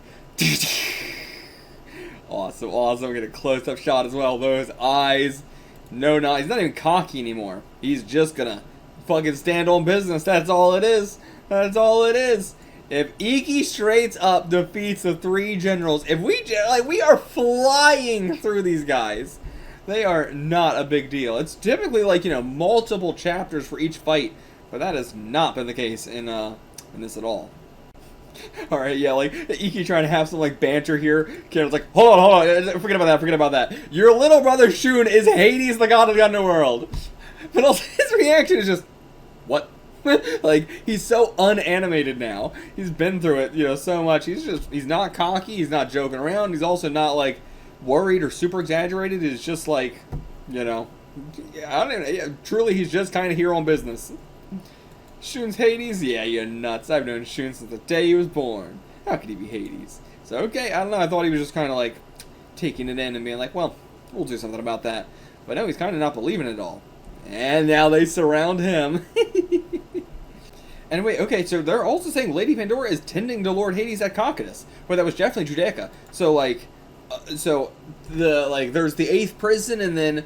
Awesome. We're getting a close-up shot as well. Those eyes. No, he's not even cocky anymore. He's just gonna fucking stand on business. That's all it is. If Ikki straight up defeats the three generals, if we are flying through these guys. They are not a big deal. It's typically multiple chapters for each fight, but that has not been the case in this at all. All right, yeah, like Ikki trying to have some like banter here. Charon's like, hold on, forget about that. Your little brother Shun is Hades, the god of the Underworld. But also his reaction is just, what? Like, he's so unanimated now. He's been through it, so much. He's not cocky. He's not joking around. He's also not like worried or super exaggerated. He's just like, I don't know. Truly, he's just kind of here on business. Shun's Hades? Yeah, you're nuts. I've known Shun since the day he was born. How could he be Hades? So, okay, I don't know. I thought he was just kind of like taking it in and being like, well, we'll do something about that. But no, he's kind of not believing it all. And now they surround him. And wait, okay, so they're also saying Lady Pandora is tending to Lord Hades at Cocytus. Well, that was definitely Judecca. So, like, there's the 8th prison, and then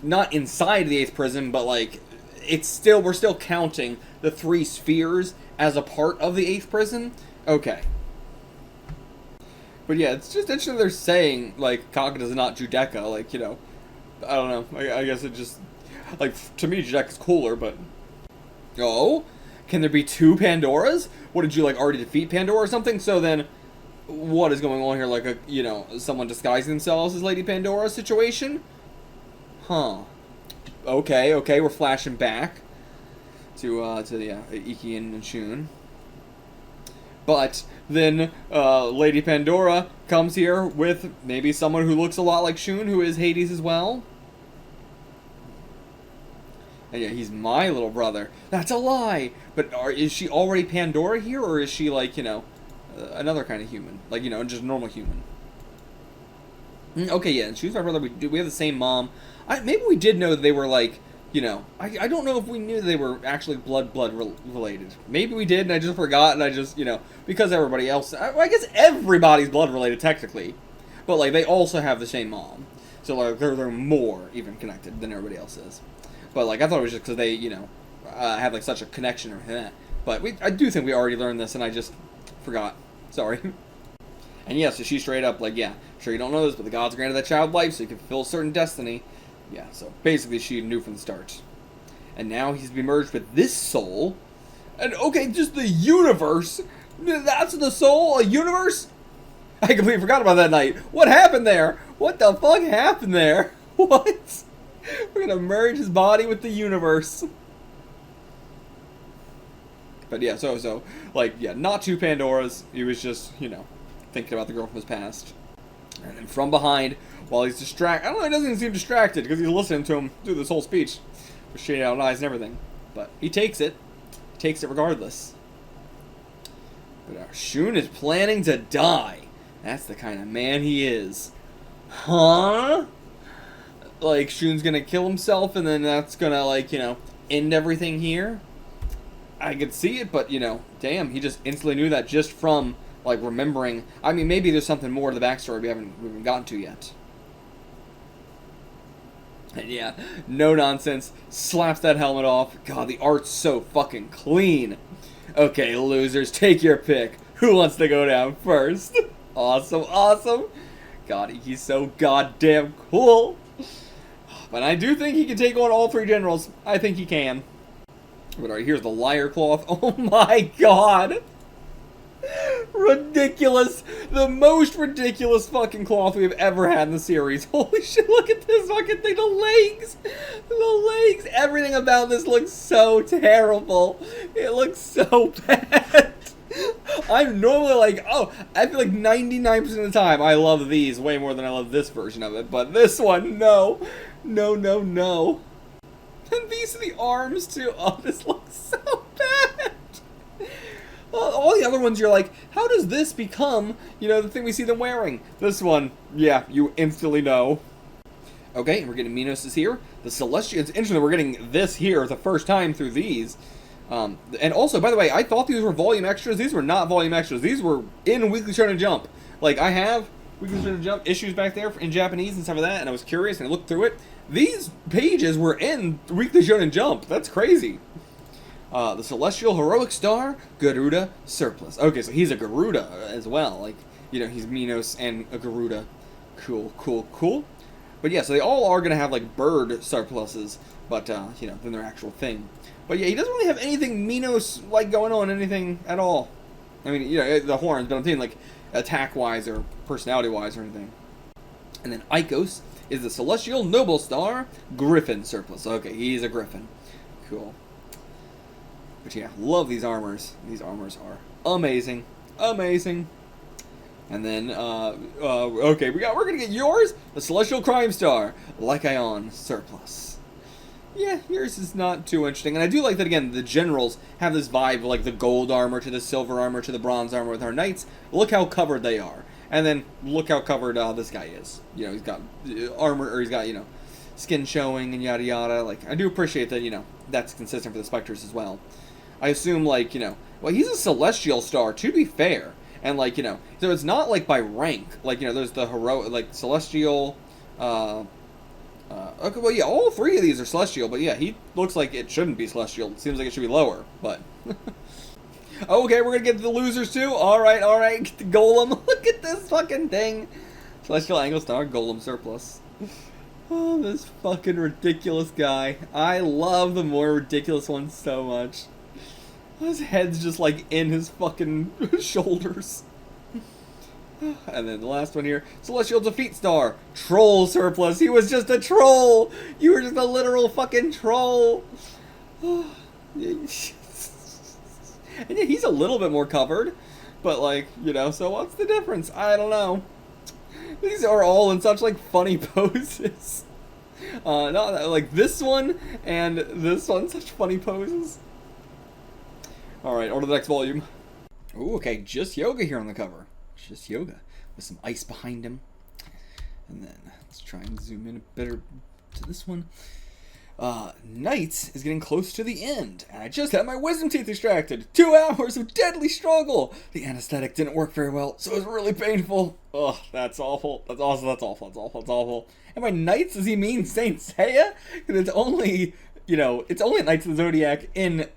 not inside the 8th prison, but, like, we're still counting the 3 spheres as a part of the 8th prison. Okay. But yeah, it's just interesting they're saying, like, Cocytus is not Judecca. Like, I don't know. I guess it just, like, to me, Judecca's cooler, but... Oh? Can there be 2 Pandoras? What, did you, like, already defeat Pandora or something? So then, what is going on here? Like, someone disguising themselves as Lady Pandora situation? Huh. Okay, we're flashing back to Ikki and Shun. But then Lady Pandora comes here with maybe someone who looks a lot like Shun, who is Hades as well. And yeah, he's my little brother. That's a lie! But is she already Pandora here, or is she like, another kind of human? Like, just a normal human? Okay, yeah, and she's my brother. We have the same mom. Maybe we did know that they were like, I don't know if we knew they were actually blood related. Maybe we did, and I just forgot, and I just, because everybody else, I guess everybody's blood related technically, but like they also have the same mom, so like they're more even connected than everybody else is. But like I thought it was just because they, have like such a connection or that. But I do think we already learned this, and I just forgot. Sorry. And yeah, so she straight up like, yeah, sure you don't know this, but the gods granted that child life so you can fulfill a certain destiny. Yeah, so basically she knew from the start. And now he's been merged with this soul. And okay, just the universe. That's the soul? A universe? I completely forgot about that night. What happened there? What the fuck happened there? What? We're gonna merge his body with the universe. But yeah, so like, yeah, not 2 Pandoras. He was just, thinking about the girl from his past. And then from behind, while he's distracted, I don't know, he doesn't even seem distracted because he's listening to him do this whole speech with shaded out eyes and everything. But he takes it. He takes it regardless. But Shun is planning to die. That's the kind of man he is. Huh? Like, Shun's gonna kill himself and then that's gonna, like, end everything here? I could see it, but, damn, he just instantly knew that just from, like, remembering. I mean, maybe there's something more to the backstory we haven't gotten to yet. And yeah, no nonsense. Slaps that helmet off. God, the art's so fucking clean. Okay, losers, take your pick. Who wants to go down first? Awesome. God, he's so goddamn cool. But I do think he can take on all 3 generals. I think he can. But alright, here's the liar cloth. Oh my god! Ridiculous! The most ridiculous fucking cloth we've ever had in the series. Holy shit, look at this fucking thing. The legs! The legs! Everything about this looks so terrible. It looks so bad. I'm normally like, I feel like 99% of the time I love these way more than I love this version of it. But this one, no. No. And these are the arms too. Oh, this looks so bad. All the other ones, you're like, how does this become, the thing we see them wearing? This one, yeah, you instantly know. Okay, and we're getting Minos here. The Celestial, it's interesting that we're getting this here the first time through these. And also, by the way, I thought these were volume extras. These were not volume extras. These were in Weekly Shonen Jump. Like, I have Weekly Shonen Jump issues back there in Japanese and stuff like that, and I was curious and I looked through it. These pages were in Weekly Shonen Jump. That's crazy. The Celestial Heroic Star, Garuda Surplus. Okay, so he's a Garuda as well. Like, he's Minos and a Garuda. Cool. But yeah, so they all are going to have, like, bird surpluses, but, than their actual thing. But yeah, he doesn't really have anything Minos-like going on, anything at all. I mean, the horns, but I'm thinking like attack-wise or personality-wise or anything. And then Ikos is the Celestial Noble Star Griffin surplus. Okay, he's a Griffin. Cool. But yeah, love these armors. These armors are amazing. Amazing. And then, okay, we're gonna get yours, the Celestial Crime Star, Lycaon surplus. Yeah, yours is not too interesting. And I do like that, again, the generals have this vibe, like the gold armor to the silver armor to the bronze armor with our knights. Look how covered they are. And then look how covered this guy is. He's got armor, or he's got, skin showing and yada yada. Like, I do appreciate that, that's consistent for the Spectres as well. I assume, like, well, he's a Celestial Star, to be fair. And, like, so it's not, like, by rank. Like, there's the heroic, like, Celestial, okay, well, yeah, all three of these are Celestial, but yeah, he looks like it shouldn't be Celestial. It seems like it should be lower, but... Okay, we're gonna get the losers, too. Alright, get the Golem. Look at this fucking thing. Celestial Angle Star, Golem surplus. Oh, this fucking ridiculous guy. I love the more ridiculous ones so much. His head's just, like, in his fucking shoulders. And then the last one here, Celestial Defeat Star, Troll surplus. He was just a troll. You were just a literal fucking troll. And yeah, he's a little bit more covered, but like, so what's the difference? I don't know. These are all in such like funny poses. Not like this one and this one, such funny poses. All right, on to the next volume. Ooh, okay, just Yoga here on the cover. Just Yoga with some ice behind him. And then let's try and zoom in a better to this one. Knights is getting close to the end, and I just had my wisdom teeth extracted. 2 hours of deadly struggle. The anesthetic didn't work very well, so it was really painful. Ugh, that's awful. That's awful. And by Knights, does he mean Saint Seiya? Because it's only, it's only Knights of the Zodiac in, it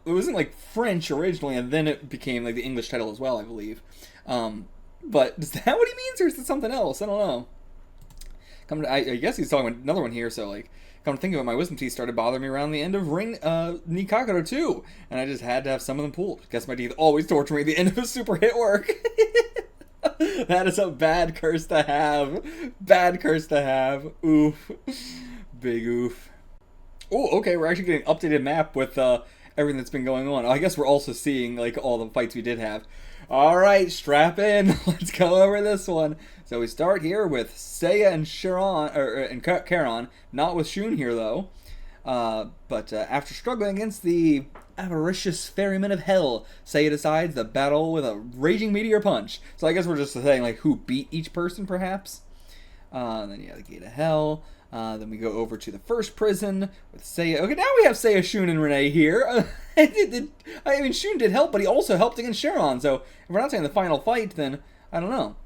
wasn't like French originally, and then it became like the English title as well, I believe. But is that what he means, or is it something else? I don't know. I guess he's talking about another one here, so like, come to think of it, my wisdom teeth started bothering me around the end of Ring Nikakuro 2, and I just had to have some of them pulled. Guess my teeth always torture me at the end of a super hit work. That is a bad curse to have. Bad curse to have. Oof. Big oof. Oh, okay, we're actually getting an updated map with everything that's been going on. I guess we're also seeing like all the fights we did have. Alright, strap in. Let's go over this one. So we start here with Seiya and Charon, not with Shun here though. But after struggling against the avaricious ferryman of hell, Seiya decides to battle with a raging meteor punch. So I guess we're just saying like who beat each person perhaps. And then the gate of hell. Then we go over to the first prison with Seiya. Okay, now we have Seiya, Shun, and Rene here. I mean, Shun did help, but he also helped against Charon. So if we're not saying the final fight, then I don't know.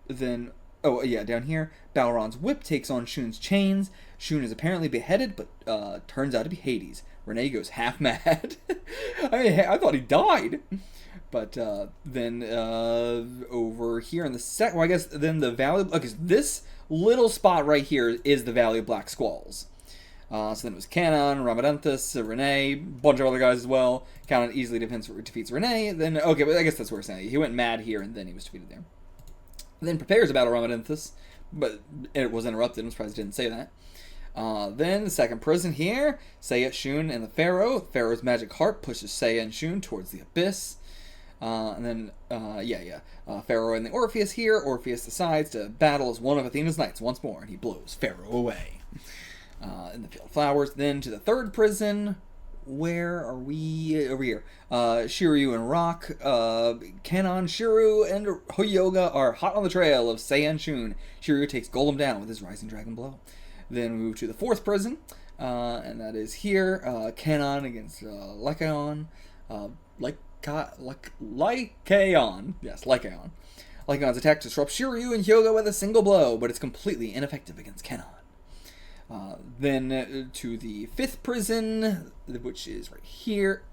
Then, oh yeah, down here, Balron's whip takes on Shun's chains. Shun is apparently beheaded, but turns out to be Hades. Rene goes half mad. I mean, I thought he died. But then over here in the second, well, I guess then the Valley, okay, this little spot right here is the Valley of Black Squalls. So then it was Charon, Ramadanthus, Rene, a bunch of other guys as well. Charon easily defeats Rene. Then, okay, but I guess that's where we're saying. He went mad here, and then he was defeated there. Then prepares to battle Ramadanthus, but it was interrupted. I'm surprised I didn't say that. Then the second prison here, Seiya, Shun, and the Pharaoh. Pharaoh's magic harp pushes Seiya and Shun towards the abyss. And then, Pharaoh and the Orpheus here. Orpheus decides to battle as one of Athena's knights once more, and he blows Pharaoh away. In the Field of Flowers. Then to the third prison. Where are we? Over here. Shiryu and Rock. Kanon, Shiryu, and Hoyoga are hot on the trail of Seiya and Shun. Shiryu takes Golem down with his Rising Dragon Blow. Then we move to the fourth prison. And that is here. Kanon against Lycaon. Lycaon. Yes, Lycaon. Lycaon's attack disrupts Shiryu and Hyoga with a single blow, but it's completely ineffective against Kanon. Then to the fifth prison, which is right here.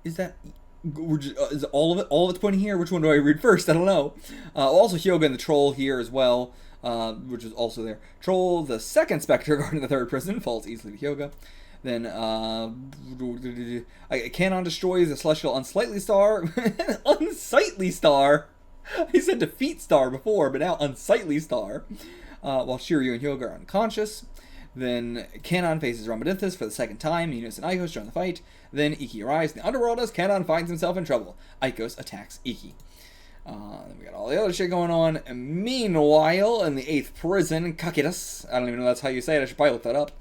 Is that... is all of it? All of it's pointing here? Which one do I read first? I don't know. Also Hyoga and the Troll here as well, which is also there. Troll, the second Spectre guarding the third prison, falls easily to Hyoga. Then, Charon destroys the celestial unsightly star. Unsightly star? He said defeat star before, but now unsightly star. While Shiryu and Hyoga are unconscious. Then Charon faces Rhamnithus for the second time. Minos and Ikos join the fight. Then Ikki arrives in the underworld as Charon finds himself in trouble. Ikos attacks Ikki. Then we got all the other shit going on. And meanwhile, in the 8th prison, Cocytus, I don't even know that's how you say it, I should probably look that up.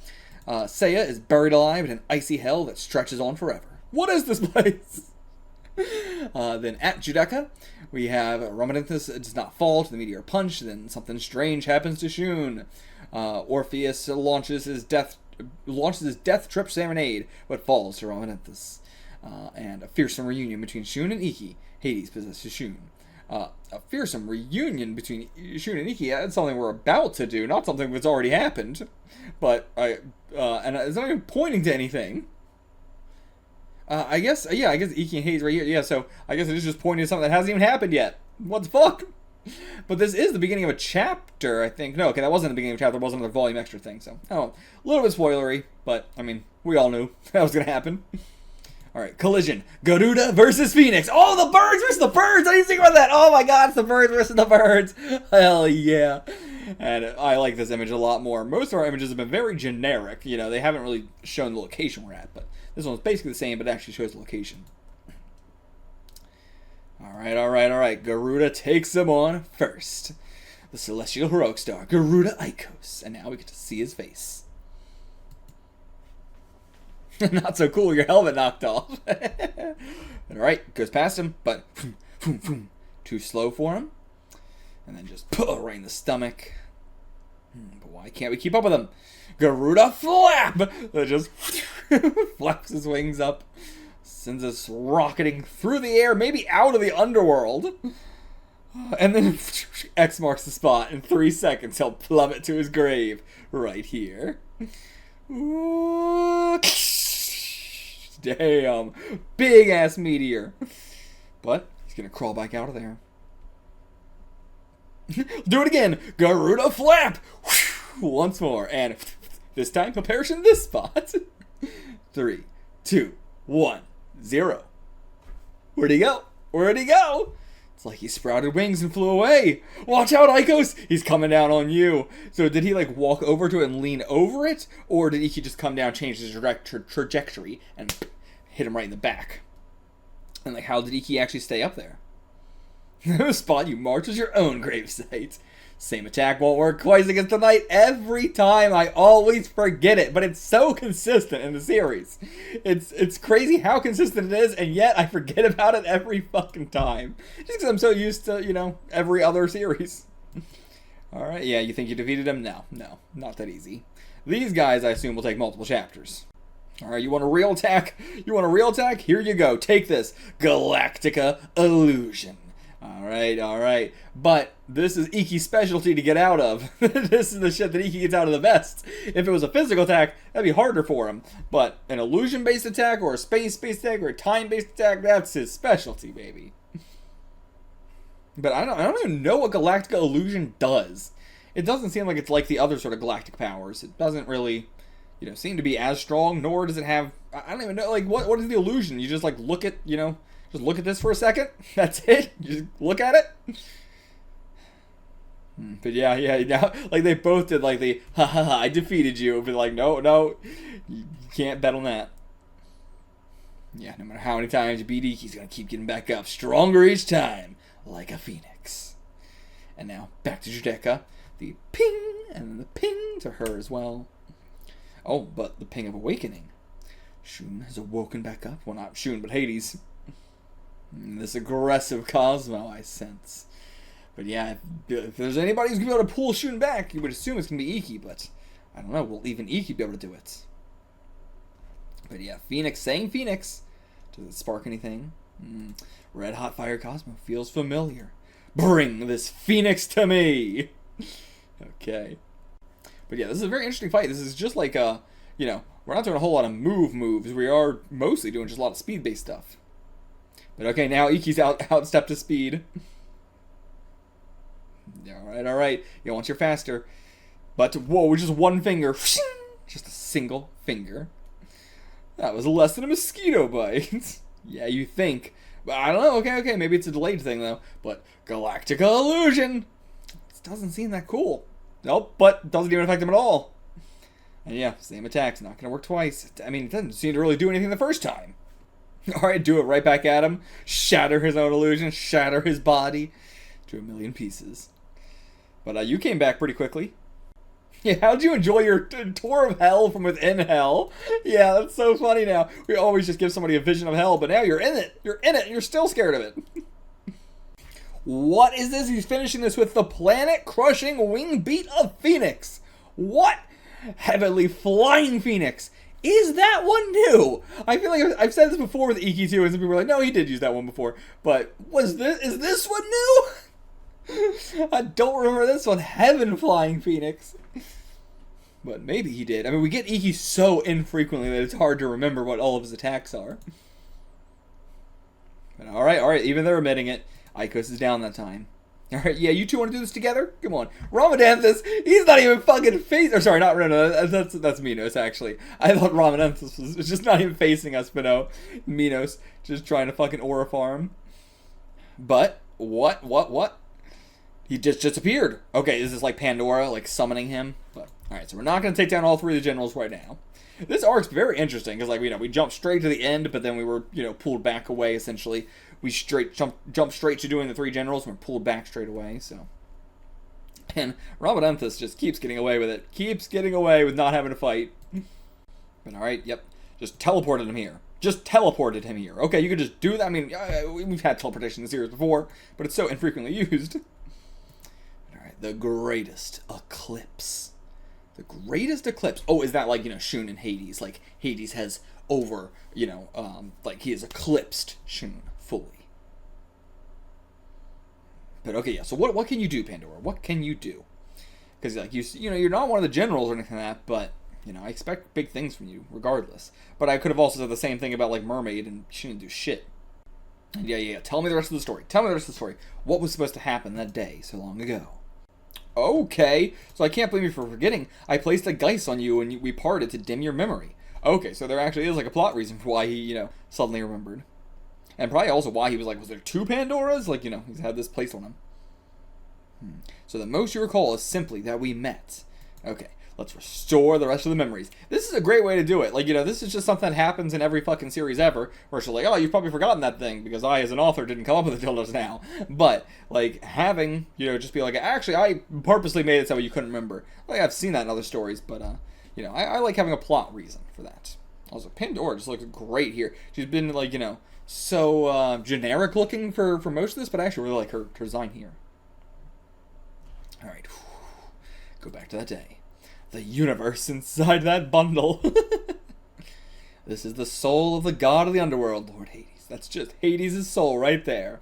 Seiya is buried alive in an icy hell that stretches on forever. What is this place? Then at Judecca, we have Rhamnithus does not fall to the meteor punch. Then something strange happens to Shun. Orpheus launches his death trip serenade, but falls to Rhamnithus. And a fearsome reunion between Shun and Ikki. Hades possesses Shun. A fearsome reunion between Shun and Ikki. That's something we're about to do, not something that's already happened. But and it's not even pointing to anything. I guess Ikki and Hades right here. Yeah, so I guess it is just pointing to something that hasn't even happened yet. What the fuck? But this is the beginning of a chapter, I think. No, okay, that wasn't the beginning of a chapter. It was another volume extra thing, so. Oh, a little bit spoilery, but, I mean, we all knew that was going to happen. Alright, collision. Garuda versus Phoenix. Oh, the birds versus the birds! I didn't think about that! Oh my god, it's the birds versus the birds! Hell yeah. And I like this image a lot more. Most of our images have been very generic. You know, they haven't really shown the location we're at, but this one's basically the same, but it actually shows the location. Alright. Garuda takes him on first. The celestial heroic star, Garuda Ikos. And now we get to see his face. Not so cool, your helmet knocked off. Alright, goes past him, but too slow for him. And then just right in the stomach. But why can't we keep up with him? Garuda flap! That just flaps his wings up. Sends us rocketing through the air, maybe out of the underworld. And then X marks the spot. In 3 seconds, he'll plummet to his grave. Right here. Damn. Big ass meteor. But he's gonna crawl back out of there. Do it again. Garuda flap. Once more. And this time he'll perish in this spot. 3, 2, 1, 0. Where'd he go? Where'd he go? It's like he sprouted wings and flew away. Watch out, Ikos! He's coming down on you. So did he like walk over to it and lean over it? Or did Ikki just come down, change his trajectory, and hit him right in the back? And like, how did Ikki actually stay up there? The spot you marked was your own gravesite. Same attack won't work twice against the knight every time. I always forget it, but it's so consistent in the series. It's crazy how consistent it is, and yet I forget about it every fucking time. Just because I'm so used to, you know, every other series. Alright, yeah, you think you defeated him? No, not that easy. These guys, I assume, will take multiple chapters. Alright, you want a real attack? Here you go. Take this. Galactica Illusion. Alright. But this is Ikki's specialty to get out of. This is the shit that Ikki gets out of the best. If it was a physical attack, that'd be harder for him. But an illusion-based attack, or a space-based attack, or a time-based attack, that's his specialty, baby. But I don't even know what Galactica Illusion does. It doesn't seem like it's like the other sort of galactic powers. It doesn't really, you know, seem to be as strong, nor does it have, I don't even know, like, what is the illusion? You just, like, look at, you know, just look at this for a second. That's it. You just look at it. But yeah, now, like they both did like the ha, I defeated you. But like, no, you can't bet on that. Yeah, no matter how many times you beat Ikki, he's gonna keep getting back up, stronger each time, like a phoenix. And now back to Judecca. The ping and then the ping to her as well. Oh, but the ping of awakening. Shun has awoken back up. Well, not Shun, but Hades. This aggressive Cosmo, I sense. But yeah, if there's anybody who's going to be able to pull Shun back, you would assume it's going to be Ikki, but I don't know. Will even Ikki be able to do it? But yeah, Phoenix saying Phoenix. Does it spark anything? Red Hot Fire Cosmo feels familiar. Bring this Phoenix to me! Okay. But yeah, this is a very interesting fight. This is just like, you know, we're not doing a whole lot of moves. We are mostly doing just a lot of speed-based stuff. But okay, now Ikki's outstepped his speed. Alright. You want your faster. But, whoa, with just one finger. Just a single finger. That was less than a mosquito bite. Yeah, you think. But I don't know. Okay. Maybe it's a delayed thing, though. But Galactica Illusion. It doesn't seem that cool. Nope, but doesn't even affect him at all. And yeah, same attack's not going to work twice. I mean, it doesn't seem to really do anything the first time. Alright, do it right back at him. Shatter his own illusion. Shatter his body to a million pieces. But you came back pretty quickly. Yeah, how'd you enjoy your tour of hell from within hell? Yeah, that's so funny now. We always just give somebody a vision of hell, but now you're in it. You're in it, and you're still scared of it. What is this? He's finishing this with the planet-crushing wing beat of Phoenix. What? Heavenly flying Phoenix. Is that one new? I feel like I've said this before with Ikki too, and some people were like, no, he did use that one before. But is this one new? I don't remember this one. Heaven flying Phoenix. But maybe he did. I mean, we get Ikki so infrequently that it's hard to remember what all of his attacks are. But alright, even they're omitting it. Ikos is down that time. Alright, yeah, you two want to do this together? Come on. Ramadanthus, he's not even fucking facing... Or sorry, not Rene. That's Minos, actually. I thought Ramadanthus was just not even facing us, but no. Minos, just trying to fucking aura farm. But, what? He just disappeared. Okay, is this like Pandora, like summoning him? But alright, so we're not going to take down all three of the generals right now. This arc's very interesting, because, like, we jumped straight to the end, but then we were, pulled back away, essentially. We jumped straight to doing the three generals, and we're pulled back straight away, so. And Ramadanthus just keeps getting away with it. Keeps getting away with not having to fight. But alright, yep. Just teleported him here. Okay, you could just do that. I mean, we've had teleportation in the series before, but it's so infrequently used. Alright, the greatest eclipse. The greatest eclipse. Oh, is that like, Shun and Hades? Like, Hades has over, like he has eclipsed Shun fully. But okay, yeah, so what can you do, Pandora? What can you do? Because, like, you're not one of the generals or anything like that, but, I expect big things from you, regardless. But I could have also said the same thing about, like, Mermaid, and she didn't do shit. And yeah, tell me the rest of the story. What was supposed to happen that day so long ago? Okay, so I can't blame you for forgetting. I placed a geist on you and we parted to dim your memory. Okay, so there actually is like a plot reason for why he, suddenly remembered. And probably also why he was like, was there two Pandoras? Like, he's had this placed on him. So the most you recall is simply that we met. Okay, let's restore the rest of the memories. This is a great way to do it. Like, this is just something that happens in every fucking series ever, where it's like, oh, you've probably forgotten that thing, because I, as an author, didn't come up with it until just now. But, like, having, just be like, actually, I purposely made it so you couldn't remember. Like, I've seen that in other stories, but, I like having a plot reason for that. Also, Pandora just looks great here. She's been, like, so, generic looking for most of this, but I actually really like her design here. Alright, go back to that day. The universe inside that bundle. This is the soul of the god of the underworld, Lord Hades. That's just Hades' soul right there.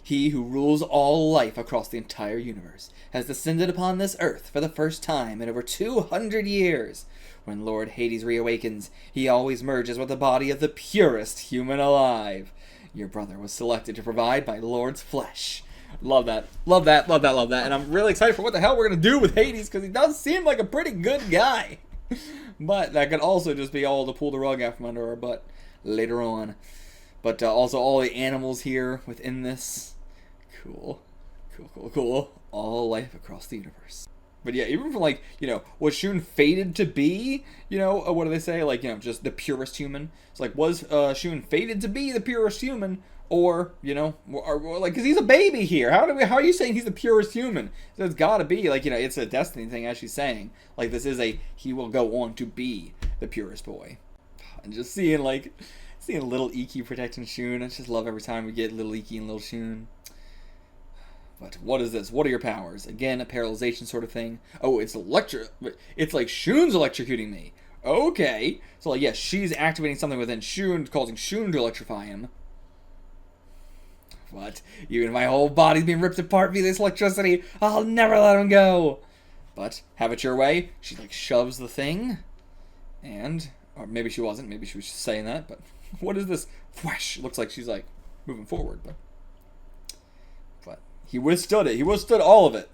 He who rules all life across the entire universe has descended upon this earth for the first time in over 200 years. When Lord Hades reawakens, he always merges with the body of the purest human alive. Your brother was selected to provide my Lord's flesh. Love that. And I'm really excited for what the hell we're going to do with Hades, because he does seem like a pretty good guy. But that could also just be all to pull the rug out from under our butt later on. But also all the animals here within this. Cool. All life across the universe. But yeah, even from like, was Shun fated to be, what do they say? Like, just the purest human. It's like, was Shun fated to be the purest human? Or, or like, because he's a baby here. How are you saying he's the purest human? So it's gotta be, like, it's a destiny thing, as she's saying. Like, this is he will go on to be the purest boy. And just seeing little Ikki protecting Shun. I just love every time we get little Ikki and little Shun. But what is this? What are your powers? Again, a paralyzation sort of thing. Oh, it's it's like Shun's electrocuting me. Okay. So, like, yes, she's activating something within Shun, causing Shun to electrify him. What? Even my whole body's being ripped apart via this electricity. I'll never let him go. But, have it your way. She, like, shoves the thing. And, or maybe she wasn't. Maybe she was just saying that. But, what is this? Whoosh. Looks like she's, like, moving forward. But he withstood it. He withstood all of it.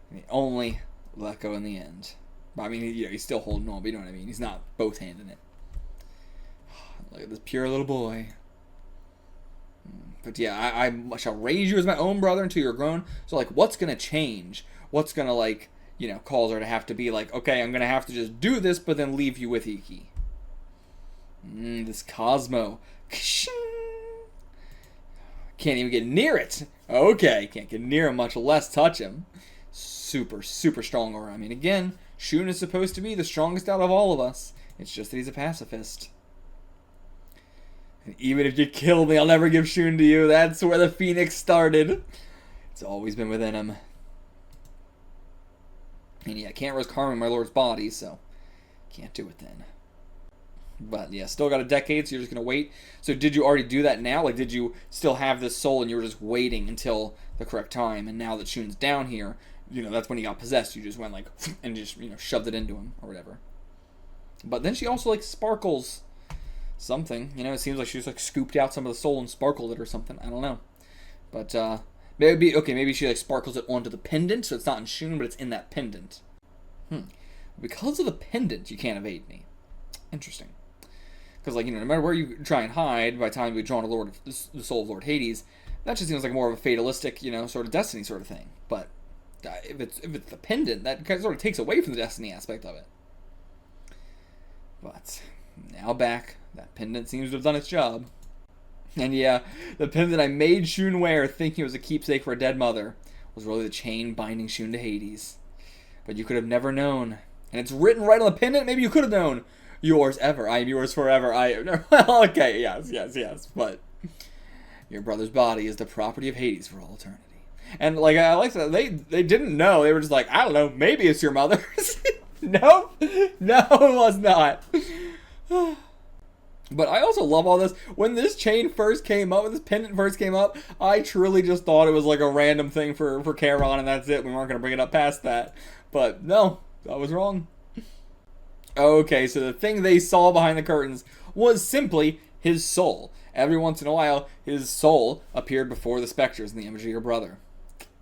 And he only let go in the end. But, I mean, he's still holding on. But you know what I mean? He's not both handing it. Look at this pure little boy. But yeah, I shall raise you as my own brother until you're grown. So, like, what's going to change? What's going to, like, you know, cause her to have to be like, okay, I'm going to have to just do this, but then leave you with Ikki. This Cosmo. Can't even get near it. Okay, can't get near him, much less touch him. Super, super strong aura. I mean, again, Shun is supposed to be the strongest out of all of us. It's just that he's a pacifist. And even if you kill me, I'll never give Shun to you. That's where the Phoenix started. It's always been within him. And yeah, I can't risk harming my lord's body, so can't do it then. But yeah, still got a decade, so you're just going to wait. So did you already do that now? Like, did you still have this soul and you were just waiting until the correct time? And now that Shun's down here, you know, that's when he got possessed. You just went like, and just, you know, shoved it into him or whatever. But then she also, like, sparkles something. You know, it seems like she just, like, scooped out some of the soul and sparkled it or something. I don't know. But, maybe she, like, sparkles it onto the pendant, so it's not in Shun, but it's in that pendant. Because of the pendant, you can't evade me. Interesting. Because, like, you know, no matter where you try and hide, by the time we draw on the soul of Lord Hades, that just seems like more of a fatalistic, you know, sort of destiny sort of thing. But if it's the pendant, that kind of sort of takes away from the destiny aspect of it. But now back, that pendant seems to have done its job. And yeah, the pendant I made Shun wear, thinking it was a keepsake for a dead mother, was really the chain binding Shun to Hades. But you could have never known. And it's written right on the pendant. Maybe you could have known. Yours ever. I am yours forever. Okay, yes. But your brother's body is the property of Hades for all eternity. And, like, I like that. They didn't know. They were just like, I don't know. Maybe it's your mother's. No, it was not. But I also love all this. When this chain first came up, when this pendant first came up, I truly just thought it was like a random thing for Charon, and that's it. We weren't going to bring it up past that. But no, I was wrong. Okay, so the thing they saw behind the curtains was simply his soul. Every once in a while, his soul appeared before the specters in the image of your brother.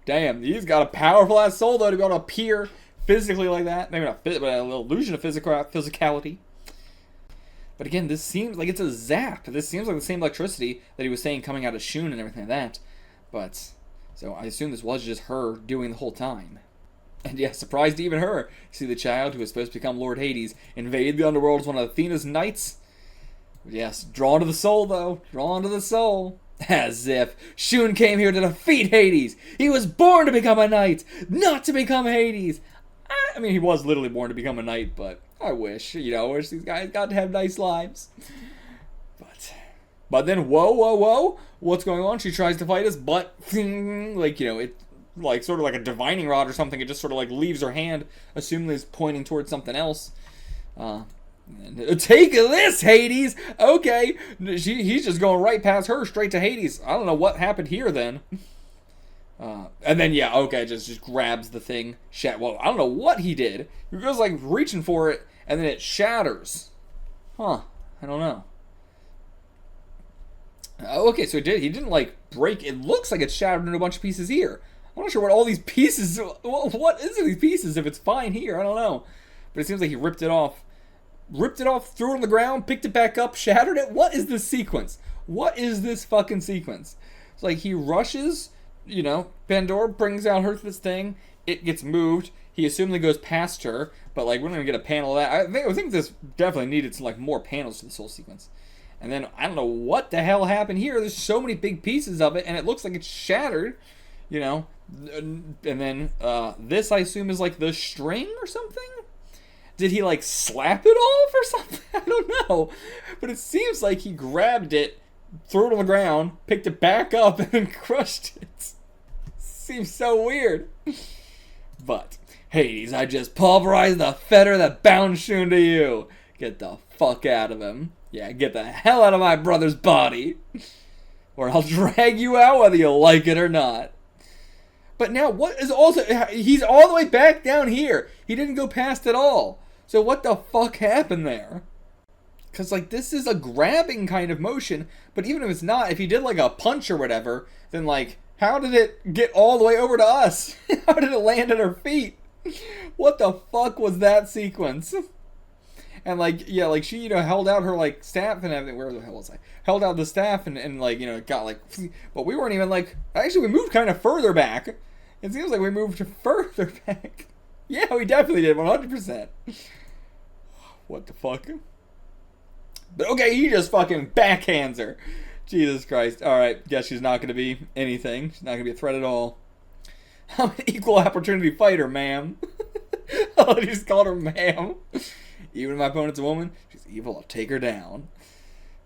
Damn, he's got a powerful-ass soul, though, to be able to appear physically like that. Maybe not but an illusion of physicality. But again, this seems like it's a zap. This seems like the same electricity that he was saying coming out of Shun and everything like that. But, so I assume this was just her doing the whole time. And yeah, surprised even her. See the child who was supposed to become Lord Hades invade the Underworld as one of Athena's knights? Yes, drawn to the soul, though. Drawn to the soul. As if Shun came here to defeat Hades. He was born to become a knight, not to become Hades. I mean, he was literally born to become a knight, but I wish, you know, I wish these guys got to have nice lives. But then, whoa. What's going on? She tries to fight us, but, like, you know, it, like, sort of like a divining rod or something. It just sort of, like, leaves her hand, assuming it's pointing towards something else. Take this, Hades! Okay, he's just going right past her, straight to Hades. I don't know what happened here, then. And then, yeah, okay, just grabs the thing. Well, I don't know what he did. He goes, like, reaching for it, and then it shatters. Huh, I don't know. Okay, so he didn't, like, break. It looks like it's shattered into a bunch of pieces here. I'm not sure what all these pieces, what is these pieces if it's fine here? I don't know. But it seems like he ripped it off, threw it on the ground, picked it back up, shattered it. What is this sequence? What is this fucking sequence? It's like he rushes, you know, Pandora brings out this thing, it gets moved, he assumedly goes past her, but, like, we're not gonna get a panel of that. I think this definitely needed some, like, more panels to this whole sequence. And then, I don't know what the hell happened here. There's so many big pieces of it, and it looks like it's shattered, you know. And then, this, I assume, is, like, the string or something? Did he, like, slap it off or something? I don't know. But it seems like he grabbed it, threw it on the ground, picked it back up, and then crushed it. Seems so weird. But, Hades, I just pulverized the fetter that bound Shun to you. Get the fuck out of him. Yeah, get the hell out of my brother's body. Or I'll drag you out whether you like it or not. But now, what is also... He's all the way back down here. He didn't go past at all. So what the fuck happened there? Because, like, this is a grabbing kind of motion. But even if it's not, if he did, like, a punch or whatever, then, like, how did it get all the way over to us? How did it land at our feet? What the fuck was that sequence? And, like, yeah, like, she, held out her, like, staff and everything. Where the hell was I? Held out the staff and like, got, like... But we weren't even, like... Actually, we moved kind of further back. It seems like we moved further back. Yeah, we definitely did, 100%. What the fuck? But, okay, he just fucking backhands her. Jesus Christ. Alright, guess she's not going to be anything. She's not going to be a threat at all. I'm an equal opportunity fighter, ma'am. Oh, he just called her ma'am. Even if my opponent's a woman, she's evil, I'll take her down.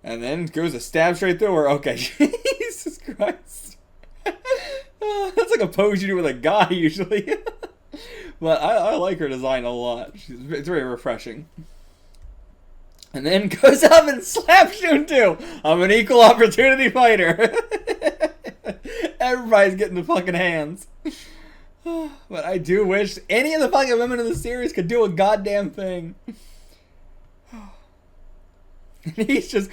And then goes to stab straight through her. Okay, Jesus Christ. That's like a pose you do with a guy, usually. But I like her design a lot. It's very refreshing. And then goes up and slaps Shun too. I'm an equal opportunity fighter. Everybody's getting the fucking hands. But I do wish any of the fucking women in the series could do a goddamn thing. And he's just...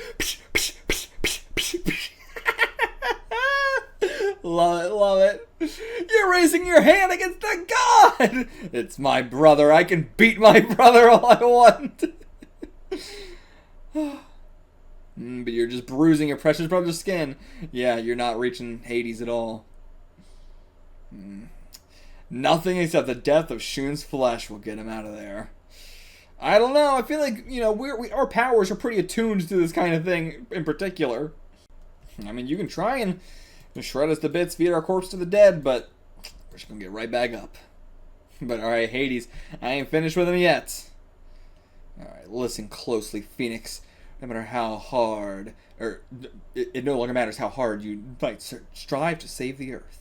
Love it, love it. You're raising your hand against the god! It's my brother. I can beat my brother all I want. But you're just bruising your precious brother's skin. Yeah, you're not reaching Hades at all. Nothing except the death of Shun's flesh will get him out of there. I don't know. I feel like, our powers are pretty attuned to this kind of thing in particular. I mean, you can try and shred us to bits, feed our corpse to the dead, but we're just gonna get right back up. But alright, Hades, I ain't finished with him yet. Alright, listen closely, Phoenix. No matter how hard, it no longer matters how hard you might strive to save the earth.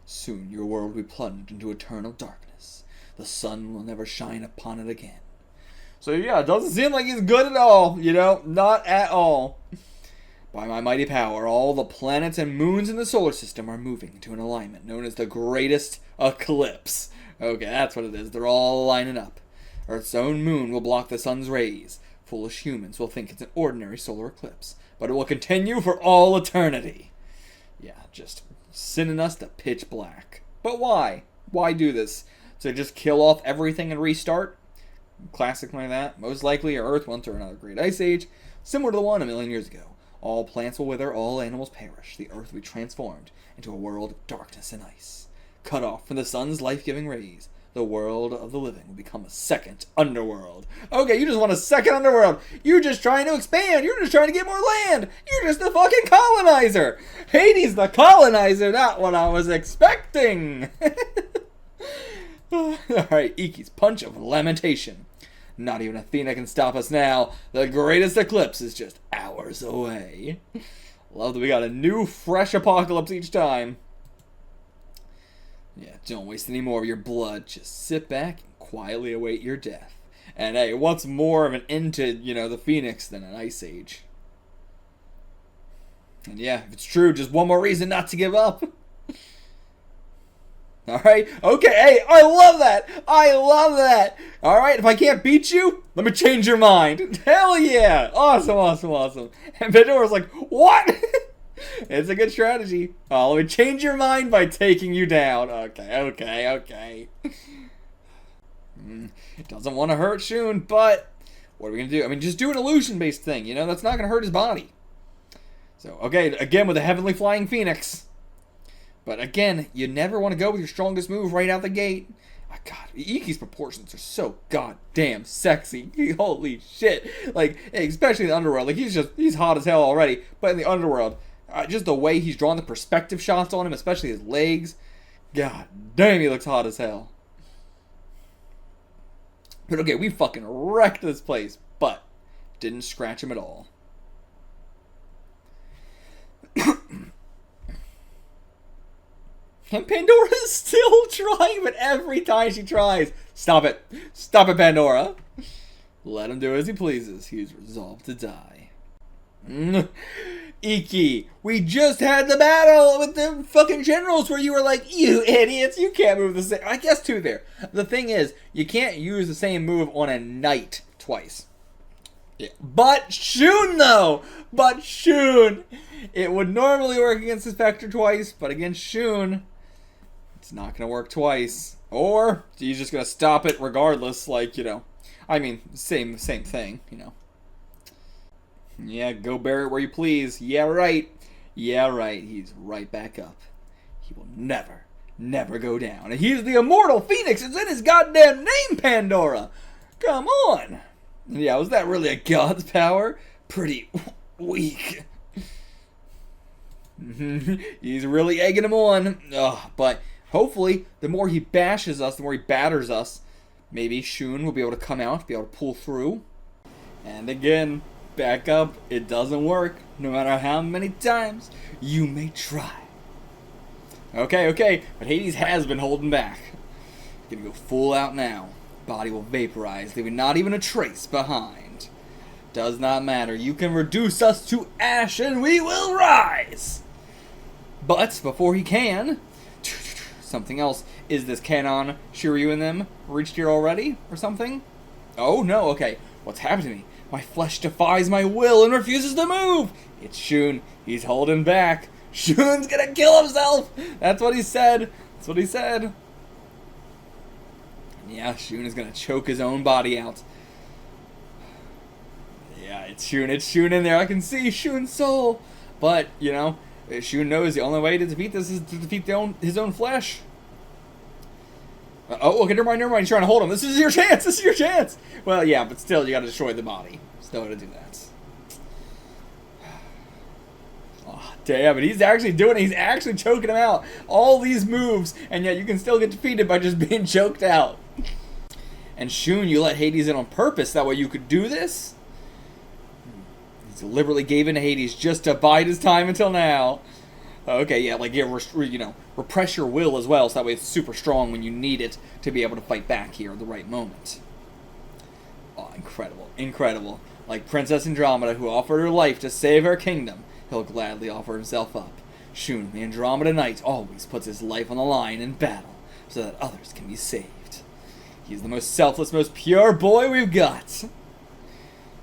Soon your world will be plunged into eternal darkness. The sun will never shine upon it again. So yeah, it doesn't seem like he's good at all, not at all. By my mighty power, all the planets and moons in the solar system are moving into an alignment known as the Greatest Eclipse. Okay, that's what it is. They're all lining up. Earth's own moon will block the sun's rays. Foolish humans will think it's an ordinary solar eclipse, but it will continue for all eternity. Yeah, just sending us to pitch black. But why? Why do this? To just kill off everything and restart? Classic like that. Most likely our Earth went through another great ice age, similar to the one 1,000,000 years ago. All plants will wither, all animals perish. The Earth will be transformed into a world of darkness and ice. Cut off from the sun's life-giving rays, the world of the living will become a second underworld. Okay, you just want a second underworld. You're just trying to expand. You're just trying to get more land. You're just a fucking colonizer. Hades the colonizer, not what I was expecting. Alright, Ikki's punch of lamentation. Not even Athena can stop us now. The greatest eclipse is just hours away. Love that we got a new, fresh apocalypse each time. Yeah, don't waste any more of your blood. Just sit back and quietly await your death. And hey, what's more of an end to, the Phoenix than an ice age? And yeah, if it's true, just one more reason not to give up. Alright, okay, hey, I love that! I love that! Alright, if I can't beat you, let me change your mind. Hell yeah! Awesome, awesome, awesome. And Pandora's like, what? It's a good strategy. Oh, let me change your mind by taking you down. Okay. Doesn't want to hurt Shun, but what are we going to do? I mean, just do an illusion-based thing, That's not going to hurt his body. So, okay, again with the Heavenly Flying Phoenix. But again, you never want to go with your strongest move right out the gate. Oh, God, Ikki's proportions are so goddamn sexy. Holy shit. Like, especially in the Underworld. Like, he's hot as hell already. But in the Underworld, just the way he's drawn the perspective shots on him, especially his legs. God damn, he looks hot as hell. But okay, we fucking wrecked this place. But didn't scratch him at all. And Pandora's still trying, but every time she tries, stop it, Pandora. Let him do as he pleases. He's resolved to die. Ikki, we just had the battle with the fucking generals where you were like, you idiots, you can't move the same. I guess too there. The thing is, you can't use the same move on a knight twice. Yeah. But Shun though, it would normally work against the Spectre twice, but against Shun, it's not going to work twice. Or he's just going to stop it regardless, like, I I mean, same thing, you know. Yeah, go bury it where you please. Yeah, right. Yeah, right. He's right back up. He will never go down. And he's the immortal Phoenix. It's in his goddamn name, Pandora. Come on. Yeah, was that really a god's power? Pretty weak. He's really egging him on. But hopefully, the more he bashes us, the more he batters us, maybe Shun will be able to come out, be able to pull through. And again, back up. It doesn't work, no matter how many times you may try. Okay, but Hades has been holding back. Gonna go full out now. Body will vaporize, leaving not even a trace behind. Does not matter. You can reduce us to ash and we will rise. But before he can, something else. Is this Charon, Shiryu and them reached here already or something? Oh no, okay. What's happened to me? My flesh defies my will and refuses to move. It's Shun. He's holding back. Shun's gonna kill himself. That's what he said. Yeah, Shun is gonna choke his own body out. Yeah, it's Shun in there. I can see Shun's soul. But, you know, Shun knows the only way to defeat this is to defeat his own flesh. Oh, okay, never mind. He's trying to hold him. This is your chance. Well, yeah, but still, you gotta destroy the body. Still gotta do that. Oh, damn it. He's actually doing it. He's actually choking him out. All these moves, and yet you can still get defeated by just being choked out. And Shun, you let Hades in on purpose. That way you could do this? He deliberately gave in to Hades just to bide his time until now. Okay, yeah, like, repress your will as well, so that way it's super strong when you need it to be able to fight back here at the right moment. Oh, incredible. Like Princess Andromeda, who offered her life to save her kingdom, he'll gladly offer himself up. Shun, the Andromeda Knight, always puts his life on the line in battle, so that others can be saved. He's the most selfless, most pure boy we've got.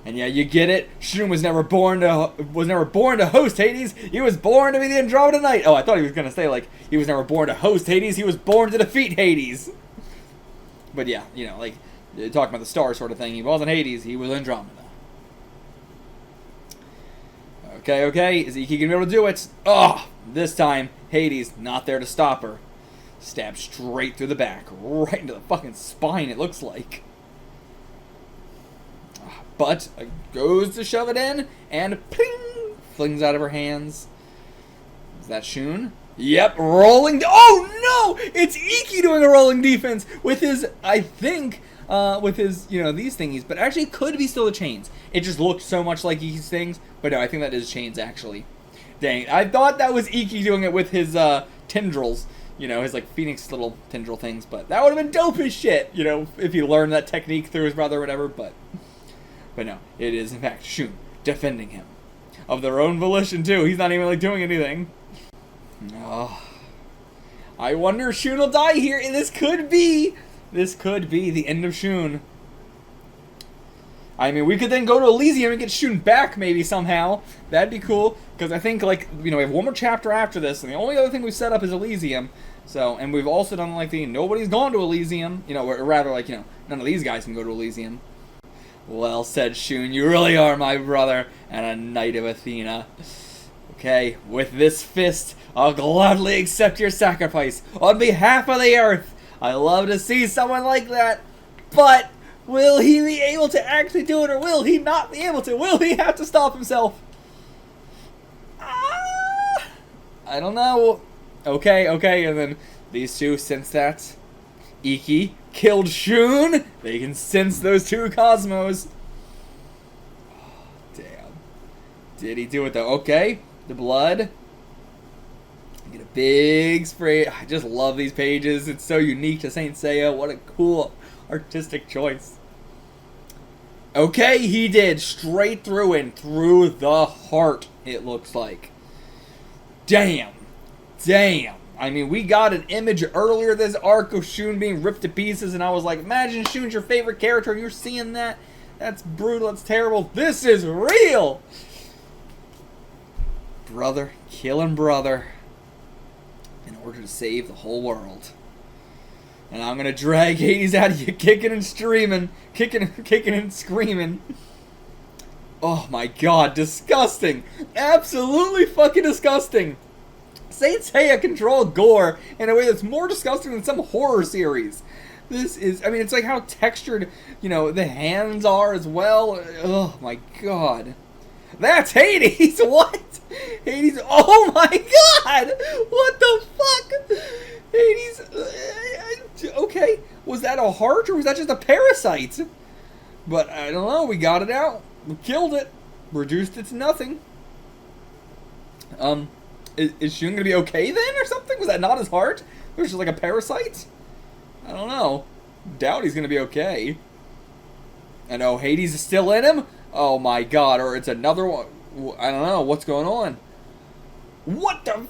And yeah, you get it. Shun was never born to host Hades. He was born to be the Andromeda Knight. Oh, I thought he was gonna say like he was never born to host Hades. He was born to defeat Hades. But yeah, you know, like talking about the star sort of thing. He wasn't Hades. He was Andromeda. Okay. Is Ikki gonna be able to do it? Oh, this time Hades not there to stop her. Stabbed straight through the back, right into the fucking spine. It looks like. But goes to shove it in, and ping! Flings out of her hands. Is that Shun? Yep, rolling. Oh no! It's Ikki doing a rolling defense with his, I think, with his, these thingies. But actually, it could be still the chains. It just looked so much like Ikki's things. But no, I think that is chains, actually. Dang, I thought that was Ikki doing it with his tendrils. His, like, phoenix little tendril things. But that would have been dope as shit, if he learned that technique through his brother or whatever. But no, it is, in fact, Shun defending him. Of their own volition, too. He's not even, like, doing anything. Oh. I wonder if Shun will die here, and this could be the end of Shun. I mean, we could then go to Elysium and get Shun back, maybe, somehow. That'd be cool, because I think, like, we have one more chapter after this, and the only other thing we've set up is Elysium. So, and we've also done, like, nobody's gone to Elysium. Or rather, like, none of these guys can go to Elysium. Well said, Shun. You really are my brother and a knight of Athena. Okay, with this fist, I'll gladly accept your sacrifice on behalf of the earth. I love to see someone like that. But will he be able to actually do it, or will he not be able to? Will he have to stop himself? I don't know. Okay, and then these two sense that Ikki killed Shun. They can sense those two cosmos. Oh, damn. Did he do it though? Okay. The blood. Get a big spray. I just love these pages. It's so unique to Saint Seiya. What a cool artistic choice. Okay, he did. Straight through and through the heart, it looks like. Damn. I mean, we got an image earlier this arc of Shun being ripped to pieces, and I was like, imagine Shun's your favorite character, and you're seeing that? That's brutal, that's terrible. This is real! Brother killing brother in order to save the whole world. And I'm gonna drag Hades out of you, kicking and screaming. Kicking and screaming. Oh my god, disgusting. Absolutely fucking disgusting. Saint Seiya control gore in a way that's more disgusting than some horror series. This is, I mean, it's like how textured, you know, the hands are as well. Oh my god. That's Hades! What? Hades, oh my god! What the fuck? Hades, okay. Was that a heart or was that just a parasite? But I don't know, we got it out. We killed it. Reduced it to nothing. Is Shun gonna be okay then or something? Was that not his heart? It was just like a parasite? I don't know. Doubt he's gonna be okay. I know Hades is still in him? Oh my god, or it's another one. I don't know, what's going on? What the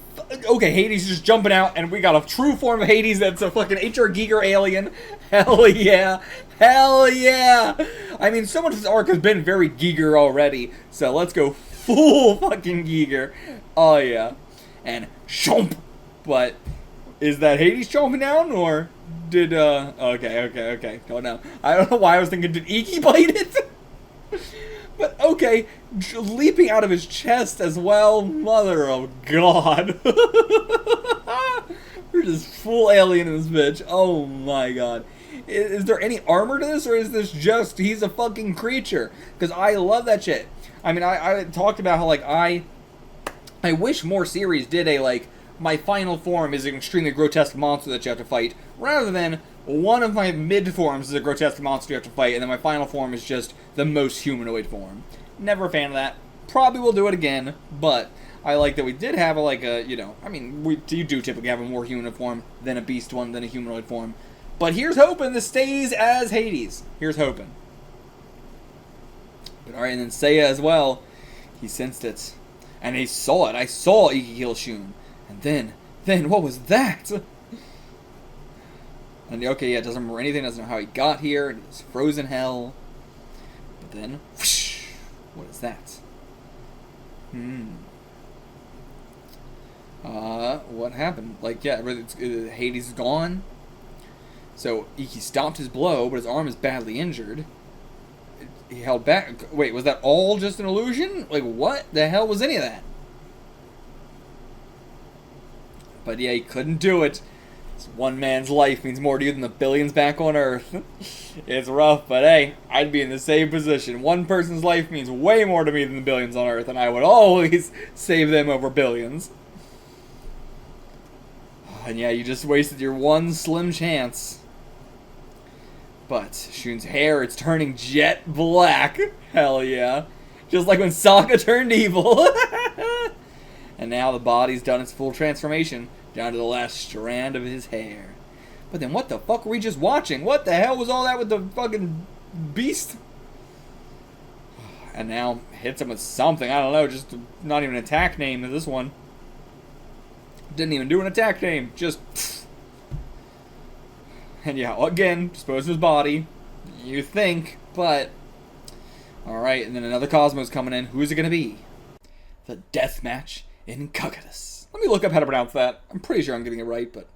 okay, Hades is just jumping out, and we got a true form of Hades that's a fucking HR Giger alien. Hell yeah. Hell yeah. I mean, so much of this arc has been very Giger already, so let's go full fucking Giger. Oh yeah. And chomp. But is that Hades chomping down, or did okay. Oh no. I don't know why I was thinking, did Ikki bite it? But okay, leaping out of his chest as well. Mother of God. We're just full alien in this bitch. Oh my god. Is there any armor to this, or is this just he's a fucking creature? Because I love that shit. I mean, I talked about how, like, I wish more series did a, like, my final form is an extremely grotesque monster that you have to fight, rather than one of my mid forms is a grotesque monster you have to fight, and then my final form is just the most humanoid form. Never a fan of that. Probably will do it again, but I like that we did have a, like a, you know, I mean, you do typically have a more human form than a beast one, than a humanoid form. But here's hoping this stays as Hades. Here's hoping. But alright, and then Seiya as well, he sensed it. And he saw it. I saw Ikki kill Shun. And then, what was that? And okay, yeah, doesn't remember anything, doesn't know how he got here, and it's frozen hell. But then, whoosh, what is that? What happened? Like, yeah, Hades is gone. So, Ikki stopped his blow, but his arm is badly injured. He held back. Wait, was that all just an illusion? Like, what the hell was any of that? But yeah, he couldn't do it. This one man's life means more to you than the billions back on Earth. It's rough, but hey, I'd be in the same position. One person's life means way more to me than the billions on Earth, and I would always save them over billions. And yeah, you just wasted your one slim chance. But Shun's hair, it's turning jet black. Hell yeah. Just like when Sokka turned evil. And now the body's done its full transformation, down to the last strand of his hair. But then what the fuck were we just watching? What the hell was all that with the fucking beast? And now hits him with something. I don't know, just not even an attack name to this one. Didn't even do an attack name. Just... And yeah, again, dispose of his body. You think, but... Alright, and then another Cosmos coming in. Who's it gonna be? The death match in Cocytus. Let me look up how to pronounce that. I'm pretty sure I'm getting it right, but...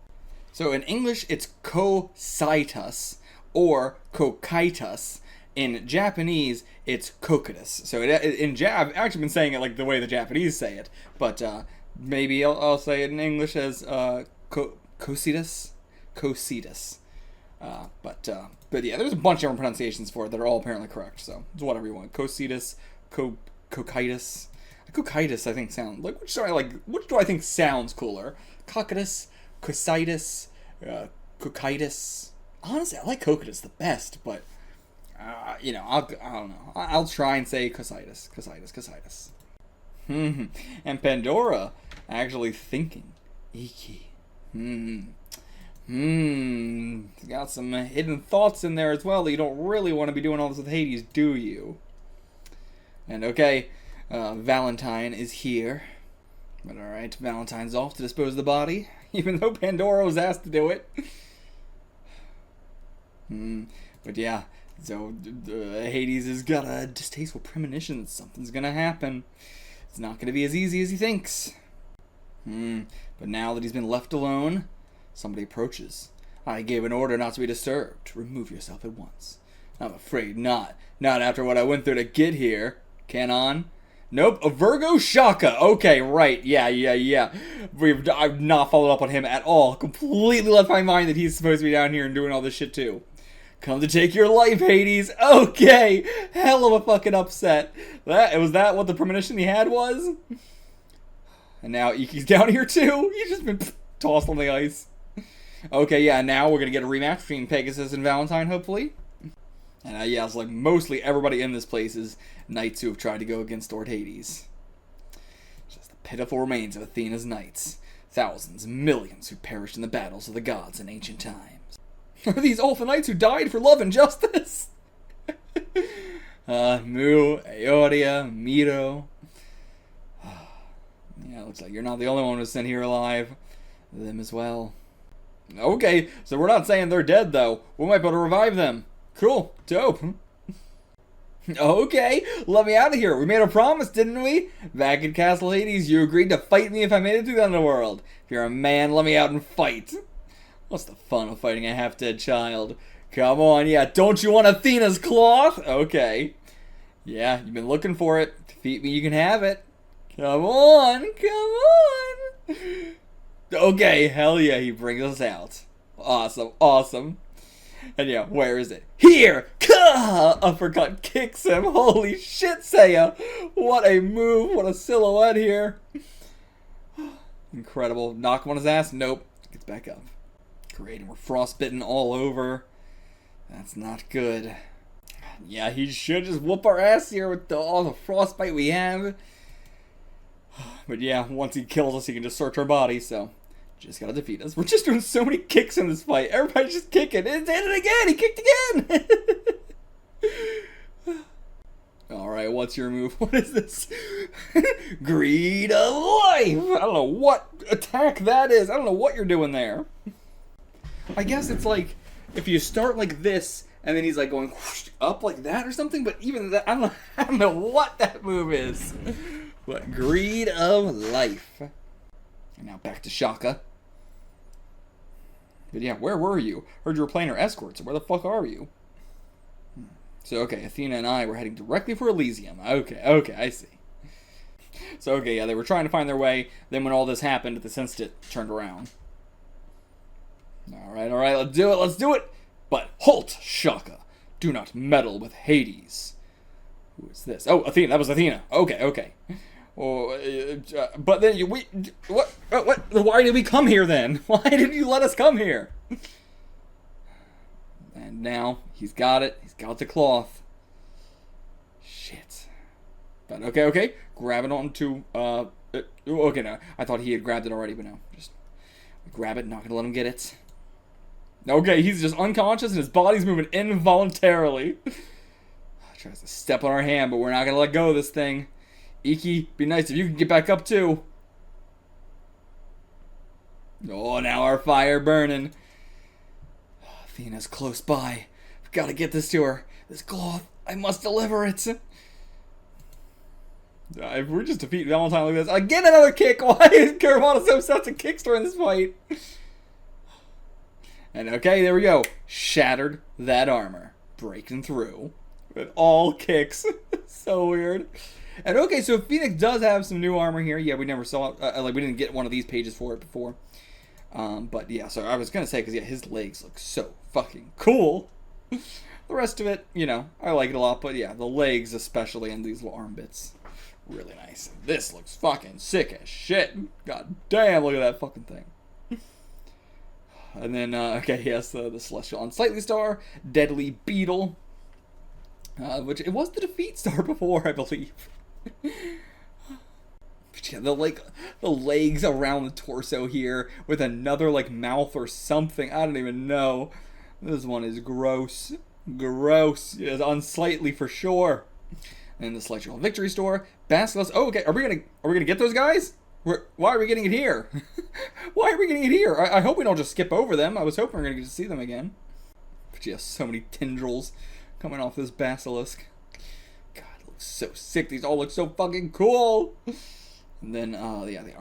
So in English, it's Cocytus, or Cocytus. In Japanese, it's Cocytus. So I've actually been saying it like the way the Japanese say it, but maybe I'll say it in English as Cocytus? Cocytus. But yeah, there's a bunch of different pronunciations for it that are all apparently correct, so it's whatever you want. Cocytus, Cocytus. Cocytus, I think sounds like which do I think sounds cooler? Cocytus, Cocytus, Cocytus. Honestly, I like Cocytus the best, but you know, I don't know. I'll try and say Cocytus. And Pandora actually thinking Ikki. Got some hidden thoughts in there as well that you don't really want to be doing all this with Hades, do you? And okay, Valentine is here. But alright, Valentine's off to dispose of the body, even though Pandora was asked to do it. But yeah, so Hades has got a distasteful premonition that something's gonna happen. It's not gonna be as easy as he thinks. But now that he's been left alone, somebody approaches. I gave an order not to be disturbed. Remove yourself at once. I'm afraid not. Not after what I went through to get here. Canon? Nope. A Virgo Shaka. Okay, right. Yeah. I've not followed up on him at all. Completely left my mind that he's supposed to be down here and doing all this shit too. Come to take your life, Hades. Okay. Hell of a fucking upset. Was that what the premonition he had was? And now Ikki's down here too. He's just been tossed on the ice. Okay, yeah, now we're going to get a rematch between Pegasus and Valentine, hopefully. And yeah, it's like mostly everybody in this place is knights who have tried to go against Lord Hades. Just the pitiful remains of Athena's knights. Thousands, millions who perished in the battles of the gods in ancient times. Are these all the knights who died for love and justice? Mu, Aoria, Miro. Yeah, looks like you're not the only one who's sent here alive. Them as well. Okay, so we're not saying they're dead, though. We might be able to revive them. Cool. Dope. Okay, let me out of here. We made a promise, didn't we? Back in Castle Hades, you agreed to fight me if I made it through the Underworld. If you're a man, let me out and fight. What's the fun of fighting a half-dead child? Come on, yeah, don't you want Athena's cloth? Okay. Yeah, you've been looking for it. Defeat me, you can have it. Come on. Okay, hell yeah, he brings us out. Awesome. And yeah, where is it? Here! Kah! Uppercut kicks him. Holy shit, Seiya! What a move, what a silhouette here. Incredible. Knock him on his ass? Nope. Gets back up. Great, and we're frostbitten all over. That's not good. Yeah, he should just whoop our ass here with all the frostbite we have. But yeah, once he kills us, he can just search our body, so just gotta defeat us. We're just doing so many kicks in this fight. Everybody's just kicking. It did it again! He kicked again! Alright, what's your move? What is this? Greed of life! I don't know what attack that is. I don't know what you're doing there. I guess it's like, if you start like this, and then he's like going whoosh, up like that or something, but even that, I don't know what that move is. But greed of life. And now back to Shaka. But yeah, where were you? Heard you were playing her escorts. Where the fuck are you? So, okay, Athena and I were heading directly for Elysium. Okay, I see. So, okay, yeah, they were trying to find their way. Then when all this happened, the Sensei turned around. Alright, let's do it! But halt, Shaka! Do not meddle with Hades. Who is this? Oh, Athena, that was Athena. Okay. But then what? Why did we come here then? Why did you let us come here? And now he's got it. He's got the cloth. Shit. But okay. Grab it onto. Okay, no. I thought he had grabbed it already, but no. Just grab it. Not gonna let him get it. Okay, he's just unconscious and his body's moving involuntarily. Tries to step on our hand, but we're not gonna let go of this thing. Ikki, be nice if you can get back up too. Oh, now our fire burning. Athena's close by. I've got to get this to her. This cloth, I must deliver it. If we're just defeating Valentine like this, again another kick. Why is Caravana so obsessed with kicks during this fight? And okay, there we go. Shattered that armor, breaking through with all kicks. So weird. And okay, so Phoenix does have some new armor here. Yeah, we never saw it. Like, we didn't get one of these pages for it before. But yeah, so I was going to say, because yeah, his legs look so fucking cool. The rest of it, you know, I like it a lot. But yeah, the legs especially and these little arm bits, really nice. This looks fucking sick as shit. God damn, look at that fucking thing. And then, okay, yes, the Celestial Unsightly Star, Deadly Beetle. Which, it was the Defeat Star before, I believe. But yeah, the legs around the torso here with another like mouth or something. I don't even know. This one is gross. Gross. It's unsightly for sure. And the Celestial Victory Store, Basilisk. Oh, okay. Are we gonna get those guys? Why are we getting it here? Why are we getting it here? I hope we don't just skip over them. I was hoping we were gonna get to see them again. But yeah, so many tendrils coming off this Basilisk. So sick. These all look so fucking cool. And then, yeah, the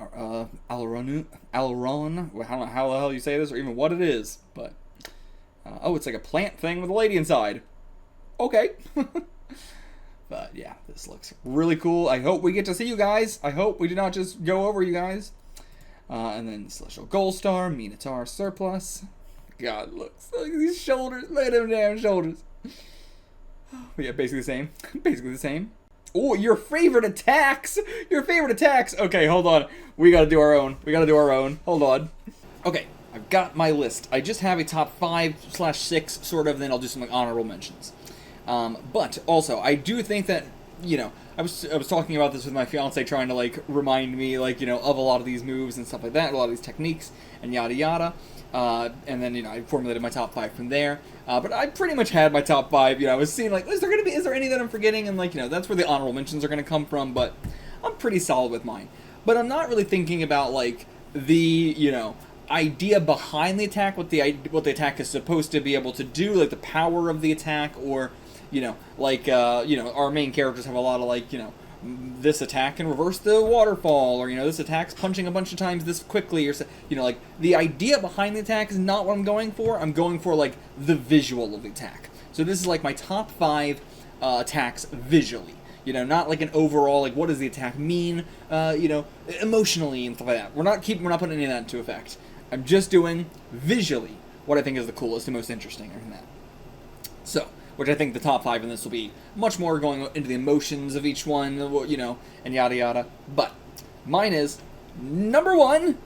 Arlaune. I don't know how the hell you say this or even what it is, but Oh, it's like a plant thing with a lady inside. Okay. But yeah, this looks really cool. I hope we get to see you guys. I hope we did not just go over you guys. And then Celestial Gold Star, Minotaur Surplus. God, look at these shoulders. Look at them damn shoulders. But yeah, basically the same. Basically the same. Oh, your favorite attacks! Your favorite attacks! Okay, hold on. We gotta do our own. We gotta do our own. Hold on. Okay, I've got my list. I just have a top 5/6, sort of, then I'll do some like honorable mentions. But also, I do think that, you know, I was talking about this with my fiance, trying to like remind me, like, you know, of a lot of these moves and stuff like that, a lot of these techniques and yada yada. And then, you know, I formulated my top 5 from there. But I pretty much had my top 5. You know, I was seeing like, is there any that I'm forgetting? And like, you know, that's where the honorable mentions are gonna come from. But I'm pretty solid with mine. But I'm not really thinking about like the, you know, idea behind the attack, what the attack is supposed to be able to do, like the power of the attack, or, you know, like, you know, our main characters have a lot of, like, you know, this attack can reverse the waterfall, or, you know, this attack's punching a bunch of times this quickly, or, you know, like, the idea behind the attack is not what I'm going for. I'm going for, like, the visual of the attack. So this is, like, my top 5 attacks visually. You know, not like an overall, like, what does the attack mean, you know, emotionally and stuff like that. We're not putting any of that into effect. I'm just doing visually what I think is the coolest and most interesting in that. So, which I think the top 5 in this will be much more going into the emotions of each one, you know, and yada yada. But mine is number 1,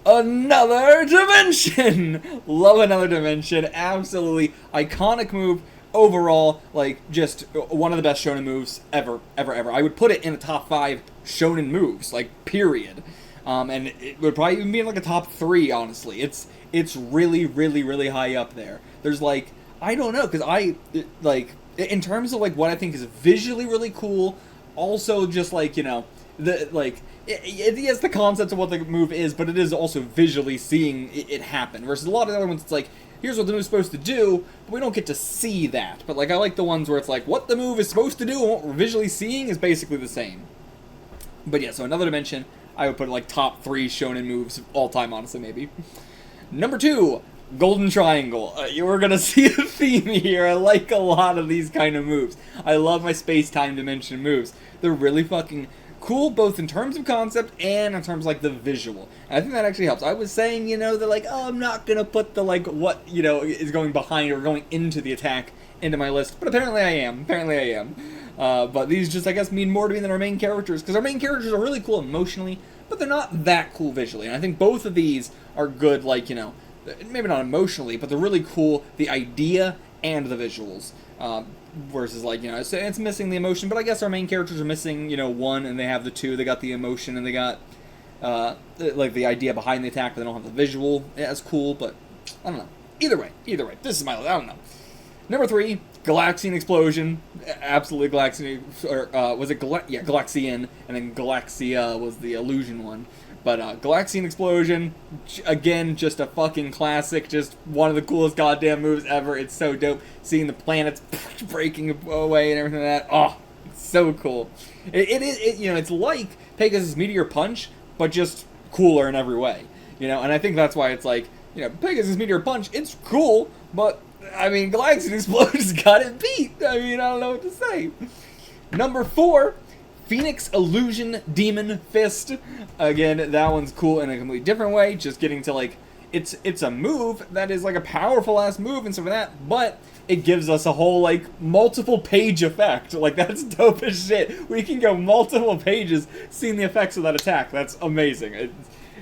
Another Dimension. Love Another Dimension. Absolutely iconic move. Overall, like, just one of the best shonen moves ever. I would put it in the top 5 shonen moves, like, period. And it would probably even be in, like, a top 3, honestly. It's really high up there. There's, like, I don't know, because like, in terms of, like, what I think is visually really cool, also just, like, you know, it has the concept of what the move is, but it is also visually seeing it happen. Versus a lot of the other ones, it's like, here's what the move's supposed to do, but we don't get to see that. But, like, I like the ones where it's like, what the move is supposed to do and what we're visually seeing is basically the same. But yeah, so Another Dimension, I would put, like, top 3 shonen moves of all time, honestly, maybe. Number 2, Golden Triangle. You're gonna see a theme here. I like a lot of these kind of moves. I love my space-time dimension moves. They're really fucking cool, both in terms of concept and in terms of, like, the visual. And I think that actually helps. I was saying, you know, that, like, oh, I'm not gonna put the, like, what, you know, is going behind or going into the attack into my list, but apparently I am. But these just, I guess, mean more to me than our main characters, because our main characters are really cool emotionally, but they're not that cool visually. And I think both of these are good, like, you know, maybe not emotionally, but they're really cool, the idea and the visuals. Versus, like, you know, it's missing the emotion, but I guess our main characters are missing, you know, one, and they have the 2. They got the emotion, and they got, like, the idea behind the attack, but they don't have the visual as cool, but I don't know. Either way, this is my list. I don't know. Number 3, Galaxian Explosion. Absolutely Galaxian, or, was it Galaxian, and then Galaxia was the illusion one. But, Galaxian Explosion, again, just a fucking classic, just one of the coolest goddamn moves ever. It's so dope, seeing the planets breaking away and everything like that. Oh, it's so cool. It you know, it's like Pegasus Meteor Punch, but just cooler in every way. You know, and I think that's why it's like, you know, Pegasus Meteor Punch, it's cool, but, I mean, Galaxian Explosion's got it beat. I mean, I don't know what to say. Number 4, Phoenix Illusion Demon Fist. Again, that one's cool in a completely different way. Just getting to, like, it's a move that is, like, a powerful ass move and stuff like that, but it gives us a whole, like, multiple page effect. Like, that's dope as shit. We can go multiple pages seeing the effects of that attack. That's amazing.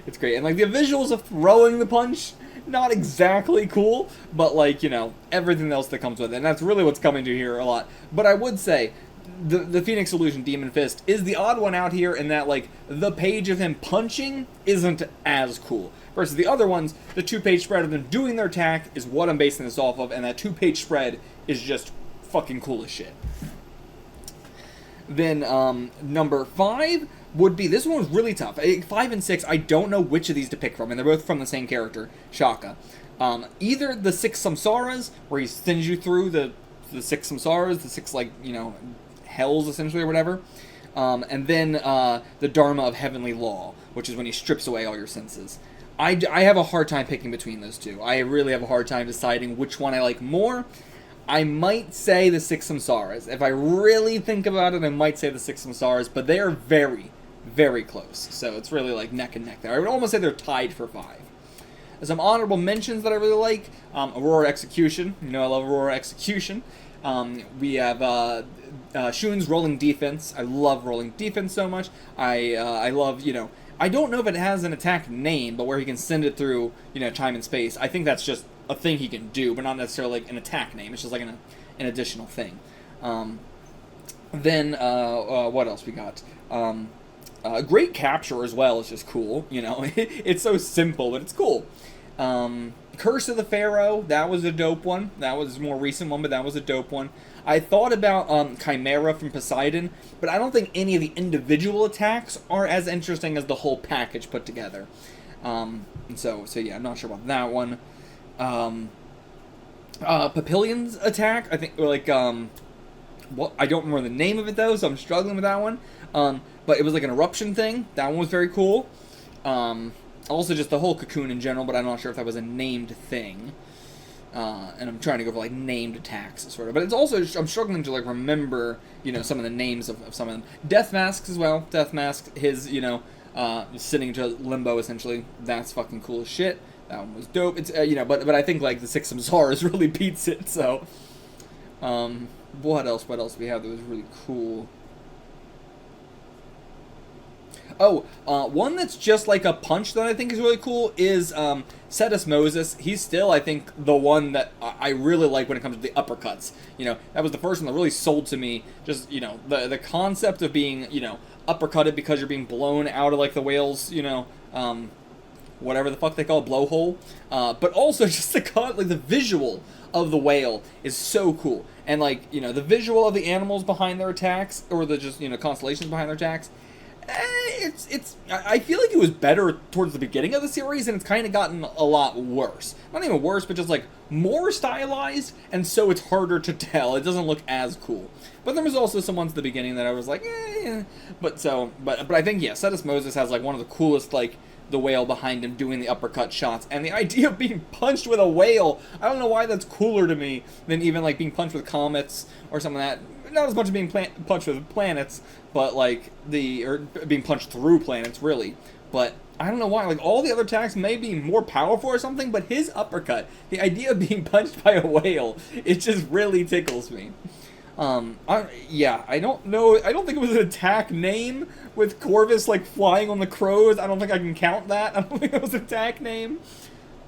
It's great. And, like, the visuals of throwing the punch, not exactly cool, but, like, you know, everything else that comes with it. And that's really what's coming to here a lot. But I would say, the Phoenix Illusion Demon Fist is the odd one out here in that, like, the page of him punching isn't as cool. Versus the other ones, the 2-page spread of them doing their attack is what I'm basing this off of, and that 2-page spread is just fucking cool as shit. Then, number 5 would be, this one was really tough. 5 and 6, I don't know which of these to pick from, and they're both from the same character, Shaka. Either the 6 Samsaras, where he sends you through the 6 Samsaras, the 6, like, you know, hells, essentially, or whatever. And then the Dharma of Heavenly Law, which is when he strips away all your senses. I have a hard time picking between those two. I really have a hard time deciding which one I like more. I might say the Six Samsaras. If I really think about it, I might say the Six Samsaras, but they are very, very close. So it's really like neck and neck there. I would almost say they're tied for 5. Some honorable mentions that I really like. Aurora Execution. You know I love Aurora Execution. We have Shun's Rolling Defense. I love Rolling Defense so much. I love, you know, I don't know if it has an attack name, but where he can send it through, you know, time and space. I think that's just a thing he can do, but not necessarily like an attack name. It's just like an additional thing. Then what else we got? Great Capture as well is just cool. You know, it's so simple, but it's cool. Curse of the Pharaoh, that was a dope one. That was a more recent one, but that was a dope one. I thought about Chimera from Poseidon, but I don't think any of the individual attacks are as interesting as the whole package put together. So yeah, I'm not sure about that one. Papillion's attack, I think, like, well, I don't remember the name of it though, so I'm struggling with that one. But it was like an eruption thing. That one was very cool. Also just the whole cocoon in general, but I'm not sure if that was a named thing. And I'm trying to go for like named attacks, sort of. But it's also, I'm struggling to like remember, you know, some of the names of some of them. Death Masks as well. Death Mask, his, you know, sitting into limbo essentially. That's fucking cool as shit. That one was dope. It's you know, but I think like the Six Samsaras really beats it. So, what else? What else we have that was really cool? Oh, one that's just like a punch that I think is really cool is Cetus Moses. He's still, I think, the one that I really like when it comes to the uppercuts. You know, that was the first one that really sold to me. Just, you know, the concept of being, you know, uppercutted because you're being blown out of like the whale's, you know, whatever the fuck they call it, blowhole. But also just the visual of the whale is so cool. And like, you know, the visual of the animals behind their attacks, or the just, you know, constellations behind their attacks. I feel like it was better towards the beginning of the series, and it's kind of gotten a lot worse. Not even worse, but just like more stylized, and so it's harder to tell. It doesn't look as cool. But there was also some ones at the beginning that I was like, But I think, yeah, Cetus Moses has like one of the coolest, like, the whale behind him doing the uppercut shots, and the idea of being punched with a whale, I don't know why that's cooler to me than even like being punched with comets or something like that. Not as much as being punched with planets, but like or being punched through planets, really. But I don't know why, like all the other attacks may be more powerful or something, but his uppercut, the idea of being punched by a whale, it just really tickles me. I don't know, I don't think it was an attack name with Corvus like flying on the crows. I don't think I can count that. I don't think it was an attack name.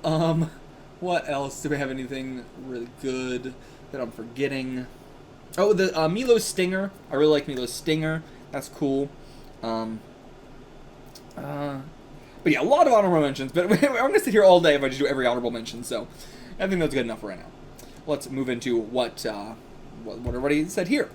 What else? Do we have anything really good that I'm forgetting? Oh, the Milo's Stinger. I really like Milo's Stinger. That's cool. But yeah, a lot of honorable mentions. But I'm going to sit here all day if I just do every honorable mention. So I think that's good enough for right now. Let's move into what everybody said here.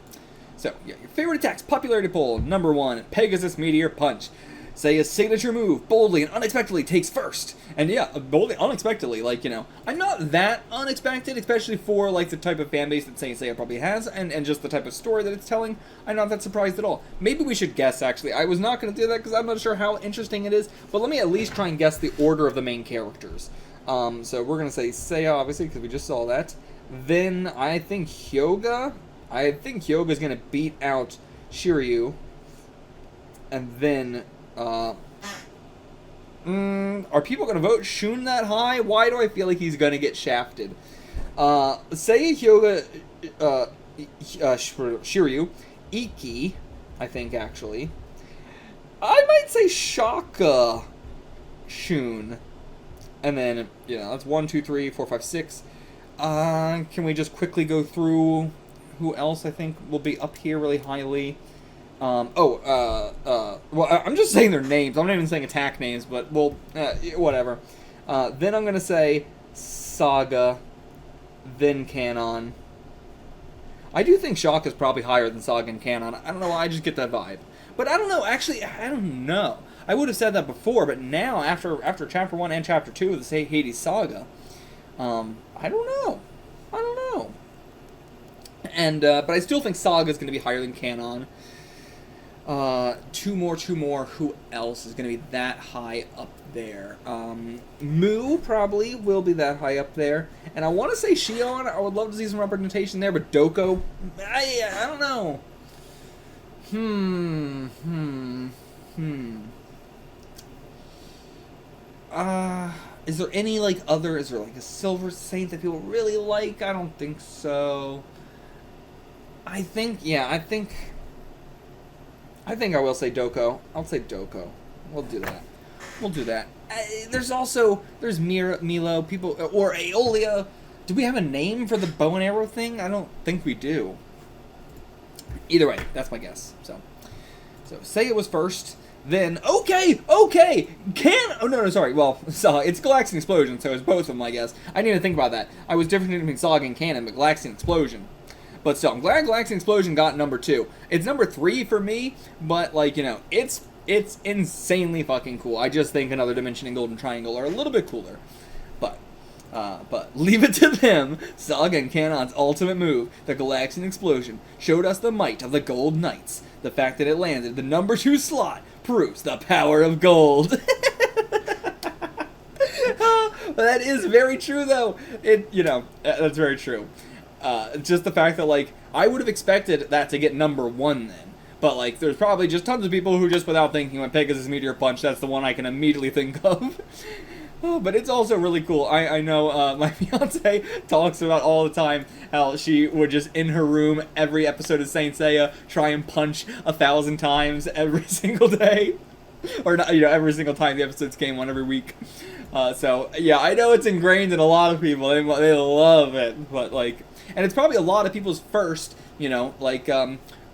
So, yeah, your favorite attacks, popularity poll. Number 1, Pegasus Meteor Punch. Seiya's signature move, boldly and unexpectedly takes first. And yeah, boldly, unexpectedly, like, you know, I'm not that unexpected, especially for, like, the type of fanbase that Seiya probably has, and just the type of story that it's telling. I'm not that surprised at all. Maybe we should guess, actually. I was not going to do that because I'm not sure how interesting it is, but let me at least try and guess the order of the main characters. So we're going to say Seiya, obviously, because we just saw that. Then I think Hyuga. I think Hyuga's going to beat out Shiryu. And then, are people going to vote Shun that high? Why do I feel like he's going to get shafted? Seiya, Hyuga, Shiryu, Ikki, I think, actually. I might say Shaka, Shun. And then, you know, that's 1, 2, 3, 4, 5, 6. Can we just quickly go through who else I think will be up here really highly? Well, I'm just saying their names. I'm not even saying attack names, but, well, whatever. Then I'm going to say Saga, then Canon. I do think Shock is probably higher than Saga and Canon. I don't know why, I just get that vibe. But I don't know, actually, I don't know. I would have said that before, but now, after Chapter 1 and Chapter 2 of the Hades Saga, I don't know. And, but I still think Saga is going to be higher than Canon. Two more. Who else is going to be that high up there? Moo probably will be that high up there. And I want to say Shion. I would love to see some representation there, but Doko, I don't know. Is there any, like, other... Is there, like, a Silver Saint that people really like? I don't think so. I think I will say Doko. I'll say Doko. We'll do that. There's Milo, people, or Aeolia. Do we have a name for the bow and arrow thing? I don't think we do. Either way, that's my guess. So Seiya was first. Then, okay, sorry, well, so it's Galaxian Explosion, so it's both of them, I guess. I didn't even think about that. I was different between Saga and Canon, but Galaxian Explosion. But still, I'm glad Galaxian Explosion got number 2. It's number 3 for me, but, like, you know, it's insanely fucking cool. I just think Another Dimension and Golden Triangle are a little bit cooler. But leave it to them. Saga and Canon's ultimate move, the Galaxian Explosion, showed us the might of the Gold Knights. The fact that it landed the number 2 slot proves the power of gold. That is very true, though. That's very true. Just the fact that, like, I would have expected that to get number 1 then. But, like, there's probably just tons of people who just without thinking went Pegasus Meteor Punch. That's the one I can immediately think of. But it's also really cool. I know my fiance talks about all the time how she would just in her room every episode of Saint Seiya try and punch 1,000 times every single day. Or not, every single time the episodes came, one every week. So yeah, I know it's ingrained in a lot of people. They love it, but like, and it's probably a lot of people's first, like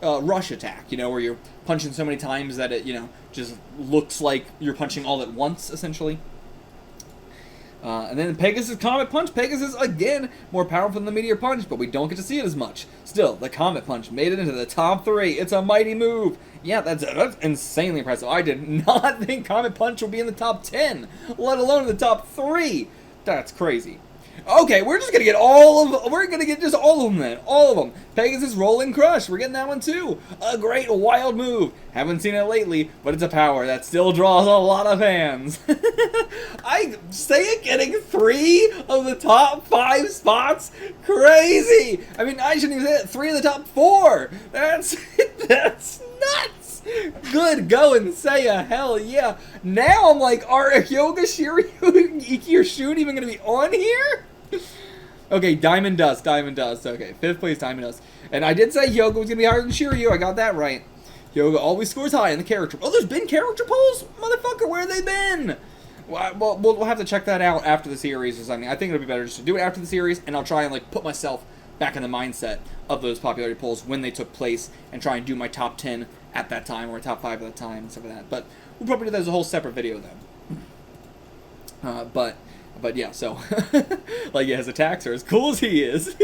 rush attack, where you're punching so many times that it, just looks like you're punching all at once, essentially. And then Pegasus Comet Punch. Pegasus, again, more powerful than the Meteor Punch, but we don't get to see it as much. Still, the Comet Punch made it into the top 3. It's a mighty move. Yeah, that's insanely impressive. I did not think Comet Punch would be in the top 10, let alone in the top 3. That's crazy. Okay, we're just gonna get all of them then. All of them. Pegasus Rolling Crush. We're getting that one too. A great wild move. Haven't seen it lately, but it's a power that still draws a lot of fans. I say it getting 3 of the top 5 spots. Crazy. I mean, I shouldn't even say it. 3 of the top 4. That's nuts. Good going, Seiya. Hell yeah. Now I'm like, are Hyoga, Shiryu, Ikki, or Shun even gonna be on here? Okay, Diamond Dust. Okay, 5th place, Diamond Dust. And I did say Hyoga was going to be higher than Shiryu. I got that right. Hyoga always scores high in the character. Oh, there's been character polls? Motherfucker, where have they been? Well, we'll have to check that out after the series or something. I think it'll be better just to do it after the series, and I'll try and, like, put myself back in the mindset of those popularity polls when they took place and try and do my top 10 at that time or top 5 at that time and stuff like that. But we'll probably do that as a whole separate video then. But yeah, so, like, yeah, his attacks are as cool as he is.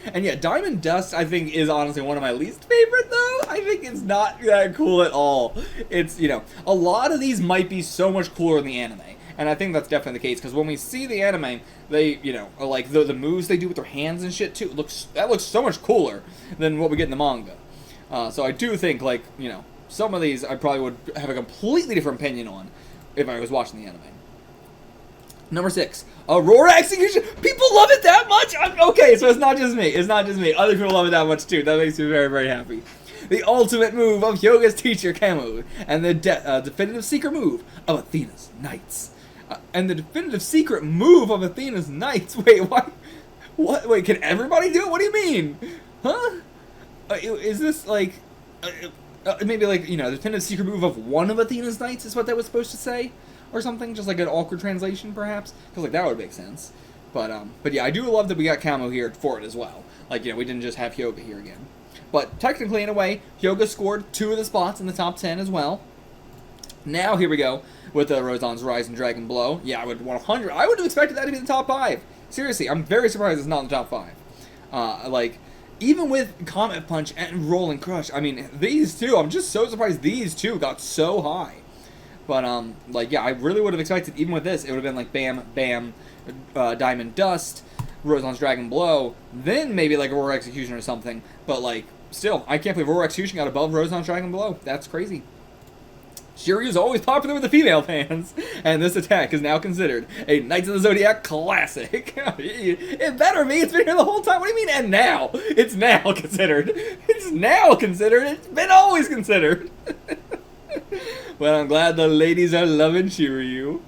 And yeah, Diamond Dust, I think, is honestly one of my least favorite, though. I think it's not that cool at all. It's, a lot of these might be so much cooler in the anime. And I think that's definitely the case, because when we see the anime, they, like, the moves they do with their hands and shit, too, that looks so much cooler than what we get in the manga. So I do think, like, some of these I probably would have a completely different opinion on if I was watching the anime. Number 6, Aurora Execution. People love it that much? Okay, so it's not just me. Other people love it that much too. That makes me very, very happy. The ultimate move of Hyoga's teacher, Camus, and the definitive secret move of Athena's Knights. Wait, what? What? Wait, can everybody do it? What do you mean? Huh? Is this like... maybe like, the definitive secret move of one of Athena's Knights is what that was supposed to say? Or something, just like an awkward translation, perhaps, because like that would make sense. But yeah, I do love that we got Camo here for it as well. Like, we didn't just have Hyoga here again. But technically, in a way, Hyoga scored 2 of the spots in the top 10 as well. Now here we go with Rozan's Rise and Dragon Blow. Yeah, I would have expected that to be in the top 5. Seriously, I'm very surprised it's not in the top 5. Like, even with Comet Punch and Rolling Crush, I mean, these two, I'm just so surprised these two got so high. But, like, yeah, I really would have expected, even with this, it would have been like Bam, Bam, Diamond Dust, Rozan's Dragon Blow, then maybe like Aurora Execution or something. But, like, still, I can't believe Roar Execution got above Roseon's Dragon Blow. That's crazy. Shiryu is always popular with the female fans, and this attack is now considered a Knights of the Zodiac classic. It better be. It's been here the whole time. What do you mean, and now? It's now considered. It's now considered. It's been always considered. Well, I'm glad the ladies are loving Shiryu.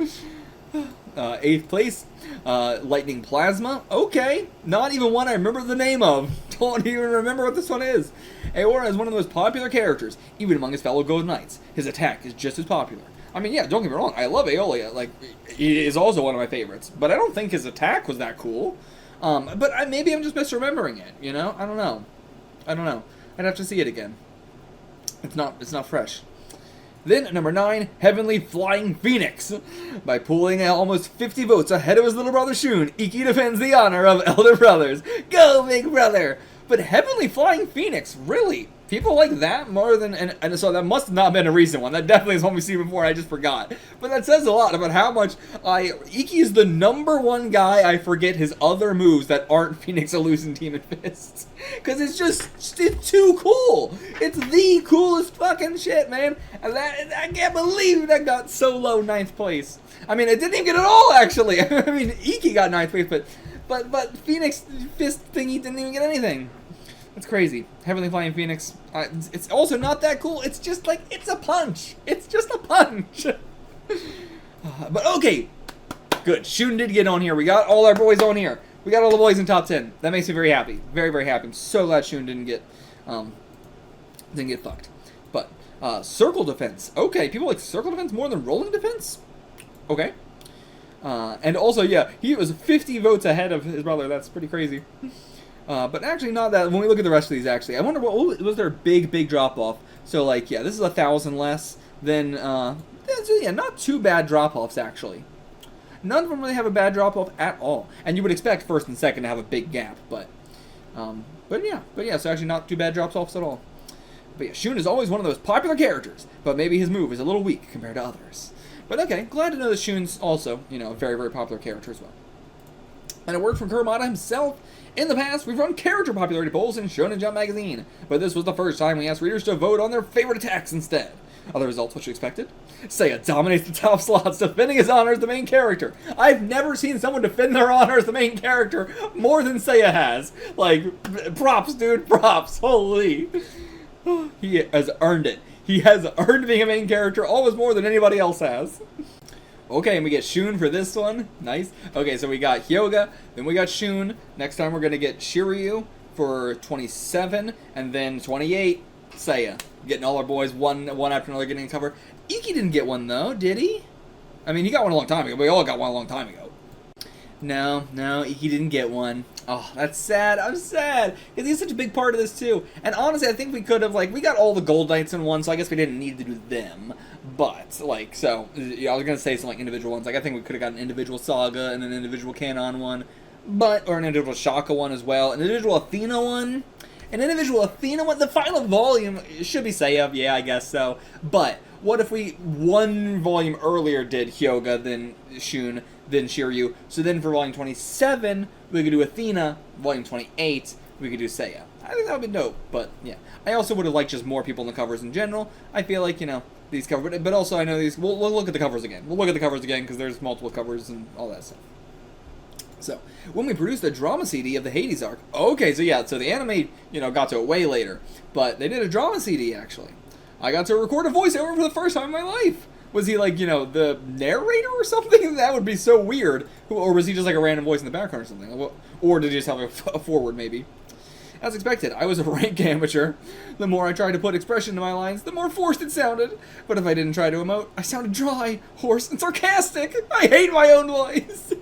8th place, Lightning Plasma. Okay, not even one I remember the name of. Don't even remember what this one is. Acheron is one of the most popular characters, even among his fellow Golden Knights. His attack is just as popular. I mean, yeah, don't get me wrong, I love Aeolia. Like, he is also one of my favorites. But I don't think his attack was that cool. But maybe I'm just misremembering it, you know? I don't know. I'd have to see it again. It's not fresh. Then, number 9, Heavenly Flying Phoenix. By pulling almost 50 votes ahead of his little brother Shun, Ikki defends the honor of elder brothers. Go, big brother! But Heavenly Flying Phoenix, really? People like that more than... And so that must have not been a recent one. That definitely is one we've seen before, I just forgot. But that says a lot about how much Ikki is the #1 guy I forget his other moves that aren't Phoenix, Illusion, Demon Fists. Because it's too cool. It's the coolest fucking shit, man. And I can't believe that got so low 9th place. I mean, it didn't even get it all, actually. I mean, Ikki got 9th place, but Phoenix Fist thingy didn't even get anything. That's crazy. Heavenly Flying Phoenix. It's also not that cool. It's just like, it's a punch. It's just a punch. But okay. Good. Shun did get on here. We got all our boys on here. We got all the boys in top 10. That makes me very happy. Very, very happy. I'm so glad Shun didn't get fucked. But, Circle Defense. Okay, people like Circle Defense more than Rolling Defense? Okay. And also, yeah, he was 50 votes ahead of his brother. That's pretty crazy. But actually not that. When we look at the rest of these, actually, I wonder what was their big drop-off. So, like, yeah, this is 1,000 less than, yeah, not too bad drop-offs, actually. None of them really have a bad drop-off at all. And you would expect first and second to have a big gap, but yeah, so actually not too bad drops-offs at all. But yeah, Shun is always one of those popular characters, but maybe his move is a little weak compared to others. But okay, glad to know that Shun's also, you know, a very, very popular character as well. And a word from Kurumada himself. In the past, we've run character popularity polls in Shonen Jump magazine, but this was the first time we asked readers to vote on their favorite attacks instead. Other results, what you expected? Seiya dominates the top slots, defending his honor as the main character. I've never seen someone defend their honor as the main character more than Seiya has. Like, props, dude, props. Holy. He has earned it. He has earned being a main character almost more than anybody else has. Okay, and we get Shun for this one. Nice. Okay, so we got Hyuga, then we got Shun. Next time we're going to get Shiryu for 27, and then 28, Seiya. Getting all our boys one after another getting a cover. Ikki didn't get one, though, did he? I mean, he got one a long time ago. We all got one a long time ago. No, Ikki didn't get one. Oh, that's sad. I'm sad. Because he's such a big part of this, too. And honestly, I think we could have, like, we got all the Gold Knights in one, so I guess we didn't need to do them. But, like, so, yeah, I was going to say some, like, individual ones. Like, I think we could have got an individual Saga and an individual Canon one. But, or an individual Shaka one as well. An individual Athena one. An individual Athena one. The final volume should be Seiya. Yeah, I guess so. But, what if we one volume earlier did Hyuga, then Shun, then Shiryu? So then for volume 27, we could do Athena. Volume 28, we could do Seiya. I think that would be dope. But, yeah. I also would have liked just more people in the covers in general. I feel like, you know, these covers, but also I know these, we'll look at the covers again. We'll look at the covers again because there's multiple covers and all that stuff. So, when we produced the drama CD of the Hades arc, okay, so yeah, so the anime, you know, got to it way later, but they did a drama CD, actually. I got to record a voiceover for the first time in my life. Was he, like, you know, the narrator or something? That would be so weird. Or was he just, like, a random voice in the background or something? Or did he just have a forward, maybe? As expected, I was a rank amateur. The more I tried to put expression into my lines, the more forced it sounded. But if I didn't try to emote, I sounded dry, hoarse, and sarcastic. I hate my own voice.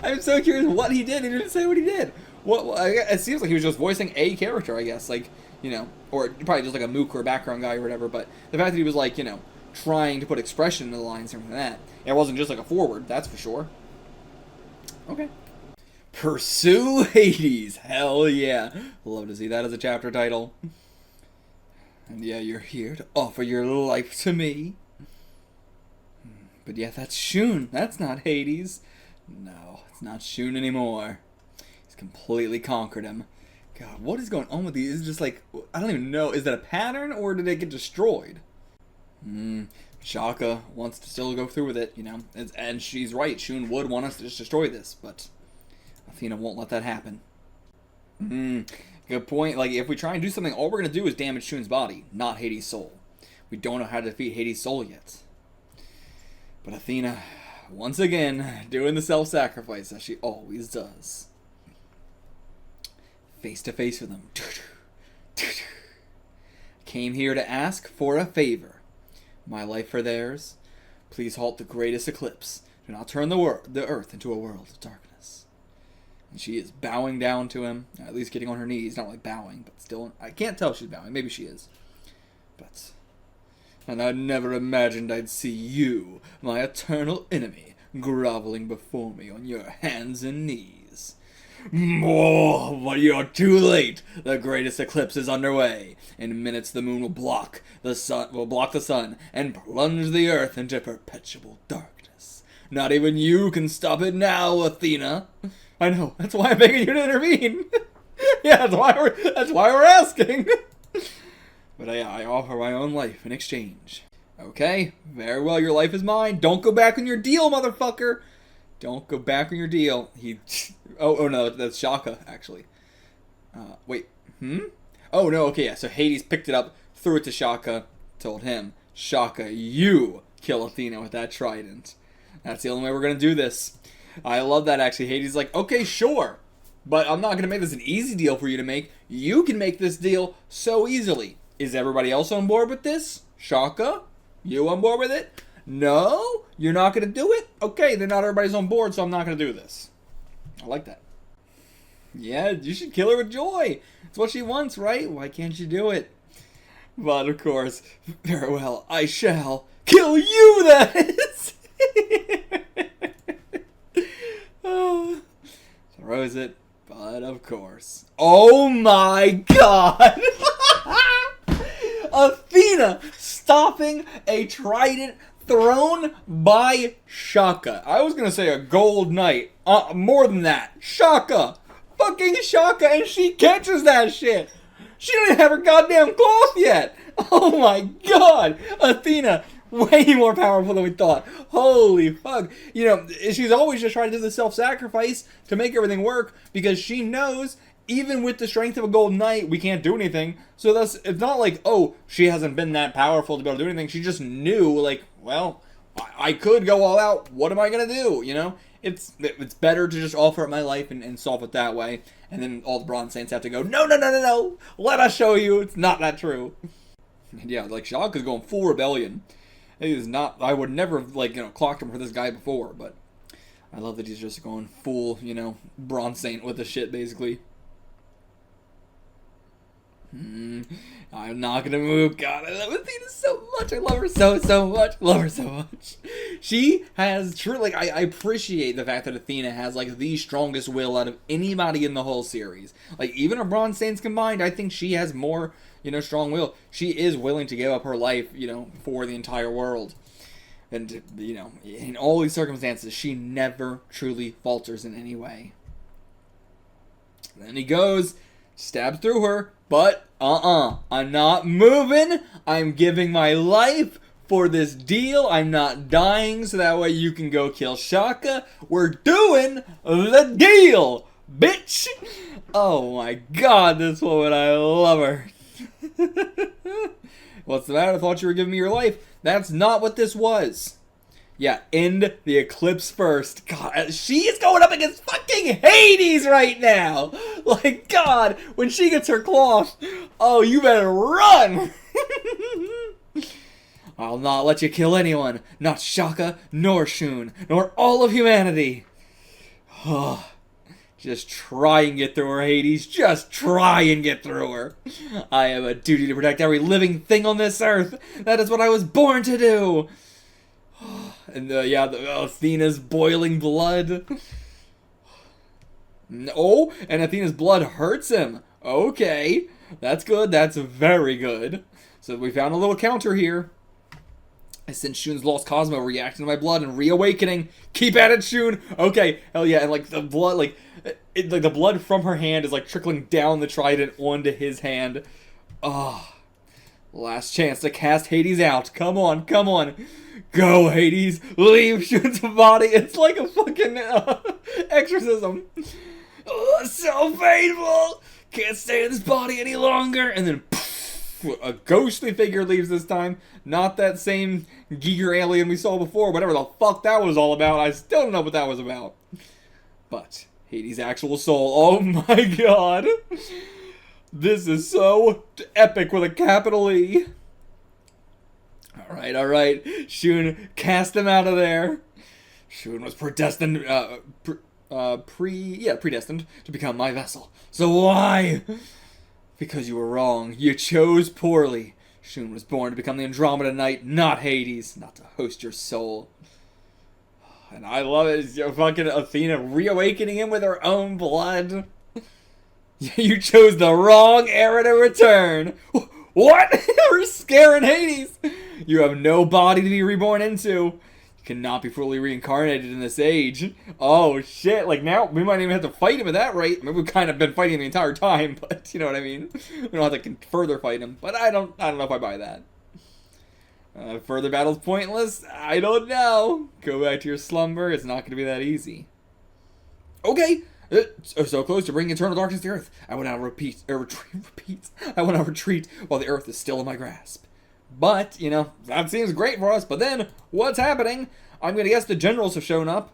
I'm so curious what he did. He didn't say what he did. It seems like he was just voicing a character, I guess. Like, you know, or probably just like a mook or a background guy or whatever. But the fact that he was, like, you know, trying to put expression into the lines and everything like that, it wasn't just like a forward, that's for sure. Okay. Pursue Hades. Hell yeah. Love to see that as a chapter title. And yeah, you're here to offer your life to me. But yeah, that's Shun. That's not Hades. No, it's not Shun anymore. He's completely conquered him. God, what is going on with these? It's just like, I don't even know. Is that a pattern or did it get destroyed? Shaka wants to still go through with it, you know. And she's right. Shun would want us to just destroy this, but Athena won't let that happen. Good point. Like, if we try and do something, all we're going to do is damage Shun's body, not Hades' soul. We don't know how to defeat Hades' soul yet. But Athena, once again, doing the self-sacrifice as she always does. Face to face with them. Came here to ask for a favor. My life for theirs. Please halt the greatest eclipse. Do not turn the earth into a world of darkness. And she is bowing down to him, at least getting on her knees. Not like bowing, but still. I can't tell if she's bowing. Maybe she is. But. And I never imagined I'd see you, my eternal enemy, groveling before me on your hands and knees. Oh, but you're too late. The greatest eclipse is underway. In minutes, the moon will block the sun, and plunge the earth into perpetual darkness. Not even you can stop it now, Athena. I know. That's why I'm begging you to intervene. Yeah, that's why we're asking. But I offer my own life in exchange. Okay, very well. Your life is mine. Don't go back on your deal, motherfucker. Don't go back on your deal. Oh no, that's Shaka, actually. Wait, Oh no, okay, yeah, so Hades picked it up, threw it to Shaka, told him, Shaka, you kill Athena with that trident. That's the only way we're gonna do this. I love that, actually. Hades is like, okay, sure, but I'm not gonna make this an easy deal for you to make. You can make this deal so easily. Is everybody else on board with this? Shaka, you on board with it? No? You're not going to do it? Okay, then not everybody's on board, so I'm not going to do this. I like that. Yeah, you should kill her with joy. It's what she wants, right? Why can't you do it? But, of course, very well, I shall kill you, that is! Throws it, but of course. Oh my god! Athena stopping a trident thrown by Shaka. I was going to say a gold knight. More than that. Shaka. Fucking Shaka, and she catches that shit. She don't even have her goddamn cloth yet. Oh my god. Athena, way more powerful than we thought. Holy fuck. You know, she's always just trying to do the self-sacrifice to make everything work because she knows even with the strength of a gold knight, we can't do anything. So that's, it's not like, oh, she hasn't been that powerful to be able to do anything. She just knew, like, well, I could go all out. What am I going to do, you know? It's better to just offer up my life and solve it that way. And then all the Bronze Saints have to go, no, no, no, no, no. Let us show you it's not that true. And yeah, like, Shaka's going full rebellion. He is not, I would never have, like, you know, clocked him for this guy before. But I love that he's just going full, you know, Bronze Saint with the shit, basically. I'm not gonna move. God, I love Athena so much. I love her so much. Love her so much. She has true, like, I appreciate the fact that Athena has, like, the strongest will out of anybody in the whole series. Like, even her Bronze Saints combined, I think she has more, you know, strong will. She is willing to give up her life, you know, for the entire world. And, you know, in all these circumstances, she never truly falters in any way. Then he goes, stabs through her, but I'm not moving. I'm giving my life for this deal. I'm not dying, so that way you can go kill Shaka. We're doing the deal, bitch. Oh my god, this woman, I love her. What's the matter? I thought you were giving me your life. That's not what this was. Yeah, end the eclipse first. God, she is going up against fucking Hades right now. Like, God, when she gets her cloth, oh, you better run. I'll not let you kill anyone. Not Shaka, nor Shun, nor all of humanity. Oh, just try and get through her, Hades. Just try and get through her. I have a duty to protect every living thing on this earth. That is what I was born to do. And yeah, Athena's boiling blood. Oh, and Athena's blood hurts him. Okay, that's good. That's very good. So we found a little counter here. Since Shun's lost Cosmo reacting to my blood and reawakening. Keep at it, Shun. Okay, hell yeah. And like the blood, like like the blood from her hand is like trickling down the trident onto his hand. Oh, last chance to cast Hades out. Come on, come on. Go, Hades. Leave Shun's body. It's like a fucking exorcism. Oh, so painful. Can't stay in this body any longer. And then poof, a ghostly figure leaves this time. Not that same Giger alien we saw before. Whatever the fuck that was all about. I still don't know what that was about. But Hades' actual soul. Oh my god. This is so epic with a capital E. Alright, alright. Shun, cast him out of there. Shun was predestined, predestined to become my vessel. So why? Because you were wrong. You chose poorly. Shun was born to become the Andromeda Knight, not Hades, not to host your soul. And I love it. It's fucking Athena reawakening him with her own blood. You chose the wrong era to return. What? We're scaring Hades. You have no body to be reborn into. You cannot be fully reincarnated in this age. Oh shit, like now we might even have to fight him at that rate. I mean, we've kind of been fighting him the entire time, but you know what I mean? We don't have to further fight him, but I don't know if I buy that. Further battle's pointless? I don't know. Go back to your slumber. It's not going to be that easy. Okay. So close to bringing eternal darkness to the earth. I will now retreat. I will now retreat while the earth is still in my grasp. But, you know, that seems great for us. But then, what's happening? I'm going to guess the generals have shown up.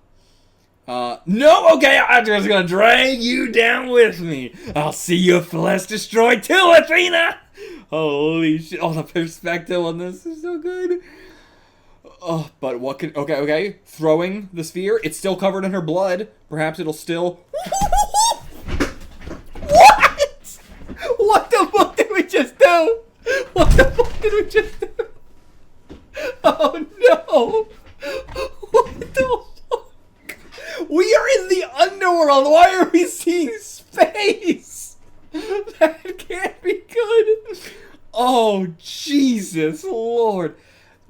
No, okay, I'm just going to drag you down with me. I'll see your flesh destroyed too, Athena! Holy shit. Oh, the perspective on this is so good. Oh, but what can... Okay. Throwing the sphere. It's still covered in her blood. Perhaps it'll still... What? What the fuck did we just do? What the fuck did we just do? Oh, no. What the fuck? We are in the underworld. Why are we seeing space? That can't be good. Oh, Jesus Lord.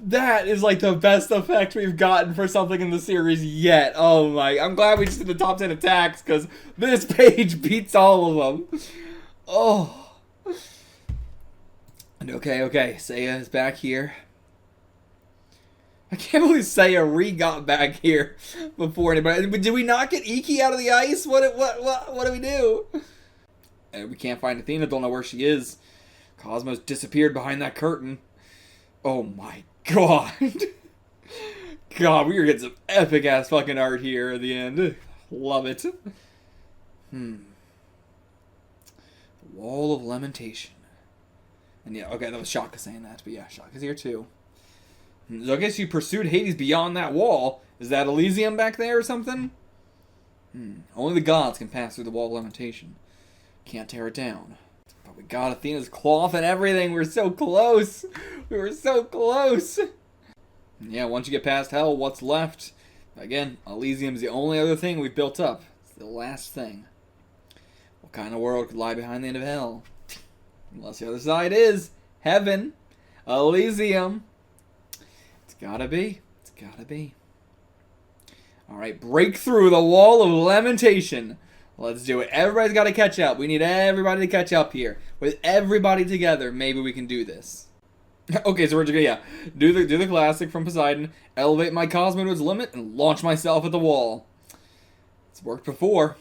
That is like the best effect we've gotten for something in the series yet. Oh my, I'm glad we just did the top 10 attacks because this page beats all of them. Oh. And okay, Seiya is back here. I can't believe Seiya got back here before anybody. Did we not get Ikki out of the ice? What do we do? And we can't find Athena, don't know where she is. Cosmos disappeared behind that curtain. Oh my god. God, we are getting some epic ass fucking art here at the end. Love it. The Wall of Lamentation. And yeah, okay, that was Shaka saying that, but yeah, Shaka's here too. So I guess you pursued Hades beyond that wall. Is that Elysium back there or something? Only the gods can pass through the Wall of Lamentation. Can't tear it down. But we got Athena's cloth and everything. We're so close. We were so close. And yeah, once you get past hell, what's left? Again, Elysium's the only other thing we've built up. It's the last thing. What kind of world could lie behind the end of hell? Unless the other side is heaven. Elysium. It's gotta be. It's gotta be. Alright, break through the Wall of Lamentation. Let's do it. Everybody's got to catch up. We need everybody to catch up here. With everybody together, maybe we can do this. Okay, so we're just gonna, do the classic from Poseidon, elevate my Cosmo to its limit, and launch myself at the wall. It's worked before.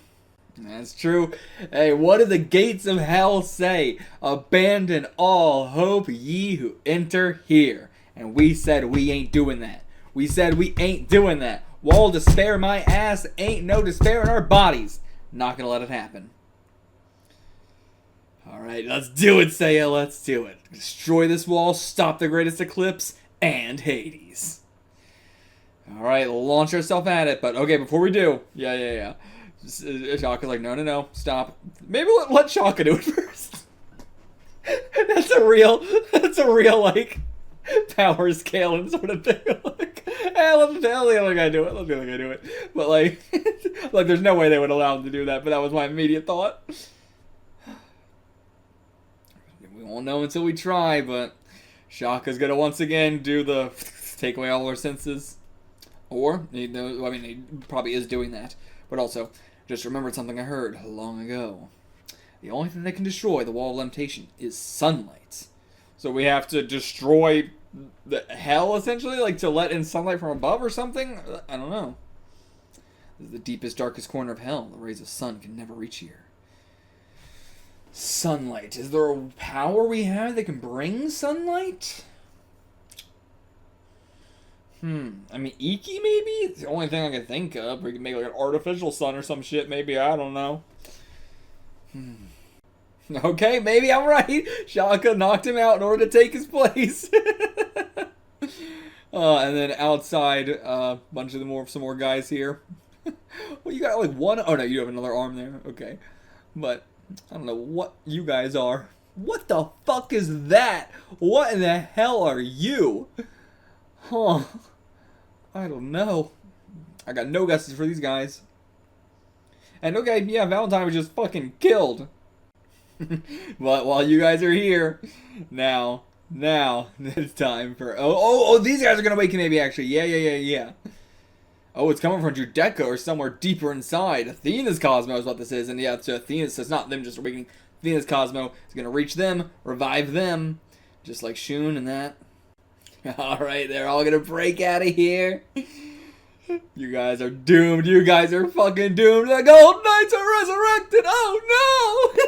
That's true. Hey, what do the gates of hell say? Abandon all hope, ye who enter here. And we said we ain't doing that. We said we ain't doing that. Wall despair my ass, ain't no despair in our bodies. Not gonna let it happen. Alright, let's do it, Seiya. Let's do it. Destroy this wall, stop the greatest eclipse, and Hades. Alright, launch ourselves at it. But, okay, before we do... Yeah. Shaka's like, no, stop. Maybe let Shaka do it first. That's a real, like, power scaling sort of thing. Like, hey, let the other guy do it. But, like, like, there's no way they would allow him to do that, but that was my immediate thought. We won't know until we try, but Shaka's gonna once again do the take away all our senses. Or, he probably is doing that. But also, Just remembered something I heard long ago. The only thing that can destroy the Wall of Lamentation is sunlight. So we have to destroy the hell, essentially? Like, to let in sunlight from above or something? I don't know. This is the deepest, darkest corner of hell. The rays of sun can never reach here. Sunlight. Is there a power we have that can bring sunlight? I mean, Ikki, maybe? It's the only thing I can think of. We can make, like, an artificial sun or some shit, maybe. I don't know. Okay, maybe I'm right. Shaka knocked him out in order to take his place. And then outside, bunch of some more guys here. Well, you got like one. Oh no, you have another arm there. Okay, but I don't know what you guys are. What the fuck is that? What in the hell are you? Huh? I don't know. I got no guesses for these guys. And okay, yeah, Valentine was just fucking killed. But while you guys are here, now it's time for these guys are gonna awaken maybe actually. Yeah. Oh, it's coming from Judecca or somewhere deeper inside. Athena's Cosmo is what this is, and yeah, so Athena, so it's not them just awakening. Athena's Cosmo is gonna reach them, revive them, just like Shun and that. Alright, they're all gonna break out of here. You guys are doomed. You guys are fucking doomed. The Gold Knights are resurrected. Oh no!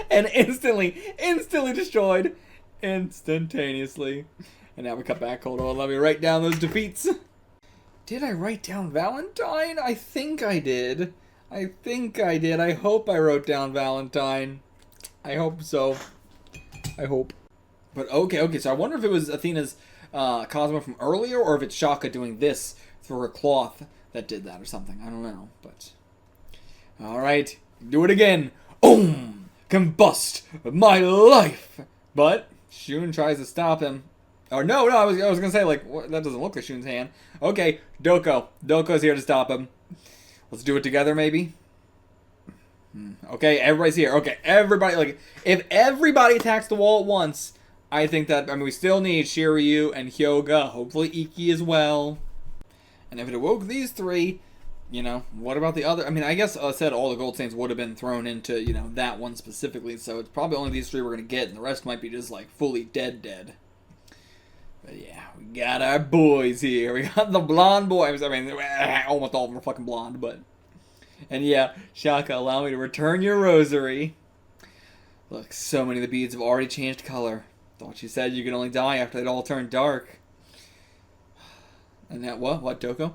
And instantly destroyed. Instantaneously. And now we cut back. Hold on, let me write down those defeats. Did I write down Valentine? I think I did. I hope I wrote down Valentine. I hope so. I hope. But okay, so I wonder if it was Athena's Cosmo from earlier, or if it's Shaka doing this through her cloth that did that or something. I don't know, but... Alright, do it again. Combust my life! But Shun tries to stop him. Or no, I was gonna say, like, that doesn't look like Shun's hand. Okay, Doko's here to stop him. Let's do it together, maybe? Okay, everybody's here. Okay, everybody, like, if everybody attacks the wall at once, I think that, I mean, we still need Shiryu and Hyuga, hopefully Ikki as well. And if it awoke these three, you know, what about the other? I mean, I guess I said all the gold saints would have been thrown into, you know, that one specifically, so it's probably only these three we're going to get, and the rest might be just, like, fully dead. But yeah, we got our boys here. We got the blonde boys. I mean, almost all of them are fucking blonde, but... And yeah, Shaka, allow me to return your rosary. Look, so many of the beads have already changed color. Thought you said you could only die after they'd all turned dark. And that, what, Doko?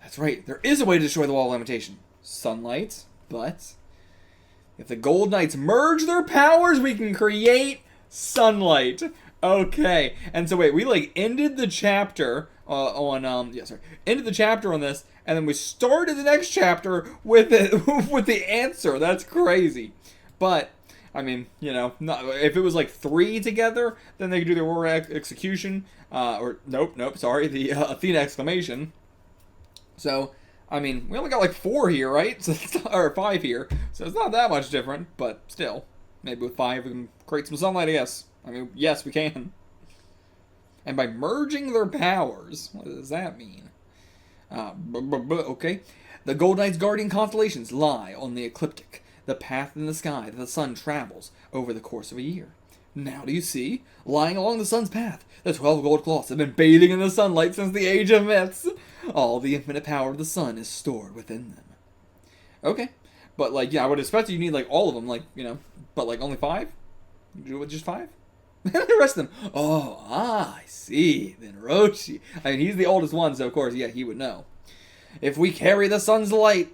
That's right, there is a way to destroy the Wall of Lamentation. Sunlight, but... If the Gold Knights merge their powers, we can create sunlight. Okay, and so wait, we like ended the chapter ended the chapter on this, and then we started the next chapter with it, with the answer. That's crazy. But, I mean, you know, if it was like 3 together, then they could do the Aurora Execution, the Athena Exclamation. So, I mean, we only got like 4 here, right? So or 5 here, so it's not that much different, but still, maybe with 5 we can create some sunlight, I guess. I mean, yes, we can. And by merging their powers, what does that mean? Okay. The Gold Knight's guardian constellations lie on the ecliptic, the path in the sky that the sun travels over the course of a year. Now do you see? Lying along the sun's path, the 12 gold cloths have been bathing in the sunlight since the age of myths. All the infinite power of the sun is stored within them. Okay. But, like, yeah, I would expect you need, like, all of them, like, you know, but, like, only 5? Do it with just 5? The rest of them. I see. Then Roshi. I mean, he's the oldest one, so of course, yeah, he would know. If we who carry the sun's light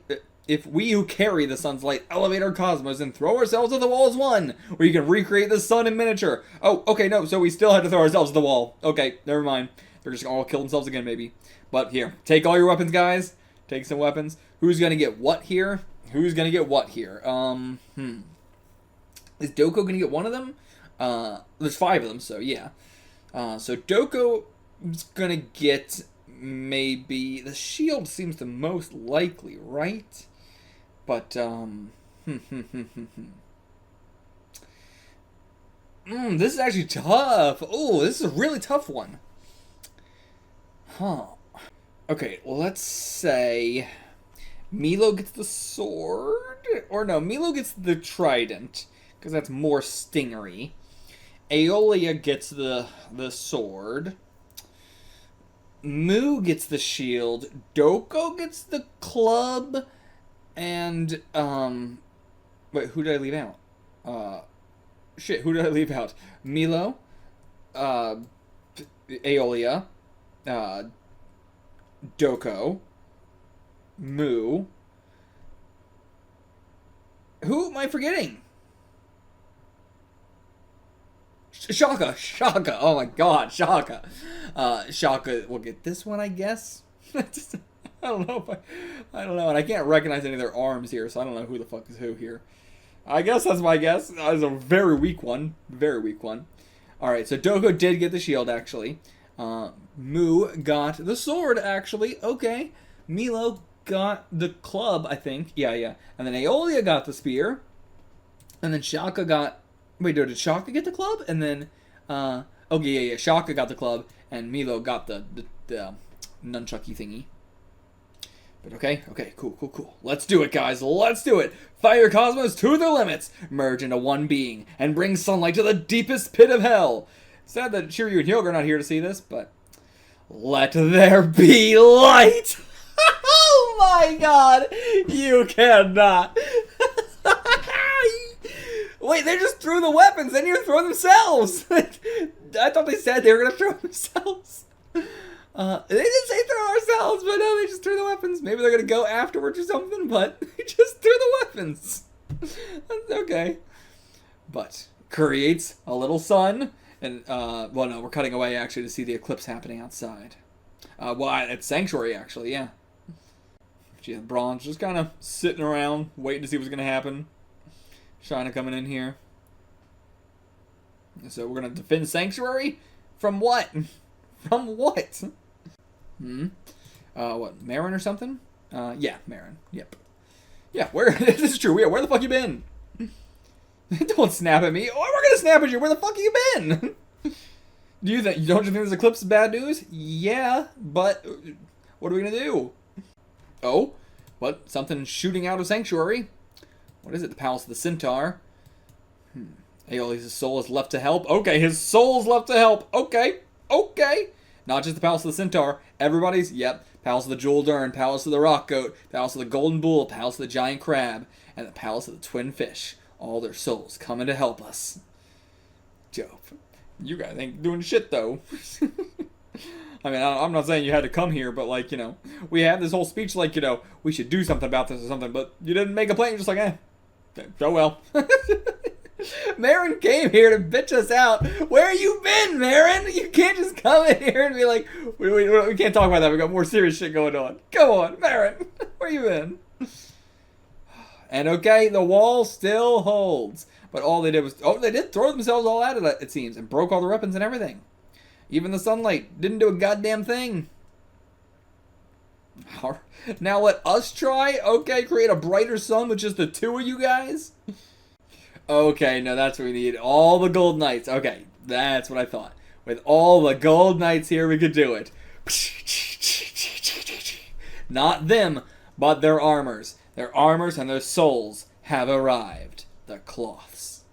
elevate our cosmos and throw ourselves at the wall as one, where you can recreate the sun in miniature. Oh, okay, no, so we still had to throw ourselves at the wall. Okay, never mind. They're just all kill themselves again, maybe. But here, take all your weapons, guys. Take some weapons. Who's gonna get what here? Is Doko gonna get one of them? There's 5 of them, so yeah. So Doko is gonna get maybe the shield seems the most likely, right? But this is actually tough. Oh, this is a really tough one. Huh. Okay, let's say Milo gets the sword? Or no, Milo gets the trident, because that's more stingery. Aeolia gets the sword. Mu gets the shield. Doko gets the club. And, wait, who did I leave out? Who did I leave out? Milo. Aeolia. Doko. Mu. Who am I forgetting? Shaka. Oh my god, Shaka. Shaka will get this one, I guess. I don't know. I don't know, and I can't recognize any of their arms here, so I don't know who the fuck is who here. I guess that's my guess. That was a very weak one. Very weak one. Alright, so Doko did get the shield, actually. Mu got the sword, actually. Okay. Milo got the club, I think. Yeah. And then Aeolia got the spear. And then Shaka got... Wait, did Shaka get the club? And then... Okay, yeah. Shaka got the club. And Milo got the nunchucky thingy. But okay, cool. Let's do it, guys. Let's do it. Fire cosmos to their limits. Merge into one being. And bring sunlight to the deepest pit of hell. Sad that Shiryu and Hyoga are not here to see this, but... Let there be light! Oh my god! You cannot! Wait, they just threw the weapons, then you throw themselves! I thought they said they were gonna throw themselves. They didn't say throw ourselves, but no, they just threw the weapons. Maybe they're gonna go afterwards or something, but they just threw the weapons. That's okay. But creates a little sun, and well, no, we're cutting away actually to see the eclipse happening outside. Well, it's Sanctuary actually, yeah. Yeah, Bronze just kind of sitting around, waiting to see what's gonna happen. China coming in here. So we're gonna defend Sanctuary? From what? From what? What, Marin or something? Yeah, Marin. Yep. Yeah, where? This is true. Yeah, where the fuck you been? Don't snap at me. Oh, we're gonna snap at you. Where the fuck have you been? Don't you think this eclipse is bad news? Yeah, but what are we gonna do? Oh, what? Something shooting out of Sanctuary. What is it? The Palace of the Centaur. Aeolia's soul is left to help. Okay, his soul's left to help. Okay. Not just the Palace of the Centaur. Everybody's, yep. Palace of the Jeweled Urn, Palace of the Rock Goat, Palace of the Golden Bull, Palace of the Giant Crab, and the Palace of the Twin Fish. All their souls coming to help us. Dope. You guys ain't doing shit, though. I mean, I'm not saying you had to come here, but, like, you know, we had this whole speech, like, you know, we should do something about this or something, but you didn't make a plan. You're just like, oh well. Marin came here to bitch us out. Where you been, Marin? You can't just come in here and be like, we can't talk about that. We got more serious shit going on. Come on, Marin. Where you been? And okay, the wall still holds. But all they did was, they did throw themselves all out of it, it seems, and broke all the weapons and everything. Even the sunlight didn't do a goddamn thing. Now let us try. Okay, create a brighter sun with just the two of you guys. Okay, no, that's what we need. All the gold knights. Okay, that's what I thought. With all the gold knights here, we could do it. Not them, but their armors. Their armors and their souls have arrived. The cloths.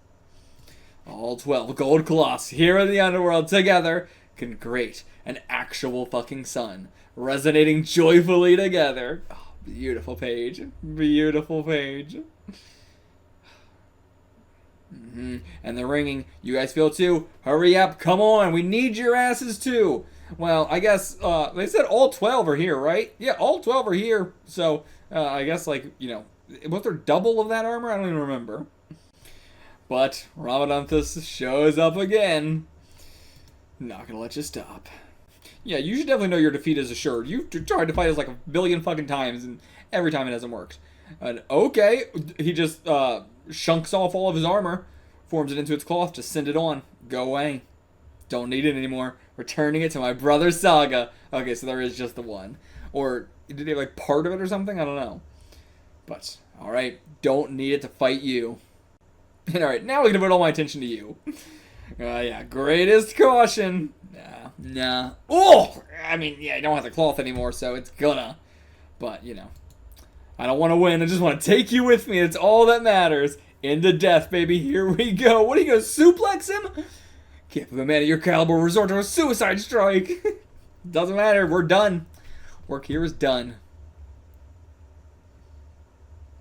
All 12 gold cloths here in the Underworld together can create an actual fucking sun, resonating joyfully together. Oh, beautiful page. Beautiful page. And they're ringing. You guys feel too? Hurry up. Come on. We need your asses too. Well, I guess they said all 12 are here, right? Yeah, all 12 are here. So I guess, like, you know, was there double of that armor? I don't even remember. But Ramadanthus shows up again. Not gonna let you stop. Yeah, you should definitely know your defeat is assured. You've tried to fight us like a billion fucking times, and every time it hasn't worked. And okay, he just shunks off all of his armor, forms it into its cloth, just send it on. Go away. Don't need it anymore. Returning it to my brother Saga. Okay, so there is just the one. Or did they like part of it or something? I don't know. But, alright, don't need it to fight you. And alright, now we're gonna put all my attention to you. Yeah, greatest caution. Nah. Oh! I mean, yeah, I don't have the cloth anymore, so it's gonna. But, you know. I don't want to win. I just want to take you with me. It's all that matters. Into death, baby. Here we go. What are you going to suplex him? Can't believe a man of your caliber resort to a suicide strike. Doesn't matter. We're done. Work here is done.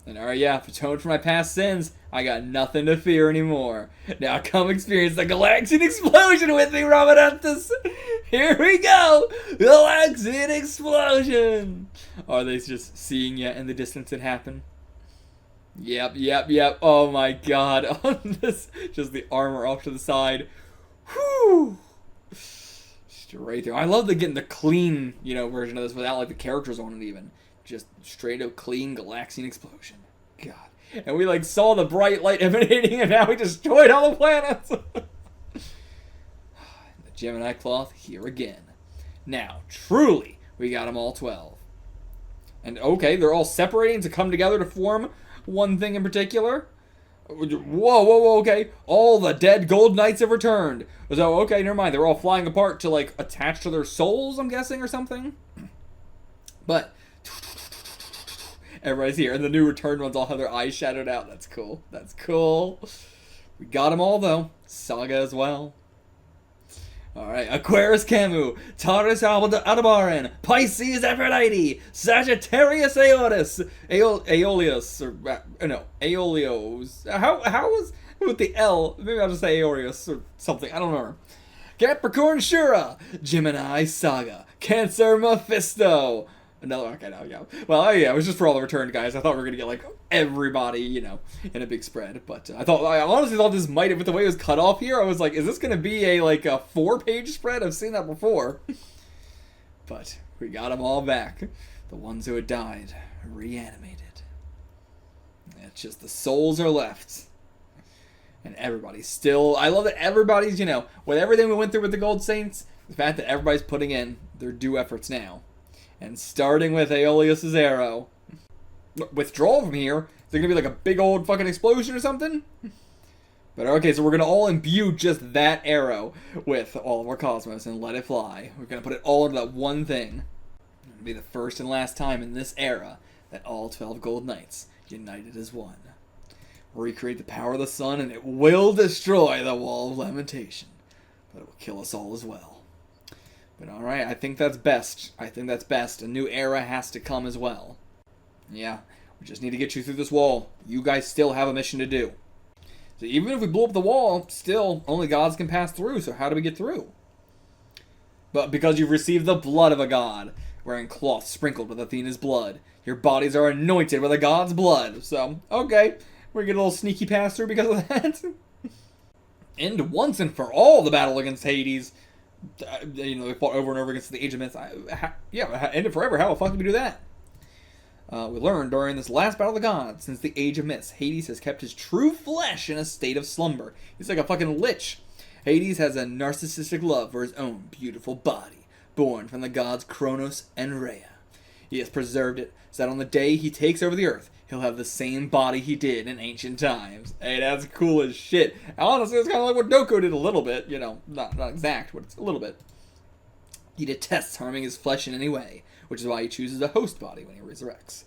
And alright, yeah, to atone for my past sins, I got nothing to fear anymore. Now come experience the Galaxian Explosion with me, Romananthus! Here we go! Galaxian Explosion! Are they just seeing yet in the distance it happen? Yep. Oh my god. Just the armor off to the side. Whew! Straight through. I love getting the clean, version of this without like the characters on it even. Just straight up clean Galaxian Explosion. God. And we saw the bright light emanating and now we destroyed all the planets. The Gemini cloth here again. Now, truly, we got them all 12. And okay, they're all separating to come together to form one thing in particular. Whoa, okay. All the dead gold knights have returned. So, okay, never mind. They're all flying apart to, attach to their souls, I'm guessing, or something. But everybody's here, and the new returned ones all have their eyes shadowed out. That's cool. We got them all, though. Saga as well. Alright, Aquarius Camus, Taurus Aldebaran, Pisces Aphrodite, Sagittarius Aeolus, Aeolius, Aeolios. How was with the L? Maybe I'll just say Aeolius or something. I don't remember. Capricorn Shura, Gemini Saga, Cancer Mephisto. Okay, no, yeah. Well, yeah, it was just for all the returned guys. I thought we were gonna get everybody, in a big spread. But I honestly thought this might have, with the way it was cut off here, I was like, is this gonna be a 4-page spread? I've seen that before. But we got them all back. The ones who had died, reanimated. It's just the souls are left. And everybody's still, I love that everybody's, with everything we went through with the Gold Saints, the fact that everybody's putting in their due efforts now. And starting with Aeolius' arrow. Withdrawal from here? Is there going to be a big old fucking explosion or something? But okay, so we're going to all imbue just that arrow with all of our cosmos and let it fly. We're going to put it all into that one thing. It'll be the first and last time in this era that all 12 gold knights united as one. Recreate the power of the sun and it will destroy the Wall of Lamentation. But it will kill us all as well. But alright, I think that's best. A new era has to come as well. Yeah, we just need to get you through this wall. You guys still have a mission to do. So even if we blow up the wall, still, only gods can pass through, so how do we get through? But because you've received the blood of a god, wearing cloth sprinkled with Athena's blood, your bodies are anointed with a god's blood. So, okay, we're gonna get a little sneaky pass through because of that. End once and for all the battle against Hades. They fought over and over against the Age of Myths. End it forever. How the fuck did we do that? We learned during this last battle of the gods, since the Age of Myths, Hades has kept his true flesh in a state of slumber. He's like a fucking lich. Hades has a narcissistic love for his own beautiful body, born from the gods Kronos and Rhea. He has preserved it, so that on the day he takes over the earth, he'll have the same body he did in ancient times. Hey, that's cool as shit. Honestly, it's kind of like what Doko did a little bit. Not exact, but it's a little bit. He detests harming his flesh in any way, which is why he chooses a host body when he resurrects.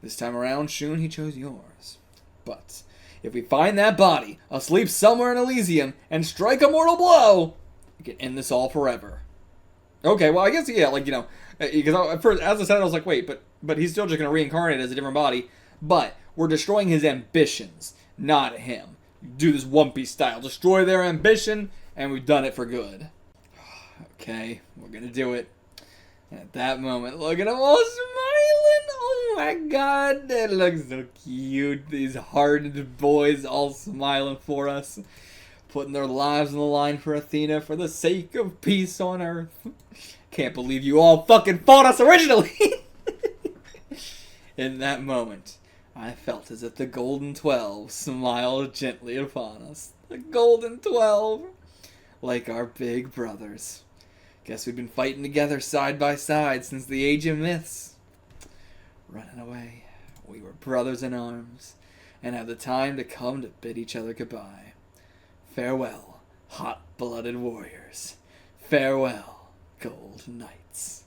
This time around, Shun, he chose yours. But if we find that body asleep somewhere in Elysium and strike a mortal blow, we can end this all forever. Okay, well, I guess, yeah, because at first, as I said, I was like, wait, but he's still just going to reincarnate as a different body. But we're destroying his ambitions, not him. Do this One Piece style. Destroy their ambition, and we've done it for good. Okay, we're going to do it. And at that moment, look at them all smiling. Oh my god, that looks so cute. These hardened boys all smiling for us. Putting their lives on the line for Athena for the sake of peace on Earth. Can't believe you all fucking fought us originally! In that moment, I felt as if the Golden 12 smiled gently upon us. The Golden 12! Like our big brothers. Guess we've been fighting together side by side since the Age of Myths. Running away, we were brothers in arms, and have the time to come to bid each other goodbye. Farewell, hot-blooded warriors. Farewell, gold knights.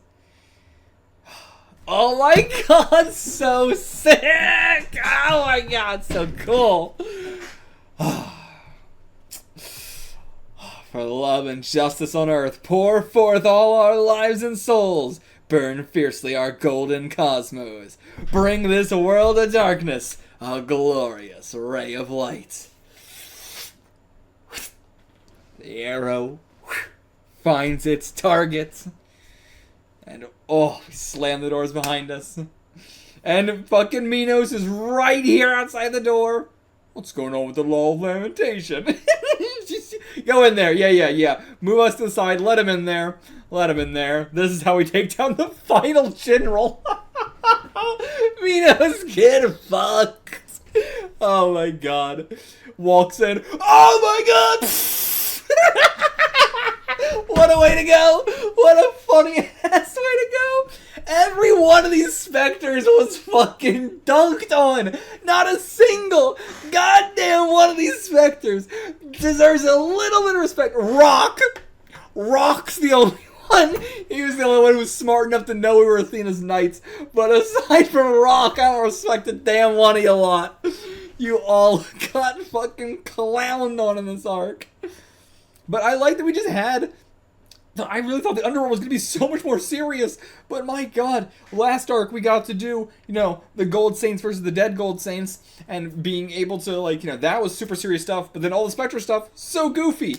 Oh my god, so sick! Oh my god, so cool! For love and justice on earth, pour forth all our lives and souls. Burn fiercely our golden cosmos. Bring this world of darkness a glorious ray of light. The arrow finds its target. And oh, we slam the doors behind us. And fucking Minos is right here outside the door. What's going on with the Wall of Lamentation? Just go in there. Yeah. Move us to the side. Let him in there. Let him in there. This is how we take down the final general. Minos, get fucked. Oh my god. Walks in. Oh my god! What a way to go! What a funny ass way to go! Every one of these specters was fucking dunked on! Not a single goddamn one of these specters deserves a little bit of respect. Rock's the only one. He was the only one who was smart enough to know we were Athena's knights. But aside from Rock, I don't respect a damn one of you lot. You all got fucking clowned on in this arc. But I like that we just had... I really thought the Underworld was going to be so much more serious. But my god, last arc we got to do, you know, the Gold Saints versus the Dead Gold Saints. And being able to, like, you know, that was super serious stuff. But then all the Spectre stuff, so goofy.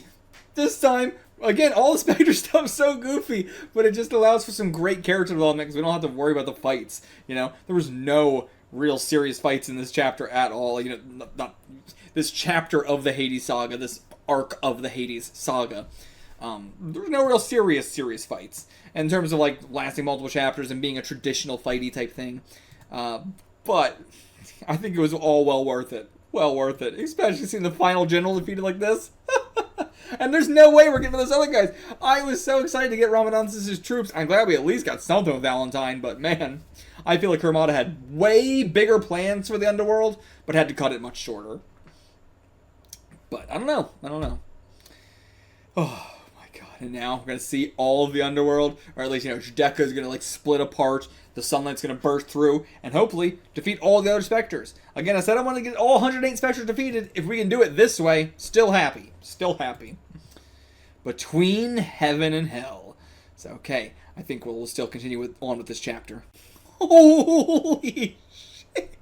This time, again, all the Spectre stuff, so goofy. But it just allows for some great character development because we don't have to worry about the fights. You know, there was no real serious fights in this chapter at all. You know, not this chapter of the Hades saga, this arc of the Hades saga. There's no real serious fights in terms of like lasting multiple chapters and being a traditional fighty type thing. But I think it was all well worth it. Well worth it, especially seeing the final general defeated like this. And there's no way we're getting those other guys. I was so excited to get Ramadansis' troops. I'm glad we at least got something with Valentine, but man, I feel like Armada had way bigger plans for the Underworld, but had to cut it much shorter. But I don't know. Oh my god! And now we're gonna see all of the Underworld, or at least you know Judecca is gonna like split apart. The sunlight's gonna burst through, and hopefully defeat all the other specters. Again, I said I want to get all 108 specters defeated. If we can do it this way, still happy. Between heaven and hell. So okay, I think we'll still continue on with this chapter. Holy shit!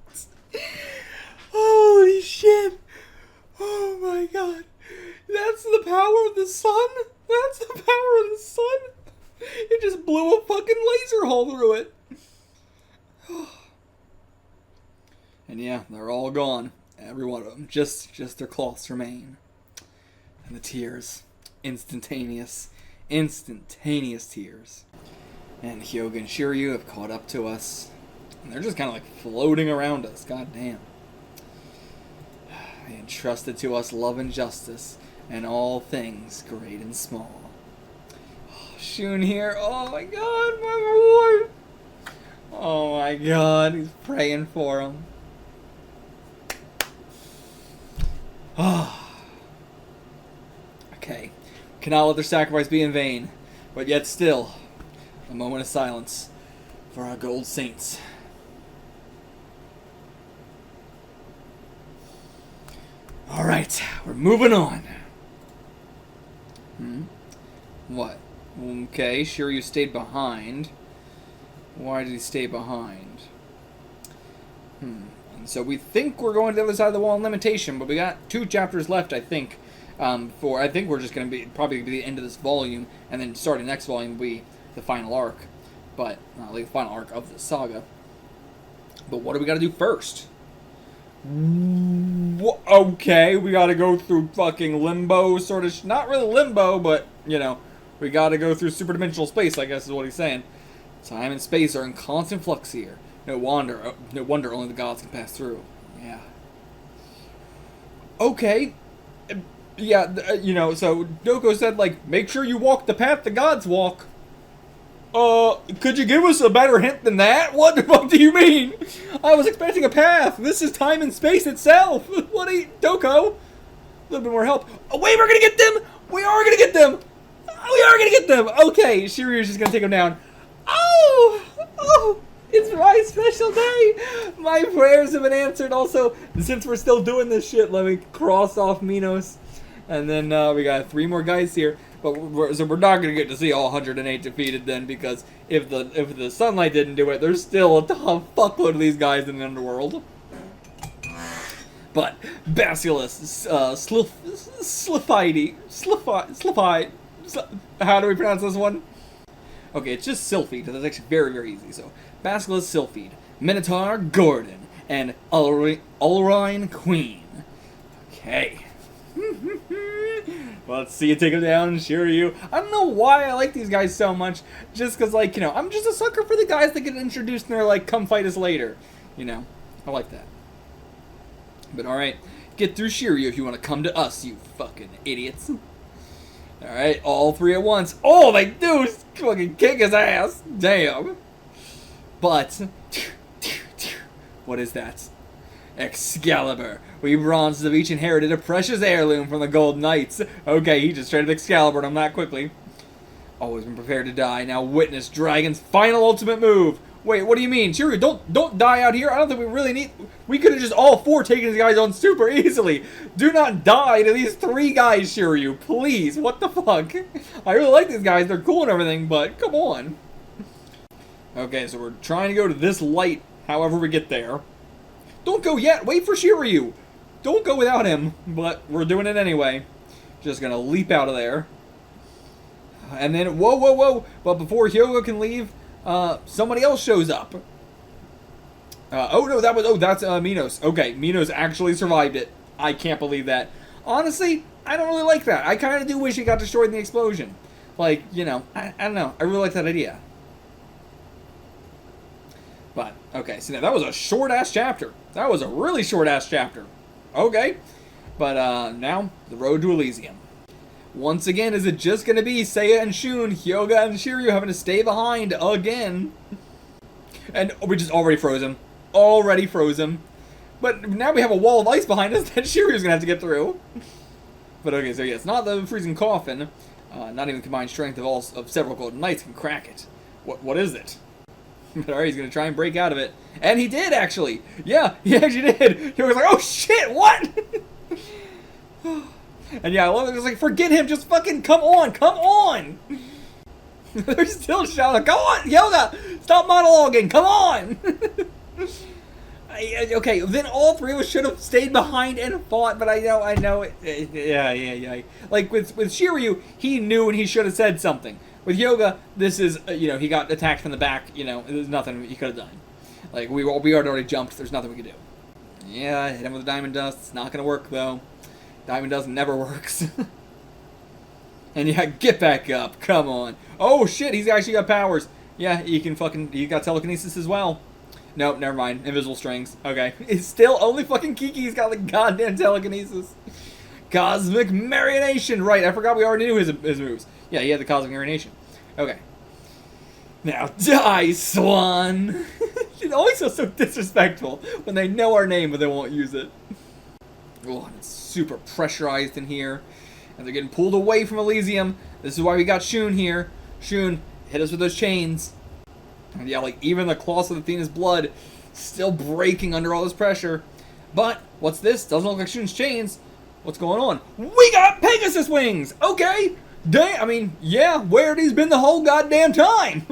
Holy shit! Oh my god. That's the power of the sun? That's the power of the sun? It just blew a fucking laser hole through it. And yeah, they're all gone. Every one of them. Just their cloths remain. And the tears. Instantaneous tears. And Hyoga and Shiryu have caught up to us. And they're just kind of like floating around us. God damn. They entrusted to us love and justice, and all things great and small. Oh, Shun here. Oh my god, my boy. Oh my god, he's praying for him. Oh. Okay. Cannot let their sacrifice be in vain, but yet still, a moment of silence for our gold saints. Alright, we're moving on. What? Okay, Shiryu stayed behind. Why did he stay behind? And so we think we're going to the other side of the Wall of Lamentation, but we got 2 chapters left, I think. I think we're just going to be probably the end of this volume, and then starting next volume will be the final arc. But, like the final arc of the saga. But what do we got to do first? Okay, we gotta go through fucking limbo, sort of, not really limbo, but, you know, we gotta go through superdimensional space, I guess is what he's saying. Time and space are in constant flux here. No wonder only the gods can pass through. Yeah. Okay. Yeah, you know, so Doko said, like, make sure you walk the path the gods walk. Could you give us a better hint than that? What the fuck do you mean? I was expecting a path. This is time and space itself. What are you, Doko? A little bit more help. Oh, wait, we're gonna get them! We are gonna get them! We are gonna get them! Okay, Shiryu's just gonna take them down. Oh! It's my special day! My prayers have been answered. Also, since we're still doing this shit, let me cross off Minos. And then we got 3 more guys here. But so we're not going to get to see all 108 defeated then, because if the sunlight didn't do it, there's still a fuckload of these guys in the Underworld. But Basilisk, Sylphide, how do we pronounce this one? Okay, it's just Sylphide. That's actually very, very easy. So Basilisk, Sylphide, Minotaur, Gordon, and Arlaune, Queen. Okay. Well, let's see you take him down, Shiryu. I don't know why I like these guys so much. Just because, like, you know, I'm just a sucker for the guys that get introduced and they're like, come fight us later. You know, I like that. But alright, get through Shiryu if you want to come to us, you fucking idiots. Alright, all 3 at once. Oh, they do fucking kick his ass. Damn. But, what is that? Excalibur. We bronzes of each inherited a precious heirloom from the Gold Knights. Okay, he just traded Excalibur on him that quickly. Always been prepared to die. Now witness Dragon's final ultimate move. Wait, what do you mean? Shiryu, don't die out here. I don't think we really need... We could have just all 4 taken these guys on super easily. Do not die to these 3 guys, Shiryu. Please, what the fuck? I really like these guys. They're cool and everything, but come on. Okay, so we're trying to go to this light however we get there. Don't go yet. Wait for Shiryu. Don't go without him, but we're doing it anyway. Just gonna leap out of there. And then, whoa. But before Hyuga can leave... somebody else shows up. That's Minos. Okay, Minos actually survived it. I can't believe that. Honestly, I don't really like that. I kind of do wish he got destroyed in the explosion. Like, you know, I don't know. I really like that idea. But, okay, so now that was a short-ass chapter. That was a really short-ass chapter. Okay. But, now, the road to Elysium. Once again, is it just going to be Seiya and Shun, Hyuga and Shiryu having to stay behind again? And we just already froze him. Already froze him. But now we have a wall of ice behind us that Shiryu's going to have to get through. But okay, so yeah, it's not the freezing coffin. Not even the combined strength of several Golden Knights can crack it. What is it? But alright, he's going to try and break out of it. And he did, actually. Yeah, he actually did. He was like, oh shit, what? And yeah, I love it. It's like, forget him. Just fucking come on. They're still shouting, come on, Hyuga, stop monologuing, come on. Okay, then all 3 of us should have stayed behind and fought, but I know it. Yeah. Like with Shiryu, he knew and he should have said something. With Hyuga, this is, you know, he got attacked from the back, you know, there's nothing he could have done. Like, we had already jumped, there's nothing we could do. Yeah, hit him with the diamond dust, it's not gonna work though. Diamond dust never works. And yeah, get back up, come on. Oh shit, he's actually got powers. Yeah, he got telekinesis as well. Nope, never mind, invisible strings. Okay, it's still only fucking Kiki's got like goddamn telekinesis. Cosmic Marination, right, I forgot we already knew his moves. Yeah, he had the Cosmic Marination. Okay. Now die, Swan! It always feels so disrespectful when they know our name but they won't use it. Oh, it's super pressurized in here. And they're getting pulled away from Elysium. This is why we got Shun here. Shun, hit us with those chains. And yeah, like, even the cloths of Athena's blood still breaking under all this pressure. But, what's this? Doesn't look like Shun's chains. What's going on? We got Pegasus wings! Okay! Damn, I mean, yeah, where he's been the whole goddamn time!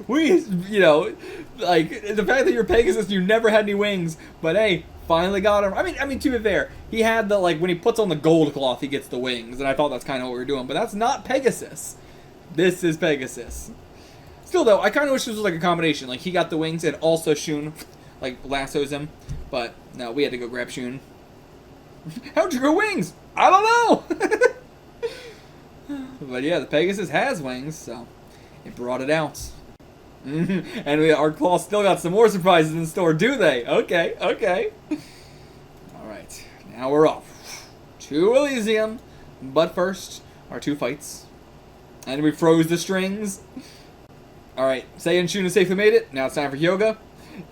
You know, like, the fact that you're Pegasus, you never had any wings, but hey, finally got him. I mean, to be fair, he had the, like, when he puts on the gold cloth, he gets the wings, and I thought that's kind of what we were doing, but that's not Pegasus. This is Pegasus. Still, though, I kind of wish this was, like, a combination. Like, he got the wings, and also Shun, like, lassos him, but no, we had to go grab Shun. How'd you grow wings? I don't know! But yeah, the Pegasus has wings, so it brought it out. And our claws still got some more surprises in store, do they? Okay. Alright, now we're off to Elysium. But first, our 2 fights. And we froze the strings. Alright, Seiya and Shun have safely made it. Now it's time for Hyuga.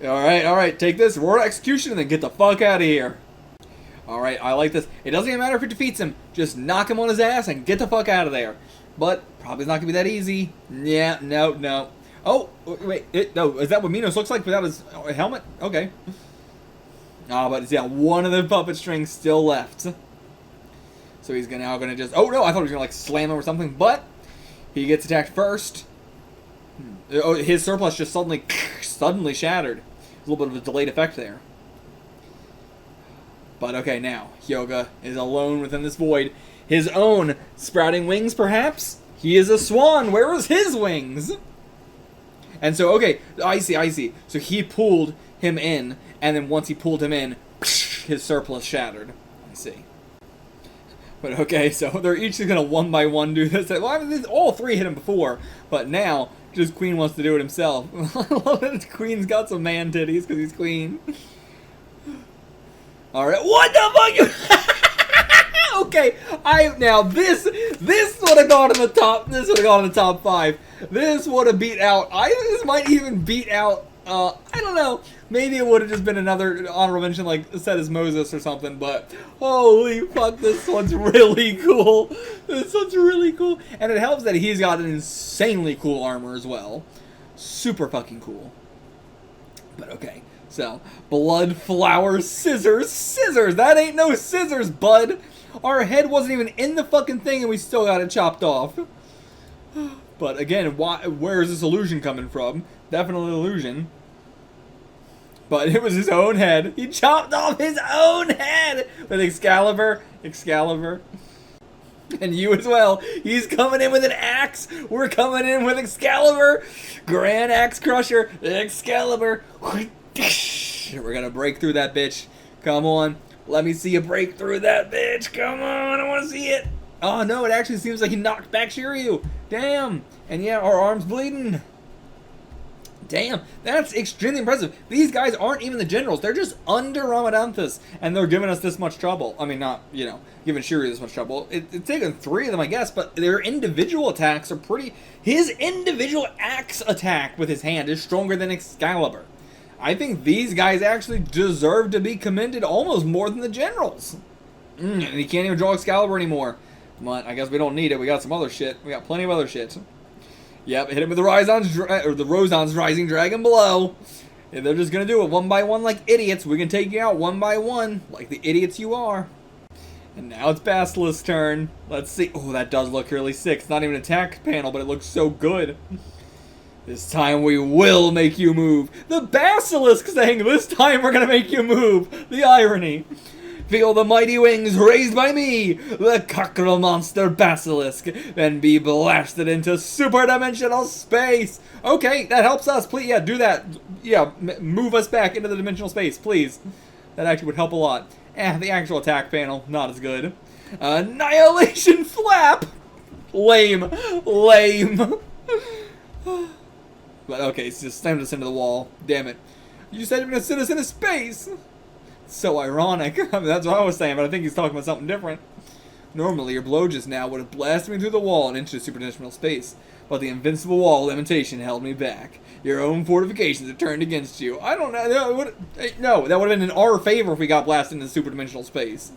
Alright, take this, roar execution, and then get the fuck out of here. Alright, I like this. It doesn't even matter if it defeats him. Just knock him on his ass and get the fuck out of there. But, probably not going to be that easy. Yeah, no. Oh, wait, no, is that what Minos looks like without his helmet? Okay. Ah, but yeah, one of the puppet strings still left. So he's now gonna just, oh no, I thought he was gonna like slam him or something, but he gets attacked first. Oh, his surplus just suddenly shattered. A little bit of a delayed effect there. But okay, now, Hyuga is alone within this void. His own sprouting wings, perhaps? He is a swan. Where is his wings? And so, okay, I see. So he pulled him in, and then once he pulled him in, his surplus shattered. I see. But okay, so they're each going to one by one do this. Well, I mean, all three hit him before, but now, just Queen wants to do it himself. I love that Queen's got some man titties because he's Queen. Alright, what the fuck? Okay, now this would have gone in the top, this would have gone in the top 5. This would have beat out, this might even beat out, I don't know, maybe it would have just been another honorable mention like Set as Moses or something, but holy fuck, this one's really cool. This one's really cool. And it helps that he's got an insanely cool armor as well. Super fucking cool. But okay. So, blood, flowers, scissors, that ain't no scissors, bud. Our head wasn't even in the fucking thing and we still got it chopped off. But again, where is this illusion coming from? Definitely illusion. But it was his own head. He chopped off his own head with Excalibur. And you as well. He's coming in with an axe. We're coming in with Excalibur. Grand Axe Crusher. Excalibur. We're gonna break through that bitch. Come on. Let me see you break through that bitch. Come on. I want to see it. Oh, no. It actually seems like he knocked back Shiryu. Damn. And yeah, our arm's bleeding. Damn. That's extremely impressive. These guys aren't even the generals. They're just under Ramadanthus. And they're giving us this much trouble. I mean, not, you know, giving Shiryu this much trouble. It's taken 3 of them, I guess. But their individual attacks are pretty... His individual axe attack with his hand is stronger than Excalibur. I think these guys actually deserve to be commended almost more than the generals. And he can't even draw Excalibur anymore. But I guess we don't need it. We got some other shit. We got plenty of other shit. Yep, hit him with the Roson's Rising Dragon below. And they're just going to do it one by one like idiots. We can take you out one by one like the idiots you are. And now it's Basilisk's turn. Let's see. Oh, that does look really sick. It's not even an attack panel, but it looks so good. This time we will make you move. The Basilisk saying, this time we're going to make you move. The irony. Feel the mighty wings raised by me, the cockerel monster Basilisk, then be blasted into super-dimensional space. Okay, that helps us. Please, yeah, do that. Yeah, move us back into the dimensional space, please. That actually would help a lot. The actual attack panel, not as good. Annihilation Flap. Lame. But okay, it's just slammed us into the wall. Damn it. You said you were going to send us into space. So ironic. I mean, that's what I was saying, but I think he's talking about something different. Normally, your blow just now would have blasted me through the wall and into superdimensional space, but the invincible Wall of Lamentation held me back. Your own fortifications have turned against you. I don't know. No, that would have been in our favor if we got blasted into superdimensional space.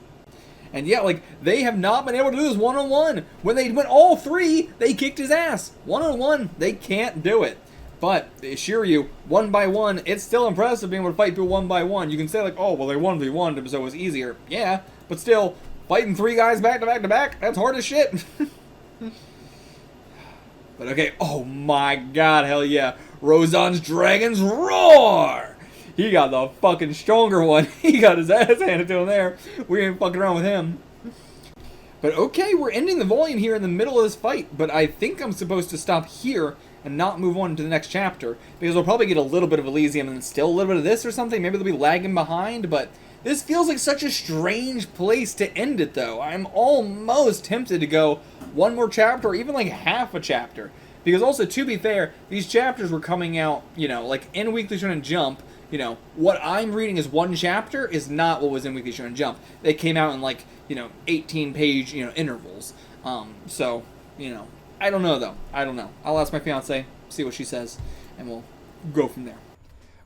And yeah, like, they have not been able to do this one-on-one. When they went all 3, they kicked his ass. One-on-one, they can't do it. But, Shiryu, one by one, it's still impressive being able to fight through one by one. You can say, like, oh, well, they 1v1'd, so it was easier. Yeah, but still, fighting 3 guys back to back to back, that's hard as shit. But okay, oh my god, hell yeah. Roson's Dragon's Roar! He got the fucking stronger one. He got his ass handed to him there. We ain't fucking around with him. But okay, we're ending the volume here in the middle of this fight, but I think I'm supposed to stop here and not move on to the next chapter, because we'll probably get a little bit of Elysium and then still a little bit of this or something. Maybe they'll be lagging behind, but this feels like such a strange place to end it, though. I'm almost tempted to go one more chapter, or even like half a chapter, because also, to be fair, these chapters were coming out, you know, like in Weekly Shonen Jump. You know, what I'm reading as one chapter is not what was in Weekly Shonen Jump. They came out in, like, you know, 18-page, you know, intervals. So, you know, I don't know, though. I don't know. I'll ask my fiance, see what she says, and we'll go from there.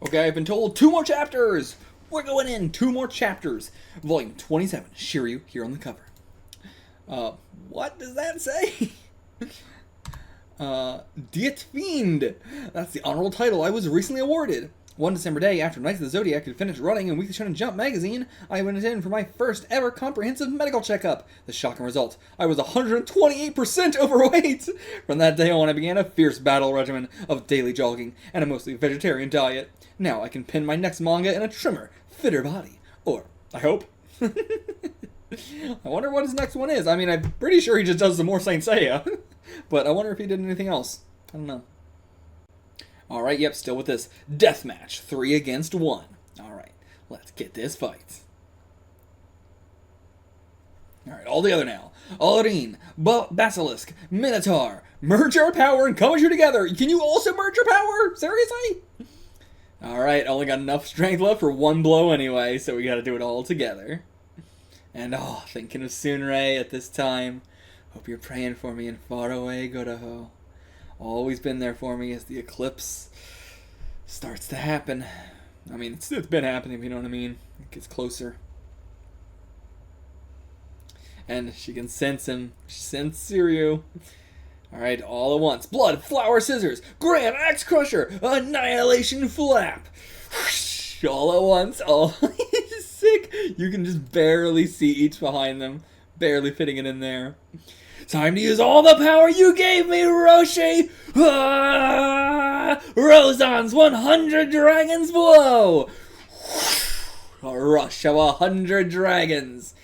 Okay, I've been told 2 more chapters! We're going in! 2 more chapters! Volume 27, Shiryu, here on the cover. What does that say? Diet Fiend. That's the honorable title I was recently awarded. One December day, after Knights of the Zodiac had finished running in Weekly Shun Jump magazine, I went in for my first ever comprehensive medical checkup. The shocking result: I was 128% overweight! From that day on, I began a fierce battle regimen of daily jogging and a mostly vegetarian diet. Now I can pin my next manga in a trimmer, fitter body. Or, I hope. I wonder what his next one is. I mean, I'm pretty sure he just does some more Saint Seiya. But I wonder if he did anything else. I don't know. Alright, yep, still with this deathmatch. 3 against 1. Alright, let's get this fight. Alright, all together now. Arlaune, Basilisk, Minotaur. Merge our power and come at you together. Can you also merge your power? Seriously? Alright, only got enough strength left for one blow anyway, so we gotta do it all together. And thinking of Sunray at this time. Hope you're praying for me in faraway Godaho. Always been there for me as the eclipse starts to happen. I mean, it's been happening, if you know what I mean. It gets closer. And she can sense him. She senses Siryu. Alright, all at once. Blood, flower, scissors, Grand Axe Crusher, Annihilation Flap. All at once. All sick. You can just barely see each behind them. Barely fitting it in there. Time to use all the power you gave me, Roshi! Rozan's 100 Dragons Blow! A rush of 100 dragons.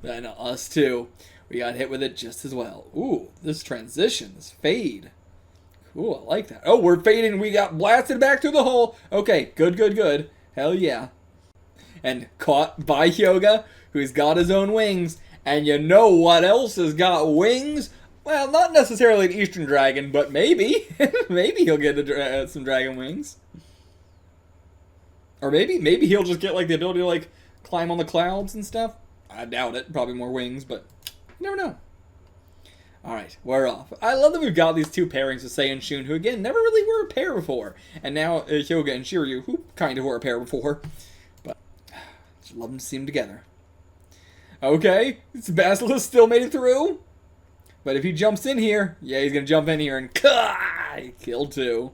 Then us too. We got hit with it just as well. Ooh, this transition, this fade. Cool, I like that. Oh, we're fading. We got blasted back through the hole. Okay, good. Hell yeah. And caught by Hyuga, who's got his own wings. And you know what else has got wings? Well, not necessarily an Eastern dragon, but maybe. Maybe he'll get some dragon wings. Or maybe he'll just get like the ability to like climb on the clouds and stuff. I doubt it. Probably more wings, but you never know. Alright, we're off. I love that we've got these two pairings with Seiya and Shun, who again never really were a pair before. And now Hyuga and Shiryu, who kind of were a pair before. But just love them to see them together. Okay, Basilisk still made it through. But if he jumps in here, yeah, he's going to jump in here and kill two.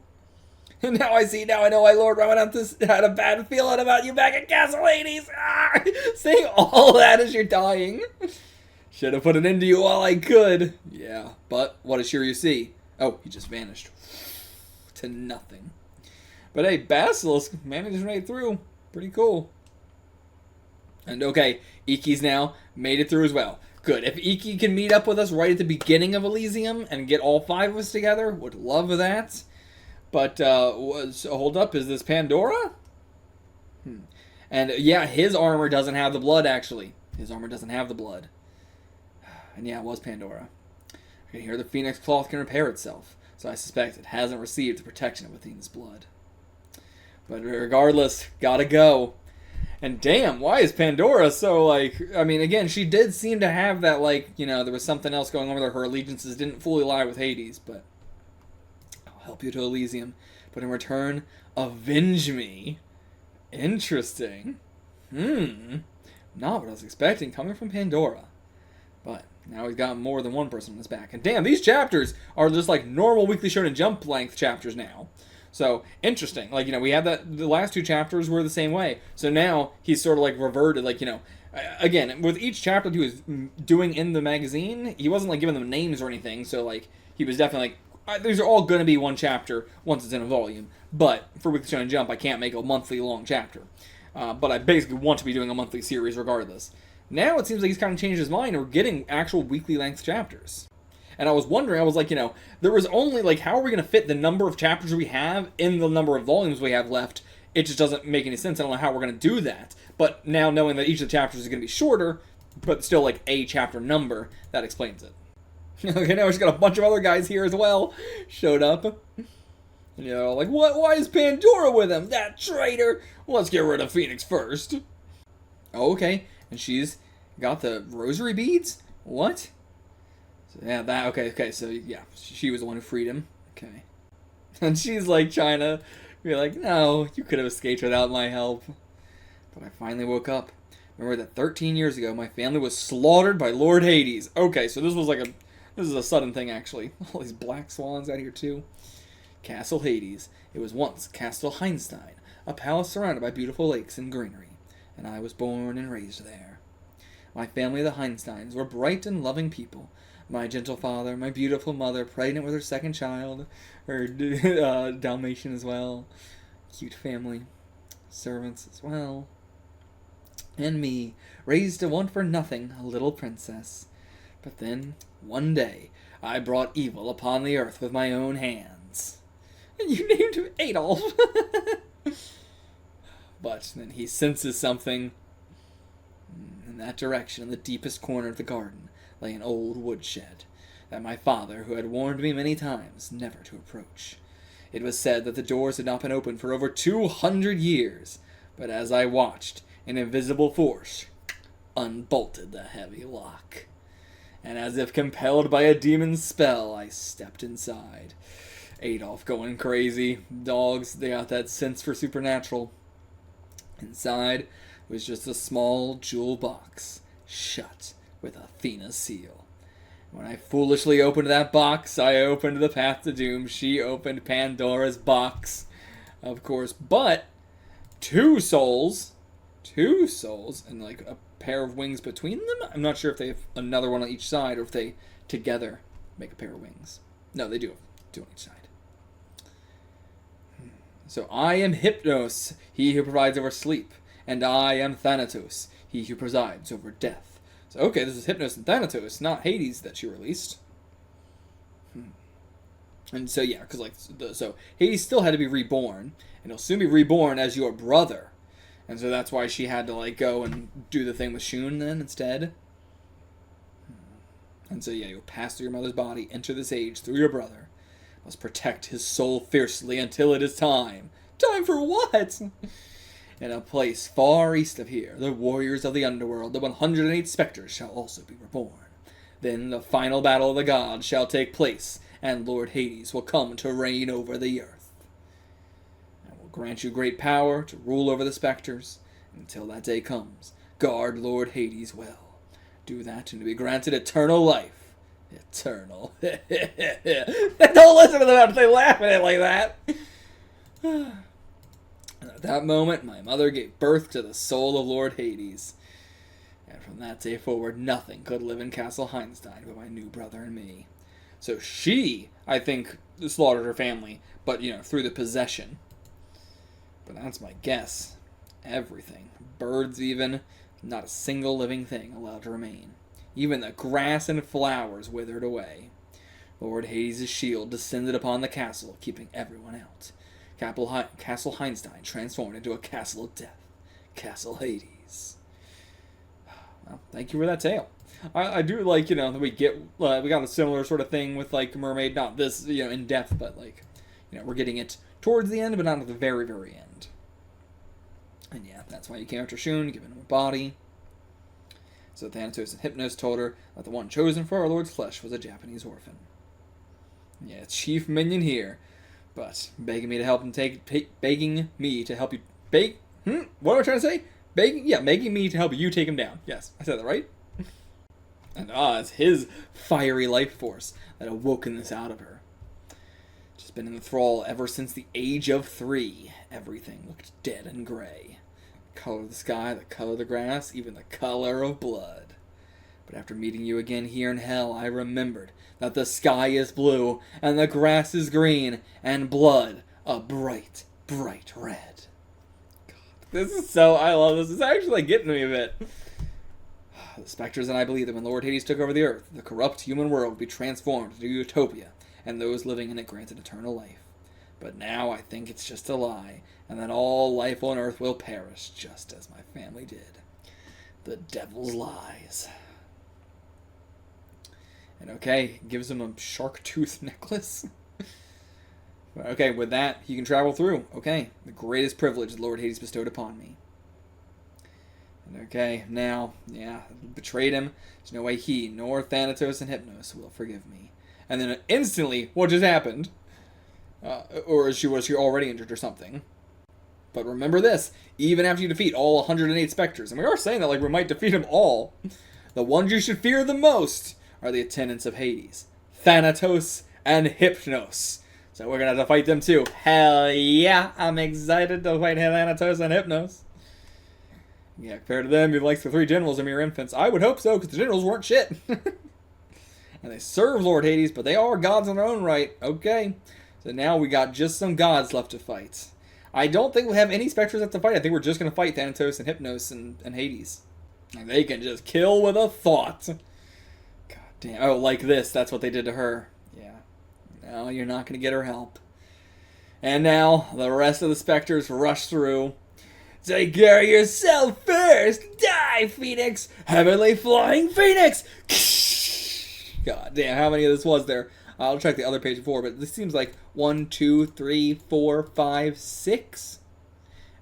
And now I know why Lord Ramadanthus had a bad feeling about you back at Castle Hades. Saying all that as you're dying. Should have put it into you while I could. Yeah, but what does Shiryu see? Oh, he just vanished. To nothing. But hey, Basilisk managed to make it through. Pretty cool. And okay, Ikki's now made it through as well. Good. If Ikki can meet up with us right at the beginning of Elysium and get all 5 of us together, would love that. But, hold up, is this Pandora? And yeah, his armor doesn't have the blood, actually. His armor doesn't have the blood. And yeah, it was Pandora. I can hear the Phoenix cloth can repair itself, so I suspect it hasn't received the protection of Athena's blood. But regardless, gotta go. And damn, why is Pandora so, like, I mean, again, she did seem to have that, like, you know, there was something else going on with her. Her allegiances didn't fully lie with Hades, but I'll help you to Elysium. But in return, avenge me. Interesting. Not what I was expecting coming from Pandora. But now he's got more than one person on his back. And damn, these chapters are just like normal Weekly Shonen Jump length chapters now. So, interesting. Like, you know, we had that, the last 2 chapters were the same way. So now he's sort of like reverted, like, you know, again, with each chapter that he was doing in the magazine, he wasn't like giving them names or anything. So, like, he was definitely like, these are all going to be one chapter once it's in a volume. But for Weekly Shonen Jump, I can't make a monthly long chapter. But I basically want to be doing a monthly series regardless. Now it seems like he's kind of changed his mind and we're getting actual weekly length chapters. And I was wondering, I was like, you know, there was only, like, how are we going to fit the number of chapters we have in the number of volumes we have left? It just doesn't make any sense. I don't know how we're going to do that. But now knowing that each of the chapters is going to be shorter, but still, like, a chapter number, that explains it. Okay, now we've got a bunch of other guys here as well. Showed up. And, you know, like, what? Why is Pandora with him? That traitor! Let's get rid of Phoenix first. Oh, okay. And she's got the rosary beads? What? So, yeah, that, okay, so, yeah, she was the one who freed him. Okay. And she's, like, trying to be like, no, you could have escaped without my help. But I finally woke up. Remember that 13 years ago, my family was slaughtered by Lord Hades. Okay, so this was, like, This is a sudden thing, actually. All these black swans out here, too. Castle Hades. It was once Castle Heinstein, a palace surrounded by beautiful lakes and greenery, and I was born and raised there. My family, the Heinsteins, were bright and loving people. My gentle father, my beautiful mother, pregnant with her second child, her Dalmatian as well. Cute family. Servants as well. And me, raised to want for nothing, a little princess. But then, one day, I brought evil upon the earth with my own hands. And you named him Adolf. But then he senses something. In that direction, in the deepest corner of the garden, lay an old woodshed that my father, who had warned me many times never to approach. It was said that the doors had not been opened for over 200 years, but as I watched, an invisible force unbolted the heavy lock. And as if compelled by a demon's spell, I stepped inside. Adolf going crazy. Dogs, they got that sense for supernatural. Inside was just a small jewel box, shut with Athena's seal. When I foolishly opened that box, I opened the path to doom. She opened Pandora's box, of course. But two souls, and like a pair of wings between them? I'm not sure if they have another one on each side or if they together make a pair of wings. No, they do have two on each side. So I am Hypnos, he who provides over sleep, and I am Thanatos, he who presides over death. So okay, this is Hypnos and Thanatos, not Hades that she released. And so yeah, because like so Hades still had to be reborn, and he'll soon be reborn as your brother, and so that's why she had to like go and do the thing with Shun then instead. And so yeah, you'll pass through your mother's body, enter this age through your brother. Must protect his soul fiercely until it is time. Time for what? In a place far east of here, the warriors of the Underworld, the 108 specters, shall also be reborn. Then the final battle of the gods shall take place, and Lord Hades will come to reign over the earth. I will grant you great power to rule over the specters. Until that day comes, guard Lord Hades well. Do that and to be granted eternal life. Eternal. Don't listen to them after they laugh at it like that. And at that moment, my mother gave birth to the soul of Lord Hades. And from that day forward, nothing could live in Castle Heinstein but my new brother and me. So she, I think, slaughtered her family, but, you know, through the possession. But that's my guess. Everything. Birds even. Not a single living thing allowed to remain. Even the grass and flowers withered away. Lord Hades' shield descended upon the castle, keeping everyone out. Castle Heinstein transformed into a castle of death. Castle Hades. Well, thank you for that tale. I do like, you know, that we got a similar sort of thing with, like, Mermaid. Not this, you know, in depth, but, like, you know, we're getting it towards the end, but not at the very, very end. And yeah, that's why you came after Shun, giving him a body. So Thanatos and Hypnos told her that the one chosen for our Lord's flesh was a Japanese orphan. Yeah, chief minion here, but begging me to help him begging me to help you what am I trying to say? Begging me to help you take him down. Yes, I said that right. And it's his fiery life force that awoken this out of her. She's been in the thrall ever since the age of 3. Everything looked dead and gray. The color of the sky, the color of the grass, even the color of blood. But after meeting you again here in hell, I remembered that the sky is blue, and the grass is green, and blood a bright, bright red. God, this is so, I love this. It's actually like getting me a bit. The specters and I believe that when Lord Hades took over the earth, the corrupt human world would be transformed into utopia, and those living in it granted eternal life. But now I think it's just a lie, and that all life on earth will perish, just as my family did. The devil's lies. And okay, gives him a shark tooth necklace. Okay, with that, he can travel through. Okay, the greatest privilege the Lord Hades bestowed upon me. And okay, now, yeah, betrayed him. There's no way he, nor Thanatos and Hypnos will forgive me. And then instantly, what just happened? Or was she already injured or something? But remember this, even after you defeat all 108 specters, and we are saying that like we might defeat them all, the ones you should fear the most are the attendants of Hades, Thanatos and Hypnos. So we're going to have to fight them too. Hell yeah, I'm excited to fight Thanatos and Hypnos. Yeah, compared to them, you'd like the 3 generals are mere infants. I would hope so, because the generals weren't shit. And they serve Lord Hades, but they are gods in their own right. Okay, so now we got just some gods left to fight. I don't think we have any specters left to fight. I think we're just going to fight Thanatos and Hypnos and Hades. And they can just kill with a thought. God damn. Oh, like this. That's what they did to her. Yeah. No, you're not going to get her help. And now, the rest of the specters rush through. Take care of yourself first! Die, Phoenix! Heavenly Flying Phoenix! God damn, how many of this was there? I'll check the other page before, but this seems like 1, 2, 3, 4, 5, 6.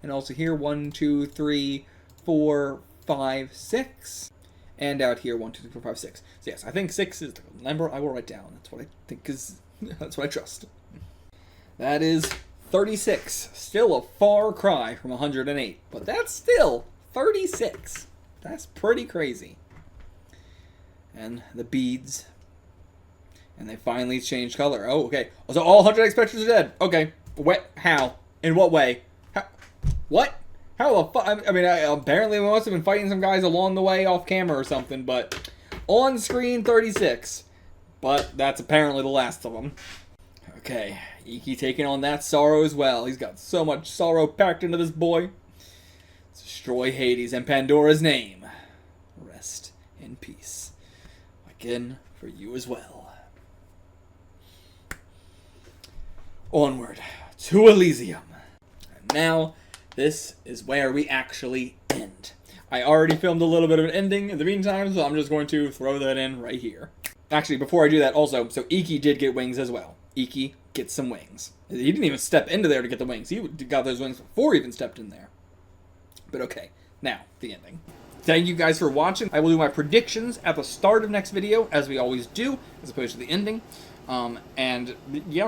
And also here, 1, 2, 3, 4, 5, 6. And out here, 1, 2, 3, 4, 5, 6. So yes, I think 6 is the number I will write down. That's what I think is, that's what I trust. That is 36. Still a far cry from 108. But that's still 36. That's pretty crazy. And the beads. And they finally changed color. Oh, okay. So all 108 specters are dead. Okay. How? In what way? How? What? How the fuck? I mean, apparently we must have been fighting some guys along the way off camera or something. But on screen, 36. But that's apparently the last of them. Okay. Ikki taking on that sorrow as well. He's got so much sorrow packed into this boy. Let's destroy Hades and Pandora's name. Rest in peace. Again, for you as well. Onward to Elysium. And now, this is where we actually end. I already filmed a little bit of an ending in the meantime, so I'm just going to throw that in right here. Actually, before I do that, also, so Ikki did get wings as well. Ikki gets some wings. He didn't even step into there to get the wings. He got those wings before he even stepped in there. But okay, now, the ending. Thank you guys for watching. I will do my predictions at the start of next video, as we always do, as opposed to the ending. And yeah,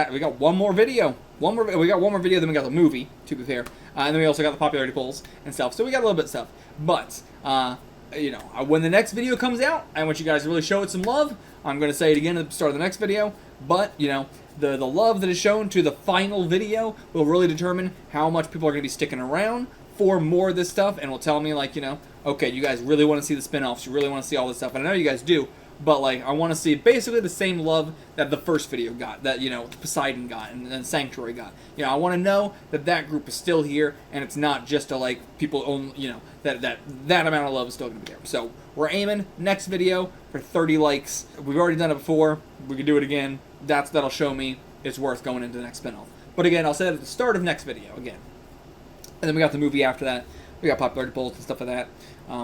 we got one more video. We got one more video, then we got the movie, to be fair. And then we also got the popularity polls and stuff. So we got a little bit of stuff. But, you know, when the next video comes out, I want you guys to really show it some love. I'm going to say it again at the start of the next video. But, you know, the love that is shown to the final video will really determine how much people are going to be sticking around for more of this stuff. And will tell me, like, you know, okay, you guys really want to see the spin-offs. You really want to see all this stuff. And I know you guys do. But, like, I want to see basically the same love that the first video got, that, you know, Poseidon got, and then Sanctuary got. You know, I want to know that that group is still here, and it's not just a, like, people own, you know, that amount of love is still going to be there. So, we're aiming next video for 30 likes. We've already done it before. We can do it again. That'll show me it's worth going into the next spin-off. But again, I'll say that at the start of next video, again. And then we got the movie after that. We got popularity polls and stuff like that.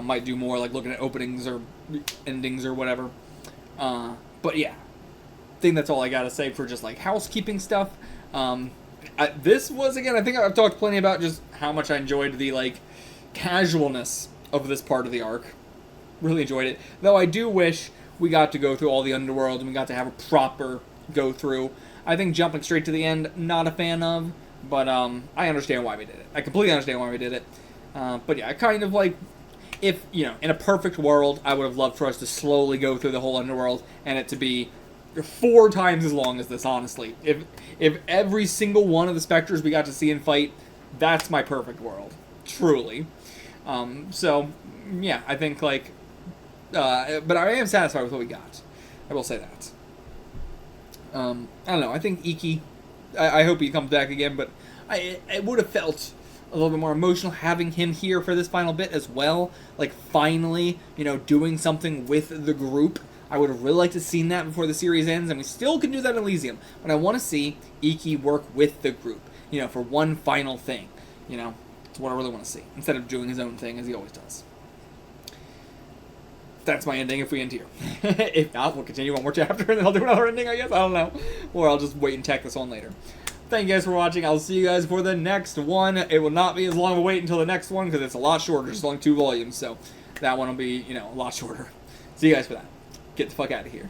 Might do more, like, looking at openings or endings or whatever. But yeah, I think that's all I gotta say for just like housekeeping stuff. This was, again, I think I've talked plenty about just how much I enjoyed the like casualness of this part of the arc. Really enjoyed it. Though I do wish we got to go through all the Underworld and we got to have a proper go through. I think jumping straight to the end, not a fan of, but I understand why we did it. I completely understand why we did it. But yeah, I kind of like, if, you know, in a perfect world, I would have loved for us to slowly go through the whole Underworld and it to be 4 times as long as this, honestly. If every single one of the specters we got to see and fight, that's my perfect world. Truly. So, yeah, I think, like, but I am satisfied with what we got. I will say that. I don't know, I think Ikki, I hope he comes back again, but I would have felt a little bit more emotional having him here for this final bit as well. Like, finally, you know, doing something with the group. I would have really liked to have seen that before the series ends, and we still can do that in Elysium. But I want to see Ikki work with the group, you know, for one final thing. You know, it's what I really want to see, instead of doing his own thing as he always does. That's my ending if we end here. If not, we'll continue one more chapter and then I'll do another ending, I guess. I don't know. Or I'll just wait and tack this on later. Thank you guys for watching. I'll see you guys for the next one. It will not be as long of a wait until the next one because it's a lot shorter. It's only 2 volumes, so that one will be, you know, a lot shorter. See you guys for that. Get the fuck out of here.